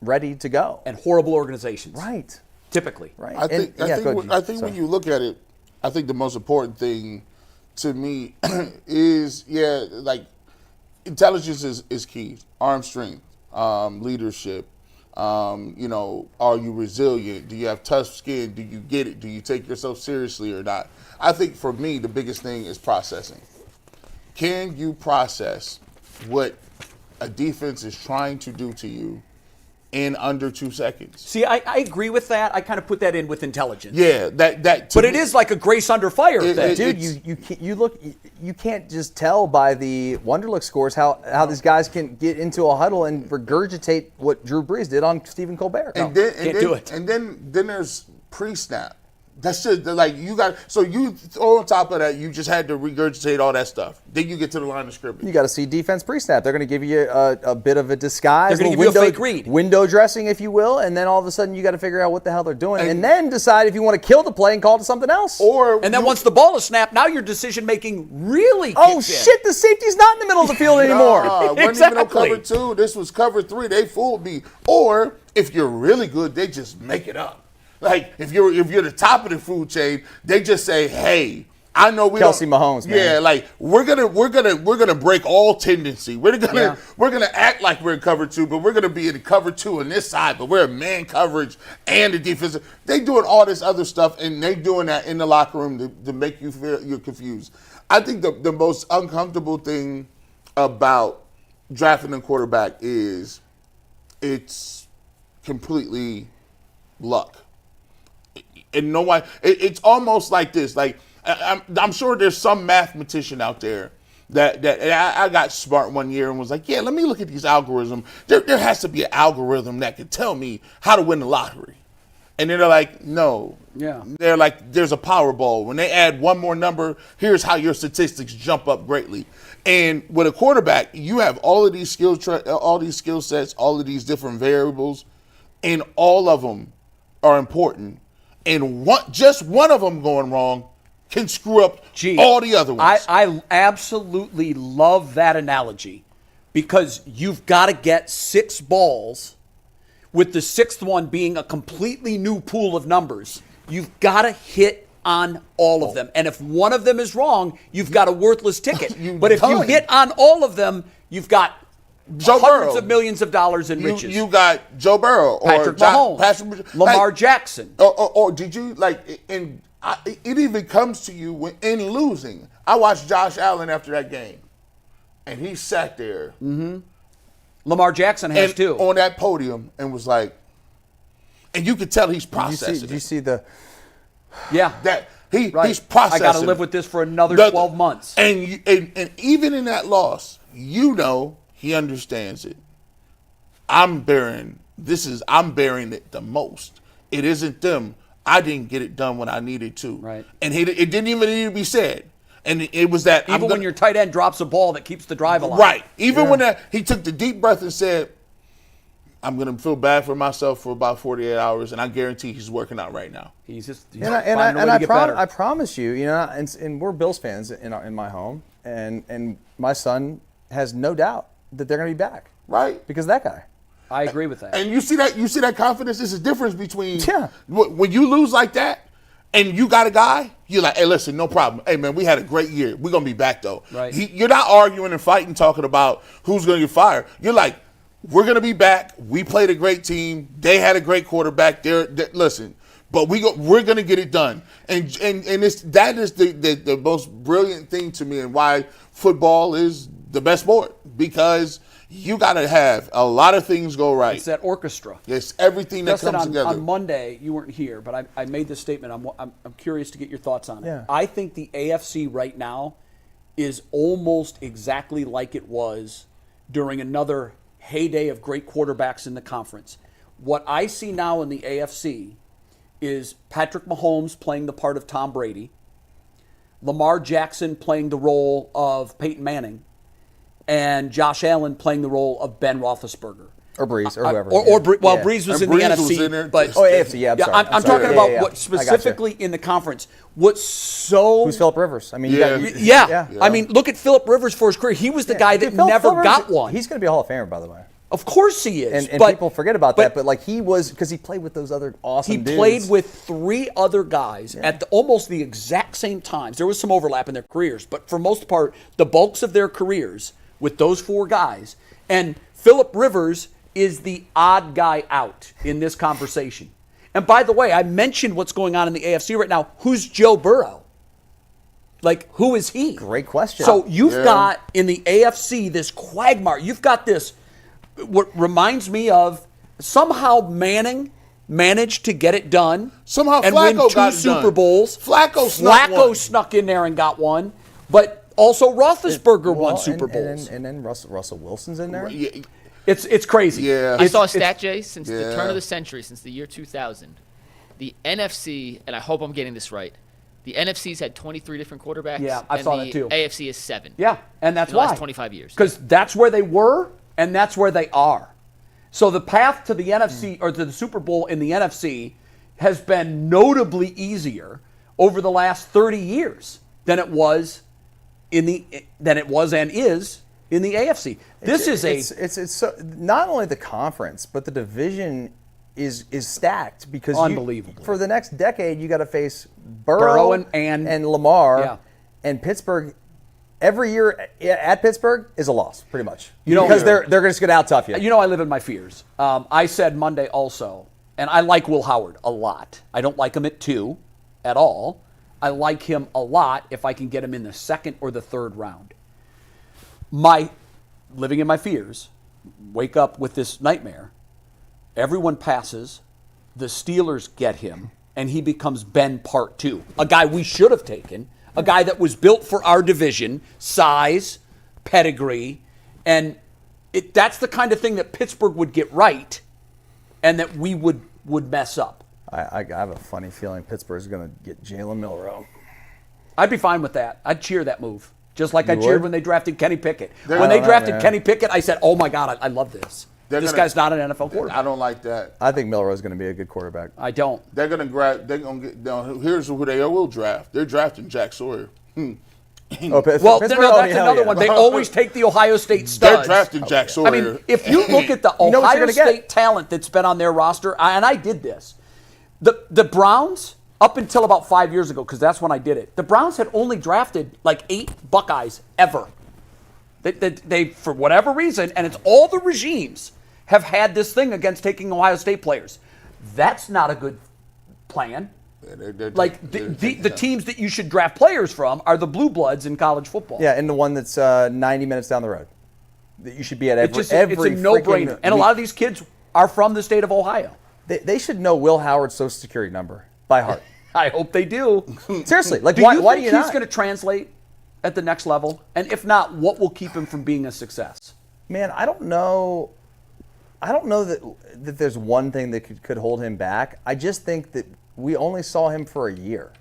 ready to go. And horrible organizations. Right. Typically. Right. I think Sorry. when you look at it, I think the most important thing to me is like intelligence is key. Arm strength, leadership. Are you resilient? Do you have tough skin? Do you get it? Do you take yourself seriously or not? I think for me the biggest thing is processing. Can you process what a defense is trying to do to you in under 2 seconds? See, I agree with that. I kind of put that in with intelligence. Yeah, that. But it is like a grace under fire thing. Dude, you can't just tell by the Wonderlic scores how these guys can get into a huddle and regurgitate what Drew Brees did on Stephen Colbert. Can't do it. And then there's pre-snap. That's just like you got. So you on top of that, you just had to regurgitate all that stuff. Then you get to the line of scrimmage. You got to see defense pre-snap. They're going to give you a bit of a disguise. They're going to give you a fake read. Window dressing, if you will, and then all of a sudden you got to figure out what the hell they're doing, and then decide if you want to kill the play and call it to something else. And then once the ball is snapped, now your decision making really kicks in. Shit! The safety's not in the middle of the field anymore. Wasn't even no cover 2. This was cover 3. They fooled me. Or if you're really good, they just make it up. Like if you're the top of the food chain, they just say, "Hey, I know we Kelsey Mahomes, man. Yeah, like we're gonna break all tendency. We're gonna act like we're in cover 2, but we're gonna be in cover 2 on this side, but we're in man coverage and the defensive. They doing all this other stuff, and they doing that in the locker room to make you feel you're confused. I think the most uncomfortable thing about drafting a quarterback is it's completely luck. And no one, it's almost like this. Like I'm sure there's some mathematician out there that I got smart one year and was like, yeah, let me look at these algorithms. There has to be an algorithm that can tell me how to win the lottery. And then they're like, no. Yeah. They're like, there's a Powerball. When they add one more number, here's how your statistics jump up greatly. And with a quarterback, you have all of these all these skill sets, all of these different variables, and all of them are important. And just one of them going wrong can screw up all the other ones. I absolutely love that analogy because you've got to get 6 balls, with the 6th one being a completely new pool of numbers. You've got to hit on all of them. And if one of them is wrong, you've got a worthless ticket. But if you hit on all of them, you've got hundreds of millions of dollars in riches. You got Joe Burrow or Patrick Mahomes, Lamar Jackson. Or did you it even comes to you in losing. I watched Josh Allen after that game, and he sat there. Mm-hmm. Lamar Jackson has too. On that podium and was like, and you could tell he's processing. Did you see the? Yeah, that he's processing. I got to live with this for another 12 months. And even in that loss, He understands it. I'm bearing it the most. It isn't them. I didn't get it done when I needed to. Right. And it didn't even need to be said. And it was that Even when your tight end drops a ball that keeps the drive alive. right. Even when he took the deep breath and said, I'm going to feel bad for myself for about 48 hours, and I guarantee he's working out right now. He's And finding a way to get better. I promise you, and we're Bills fans in my home, and my son has no doubt that they're going to be back. Right. Because of that guy. I agree with that. And you see that confidence. There's a difference between when you lose like that and you got a guy, you're like, hey, listen, no problem. Hey, man, we had a great year. We're going to be back, though. Right. You're not arguing and fighting, talking about who's going to get fired. You're like, we're going to be back. We played a great team. They had a great quarterback. Listen, but we're going to get it done. And that is the most brilliant thing to me and why football is the best sport, because you got to have a lot of things go right. It's that orchestra. It's everything that Justin, comes together. On Monday, you weren't here, but I made this statement. I'm curious to get your thoughts on it. Yeah. I think the AFC right now is almost exactly like it was during another heyday of great quarterbacks in the conference. What I see now in the AFC is Patrick Mahomes playing the part of Tom Brady, Lamar Jackson playing the role of Peyton Manning, and Josh Allen playing the role of Ben Roethlisberger. Or Breeze, or whoever. Breeze was And in Breeze the was NFC. in there. But AFC, yeah, I'm sorry. I'm talking about what I gotcha. specifically in the conference. What's so... Who's Phillip Rivers? I mean, Yeah. I mean, look at Phillip Rivers for his career. He was the guy that never got one. He's going to be a Hall of Famer, by the way. Of course he is. And people forget about that, but like he was, because he played with those other awesome dudes. He played with three other guys at almost the exact same times. There was some overlap in their careers, but for most part, the bulks of their careers with those four guys. And Phillip Rivers is the odd guy out in this conversation. And by the way, I mentioned what's going on in the AFC right now. Who's Joe Burrow? Like, who is he? Great question. So you've got in the AFC this quagmire. You've got this, what reminds me of somehow Manning managed to get it done. Somehow and Flacco win two got it Super done. Bowls. Flacco snuck in there and got one. But also Roethlisberger won Super Bowls. And then Russell Wilson's in there. Yeah. It's crazy. Yeah. I saw a stat, Jay, since the turn Yeah. of the century, since the year 2000, the NFC, and I hope I'm getting this right, the NFC's had 23 different quarterbacks. Yeah, I and saw the that too. AFC is 7. Yeah, and that's in the why. last 25 years. Because that's where they were, and that's where they are. So the path to the NFC or to the Super Bowl in the NFC has been notably easier over the last 30 years than it was and is in the AFC. It's so, not only the conference, but the division is stacked because Unbelievable. For the next decade, you got to face Burrow Burrow and Lamar, Yeah. and Pittsburgh. Every year at Pittsburgh is a loss, pretty much. You know- because they're just going to out-tough you. You know, I live in my fears. I said Monday also, and I like Will Howard a lot. I don't like him at 2 at all. I like him a lot if I can get him in the second or the third round. Living in my fears, wake up with this nightmare. Everyone passes. The Steelers get him, and he becomes Ben Part 2, a guy we should have taken, a guy that was built for our division, size, pedigree, and that's the kind of thing that Pittsburgh would get right and that we would mess up. I have a funny feeling Pittsburgh's going to get Jalen Milroe. I'd be fine with that. I'd cheer that move. Just like I cheered would? when they drafted Kenny Pickett. I When they don't know, drafted man. Kenny Pickett, I said, oh my God, I love this. This guy's not an NFL quarterback. I don't like that. I think Milroe's going to be a good quarterback. I don't. They're gonna get. Now, here's who they will draft. They're drafting Jack Sawyer. Oh, Well, Pittsburgh? no, Oh, that's hell another yeah. one. They always take the Ohio State They're studs. drafting Jack Sawyer. I mean, if you look at the You know what you're Ohio gonna get. State talent that's been on their roster, and I did this, the Browns, up until about 5 years ago, because that's when I did it, the Browns had only drafted like 8 Buckeyes ever. They, for whatever reason, and it's all the regimes, have had this thing against taking Ohio State players. That's not a good plan. Like the teams that you should draft players from are the blue bloods in college football. Yeah, and the one that's 90 minutes down the road. That you should be at every It's a no-brainer. freaking And a lot of these kids are from the state of Ohio. They should know Will Howard's Social Security number by heart. I hope they do. Seriously, like Do why you do think you he's not? going to translate at the next level? And if not, what will keep him from being a success? Man, I don't know. I don't know that there's one thing that could hold him back. I just think that we only saw him for a year.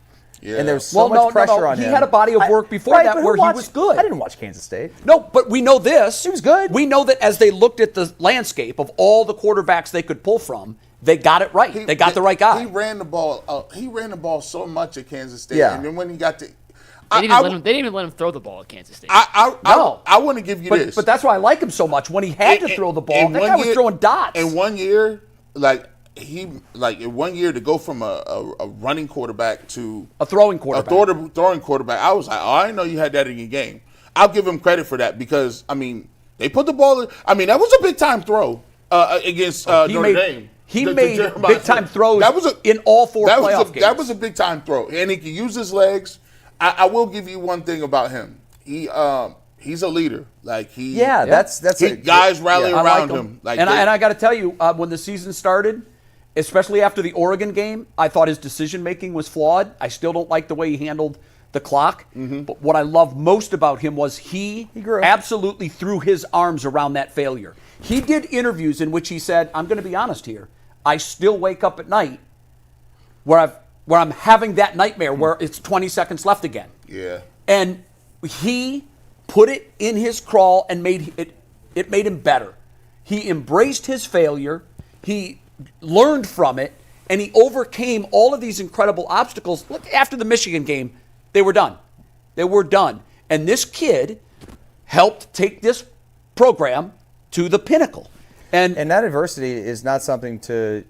Yeah. And there's so much pressure on him. He had a body of work before that where he was good. I didn't watch Kansas State. No, but we know this. He was good. We know that as they looked at the landscape of all the quarterbacks they could pull from, they got it right. They got the right guy. He ran the ball. He ran the ball so much at Kansas State. Yeah. And then when he got to, They didn't even let him throw the ball at Kansas State. I want to give you this. But that's why I like him so much. When he had to throw the ball, that guy was throwing dots. In 1 year, in 1 year to go from a running quarterback to a throwing quarterback. Throwing quarterback. I was like, I didn't know you had that in your game. I'll give him credit for that because they put the ball in. That was a big time throw against Notre Dame. He made big time throws in all four playoff games. That was a big time throw, and he can use his legs. I will give you one thing about him. He's a leader. That's guys rally around him. And I got to tell you, when the season started, especially after the Oregon game, I thought his decision making was flawed. I still don't like the way he handled the clock. Mm-hmm. But what I love most about him was he absolutely threw his arms around that failure. He did interviews in which he said, "I'm going to be honest here. I still wake up at night where I'm having that nightmare where it's 20 seconds left again." Yeah. And he put it in his crawl and made him better. He embraced his failure. He learned from it, and he overcame all of these incredible obstacles. Look, after the Michigan game, they were done. They were done. And this kid helped take this program to the pinnacle. And that adversity is not something to,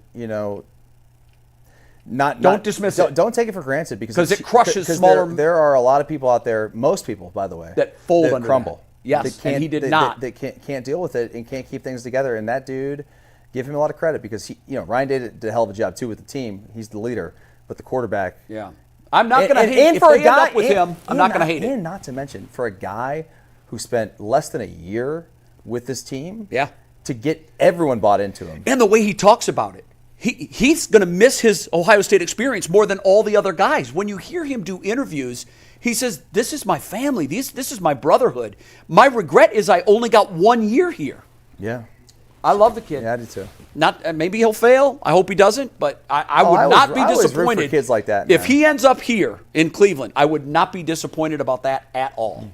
don't dismiss it. Don't take it for granted because it crushes smaller. There are a lot of people out there, most people, by the way, that fold under crumble. That. Yes, and he did not. They can't deal with it and can't keep things together. And that dude, give him a lot of credit because Ryan did a hell of a job too with the team. He's the leader, but the quarterback. Yeah, I'm not going to hate it. If they end up with him, I'm not going to hate it. And not to mention, for a guy who spent less than a year with this team, to get everyone bought into him, and the way he talks about it. He's going to miss his Ohio State experience more than all the other guys. When you hear him do interviews, he says, "This is my family. This is my brotherhood. My regret is I only got 1 year here." Yeah. I love the kid. Yeah, I do too. Maybe he'll fail. I hope he doesn't, but I would not be disappointed. Root for kids like that, man. If he ends up here in Cleveland, I would not be disappointed about that at all.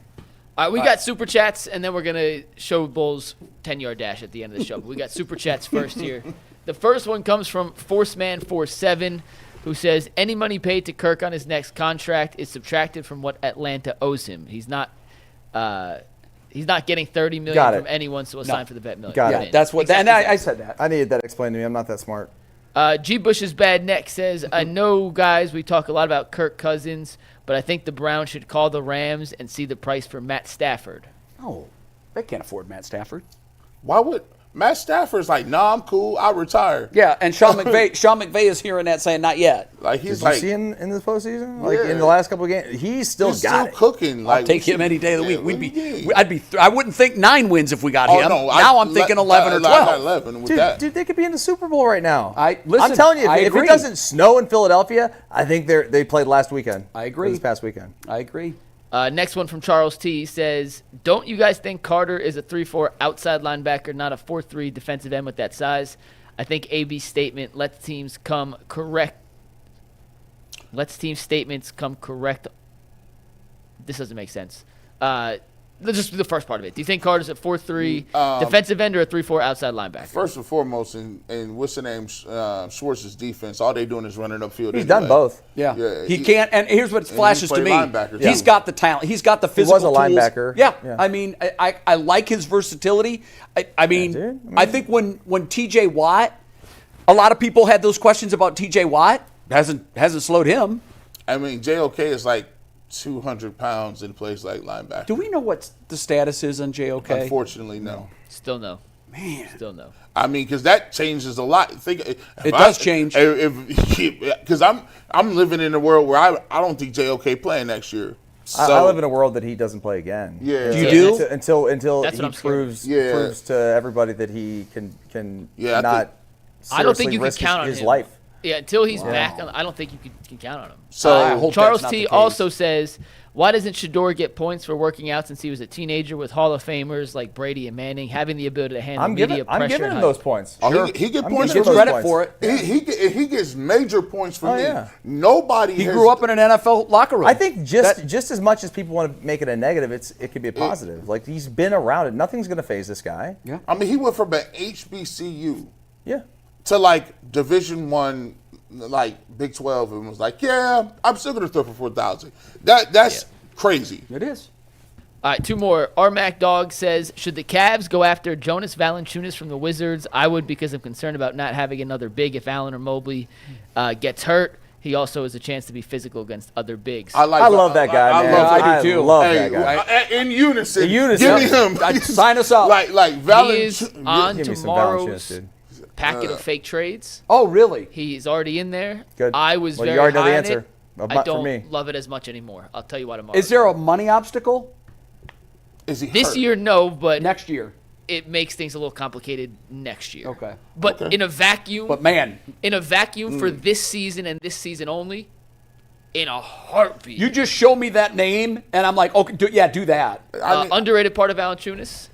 We got Super Chats, and then we're going to show Bull's 10-yard dash at the end of the show. But we got Super Chats first here. The first one comes from Forceman47, who says, any money paid to Kirk on his next contract is subtracted from what Atlanta owes him. He's not getting $30 million from anyone, so he'll sign for the bet million. Got it. That's what. Exactly. And I said that. I needed that explained to me. I'm not that smart. G. Bush's Bad Neck says, I know, guys, we talk a lot about Kirk Cousins, but I think the Browns should call the Rams and see the price for Matt Stafford. Oh, they can't afford Matt Stafford. Why would Matt Stafford's like, nah, I'm cool, I'll retire. Yeah, and Sean McVay is hearing that saying not yet. Did you see him in this postseason? In the last couple of games, he's still cooking. I'll take him any day of the week. I wouldn't think 9 wins if we got him. No, now I'm thinking 11 or 12. 11 with dude, they could be in the Super Bowl right now. Listen, I'm telling you, if agree. it doesn't snow in Philadelphia, I think they played last weekend. I agree. This past weekend. I agree. Next one from Charles T. says, don't you guys think Carter is a 3-4 outside linebacker, not a 4-3 defensive end with that size? I think AB's statement lets teams statements come correct. This doesn't make sense. Let's just do the first part of it. Do you think Carter's a 4-3 defensive end or a 3-4 outside linebacker? First and foremost, in what's the name, Schwartz's defense, all they doing is running upfield. He's done both. Yeah. He can't. And here's what flashes to me. He's got the talent. He's got the physical tools. He was a linebacker. Yeah. I mean, I like his versatility. I mean, I think when T.J. Watt, a lot of people had those questions about T.J. Watt. Hasn't slowed him. I mean, JOK is like 200 pounds in place like linebacker. Do we know what the status is on JOK? Unfortunately, no. Still no. Man. Still no. I mean, because that changes a lot. It does change. Because I'm living in a world where I don't think JOK playing next year. So, I live in a world that he doesn't play again. Yeah. You do? Until That's he proves to everybody that he can not I don't think you can risk count on his him. life. Yeah, until he's back, I don't think you can count on him. So I hope Charles that's not T. the case. also says, why doesn't Shador get points for working out since he was a teenager with Hall of Famers like Brady and Manning, having the ability to handle media pressure? I'm giving and him hype? those points. Oh, he get I'm points giving for him me. Credit for it. He gets major points for me. yeah. Nobody. He has, grew up in an NFL locker room. I think just as much as people want to make it a negative, it could be a positive. Like, he's been around it. Nothing's going to phase this guy. Yeah. I mean, he went from an HBCU Yeah. to like Division I, like Big 12, and was like, yeah, I'm still gonna throw for 4,000. That's crazy. It is. All right, two more. R Mac Dog says, should the Cavs go after Jonas Valanciunas from the Wizards? I would, because I'm concerned about not having another big if Allen or Mobley gets hurt. He also has a chance to be physical against other bigs. I love that guy, man. I do too. love Hey, that guy. in unison. In unison. Give me him. Sign us up. like He is on Give me some tomorrow's Valanciunas, dude. packet of fake trades. Oh, really? He's already in there. Good. I was Well, very you already know high the on answer. it. But I for don't me. love it as much anymore. I'll tell you why tomorrow. Is there a money obstacle Is he This hurt? year, no, but next year? it makes things a little complicated next year. Okay. But in a vacuum, But man, for this season and this season only, in a heartbeat. you just show me that name, and I'm like, okay, do that. Underrated part of Valanciunas.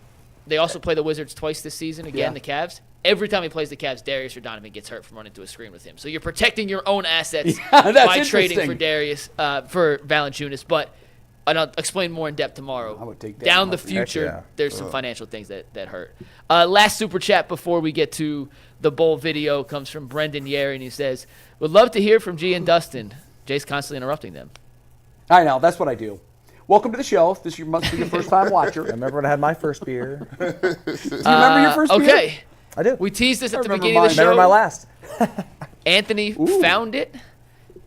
They also play the Wizards twice this season. Again, Yeah. the Cavs. Every time he plays the Cavs, Darius or Donovan gets hurt from running to a screen with him. So you're protecting your own assets Yeah, that's by trading interesting. for Darius for Valanciunas. But and I'll explain more in depth tomorrow. I would take that Down in the a heartbeat. future, Heck yeah. there's some financial things that hurt. Last super chat before we get to the bowl video comes from Brendan Yeri, and he says, "Would love to hear from G and Dustin." Jay's constantly interrupting them. I know. That's what I do. Welcome to the show. This must be your first time watcher. I remember when I had my first beer. Do you remember your first beer? Okay. I do. We teased this at the remember beginning of the mine. show. Remember my last. Anthony found it,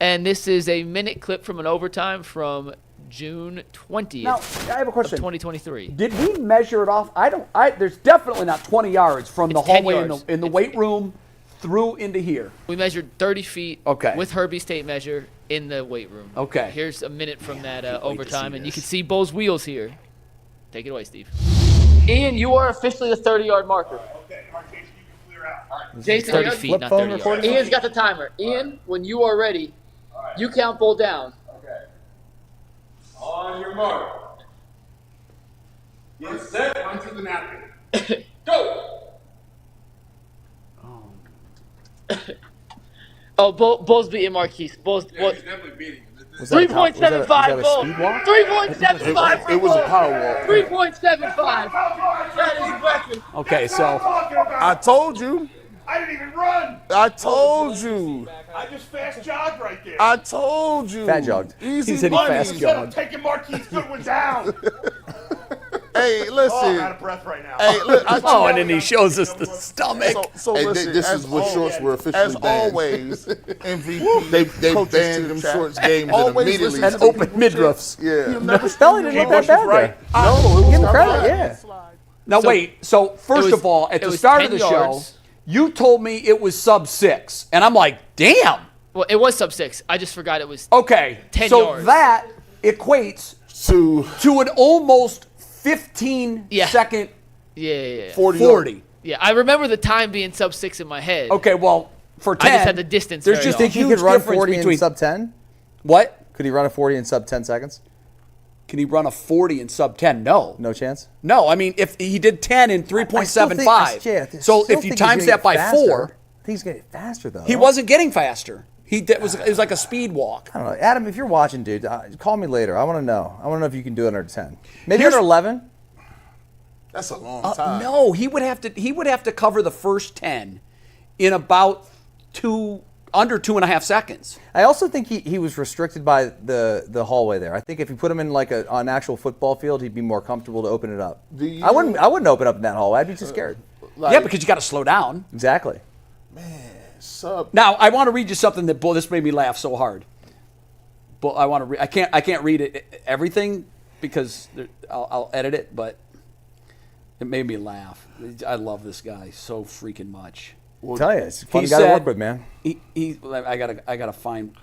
and this is a minute clip from an overtime from June 20th Now, I have a of question. 2023. Did we measure it off? There's definitely not 20 yards from the It's 10 hallway yards. in the weight room through into here. We measured 30 feet Okay. with Herbie's tape measure in the weight room. Okay. Here's a minute from that wait to overtime, see and you this. can see Bull's wheels here. Take it away, Steve. Ian, you are officially the 30-yard marker. Okay, all right, Jason, you can clear out. All right. Jason, 30 you're- feet, flip not phone 30 yards. recording? Ian's got the timer. Ian, when you are ready, you count Bull down. Okay. On your mark. Get set. Run to the napkin. Go. Oh, Bull's beating Marquise. Bull's Yeah, he's definitely beating him. Was that a top- was that a- 3.75 was that a Bull. speed walk? 3.75 for It was a Bull. power walk. 3.75. That is a record. Okay, so I told you. I didn't even run. I told you. I just fast jogged right there. I told you. Fat jogged. Easy He said he money. fast Instead jogged. of taking Marquise Goodwin down. Hey, Oh, listen. I'm out of breath right now. Hey, look. oh, and then he shows us the stomach. So Hey, listen, this as is what shorts were officially as banned. always, MVP. They Coaches banned to them the chat. shorts games Always immediately. listen and open midriffs. Yeah. His belly didn't look that Bush bad was right. there. No, it was Give him not credit, right. yeah. Now So, wait. So first was- of all, at it the was start of 10 the yards. show, you told me it was sub 6, and I'm like, damn. Well, it was sub 6. I just forgot it was. Okay, 10 so yards. that equates to an almost 15-second Yeah. 40. Yeah, I remember the time being sub 6 in my head. Okay, well, for 10, I just had the distance There's very just off. a Think he huge could run difference 40 between in sub 10? what? Could he run a 40 in sub 10 seconds? Can he run a 40 in sub 10? No. No chance? No, I mean, if he did 10 in 3.75, so if you times that by 4, I think he's getting faster, though. he wasn't getting faster. It was like a speed walk. I don't know. Adam, if you're watching, dude, call me later. I want to know. I want to know if you can do it under 10. Maybe Here's- under 11? That's a long time. No, he would have to cover the first 10 in about under 2.5 seconds. I also think he was restricted by the hallway there. I think if you put him in like an actual football field, he'd be more comfortable to open it up. I wouldn't open up in that hallway. I'd be too scared. Yeah, because you got to slow down. Exactly. Sub. Now, I want to read you something that, this made me laugh so hard. But I want to I can't read it everything because I'll edit it, but it made me laugh. I love this guy so freaking much. I'll tell you, it's a fun He guy to said- work with, man. I gotta find.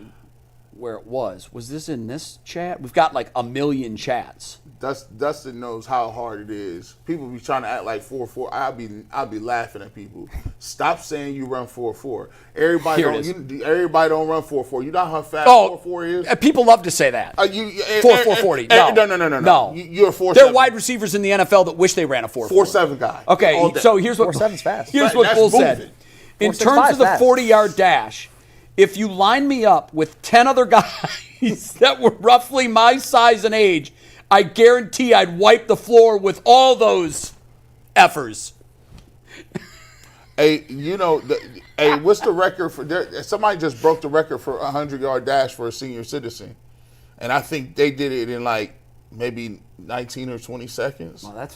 where it was. Was this in this chat? We've got like a million chats. Dustin knows how hard it is. People be trying to act like 4-4. I'll be laughing at people. Stop saying you run 4-4. Everybody don't run 4-4. You know how fast 4-4 is? People love to say that. 4-4-40. No. You're a 4-7. There are wide receivers in the NFL that wish they ran a 4-4. 4-7 guy. Okay, so here's what 4-7's fast. Here's what Bull said. In terms of the 40-yard dash, if you line me up with 10 other guys that were roughly my size and age, I guarantee I'd wipe the floor with all those effers. Hey, what's the record for? Somebody just broke the record for a 100-yard dash for a senior citizen, and I think they did it in like maybe 19 or 20 seconds. Well,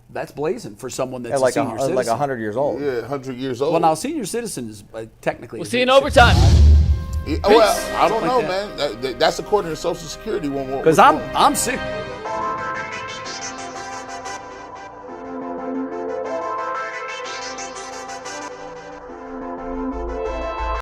that's blazing for someone that's like a senior citizen. Like 100 years old. Yeah, 100 years old. Well, now senior citizen is technically. We'll see you in overtime. Well, I don't know, man. That's according to Social Security. Because I'm sick.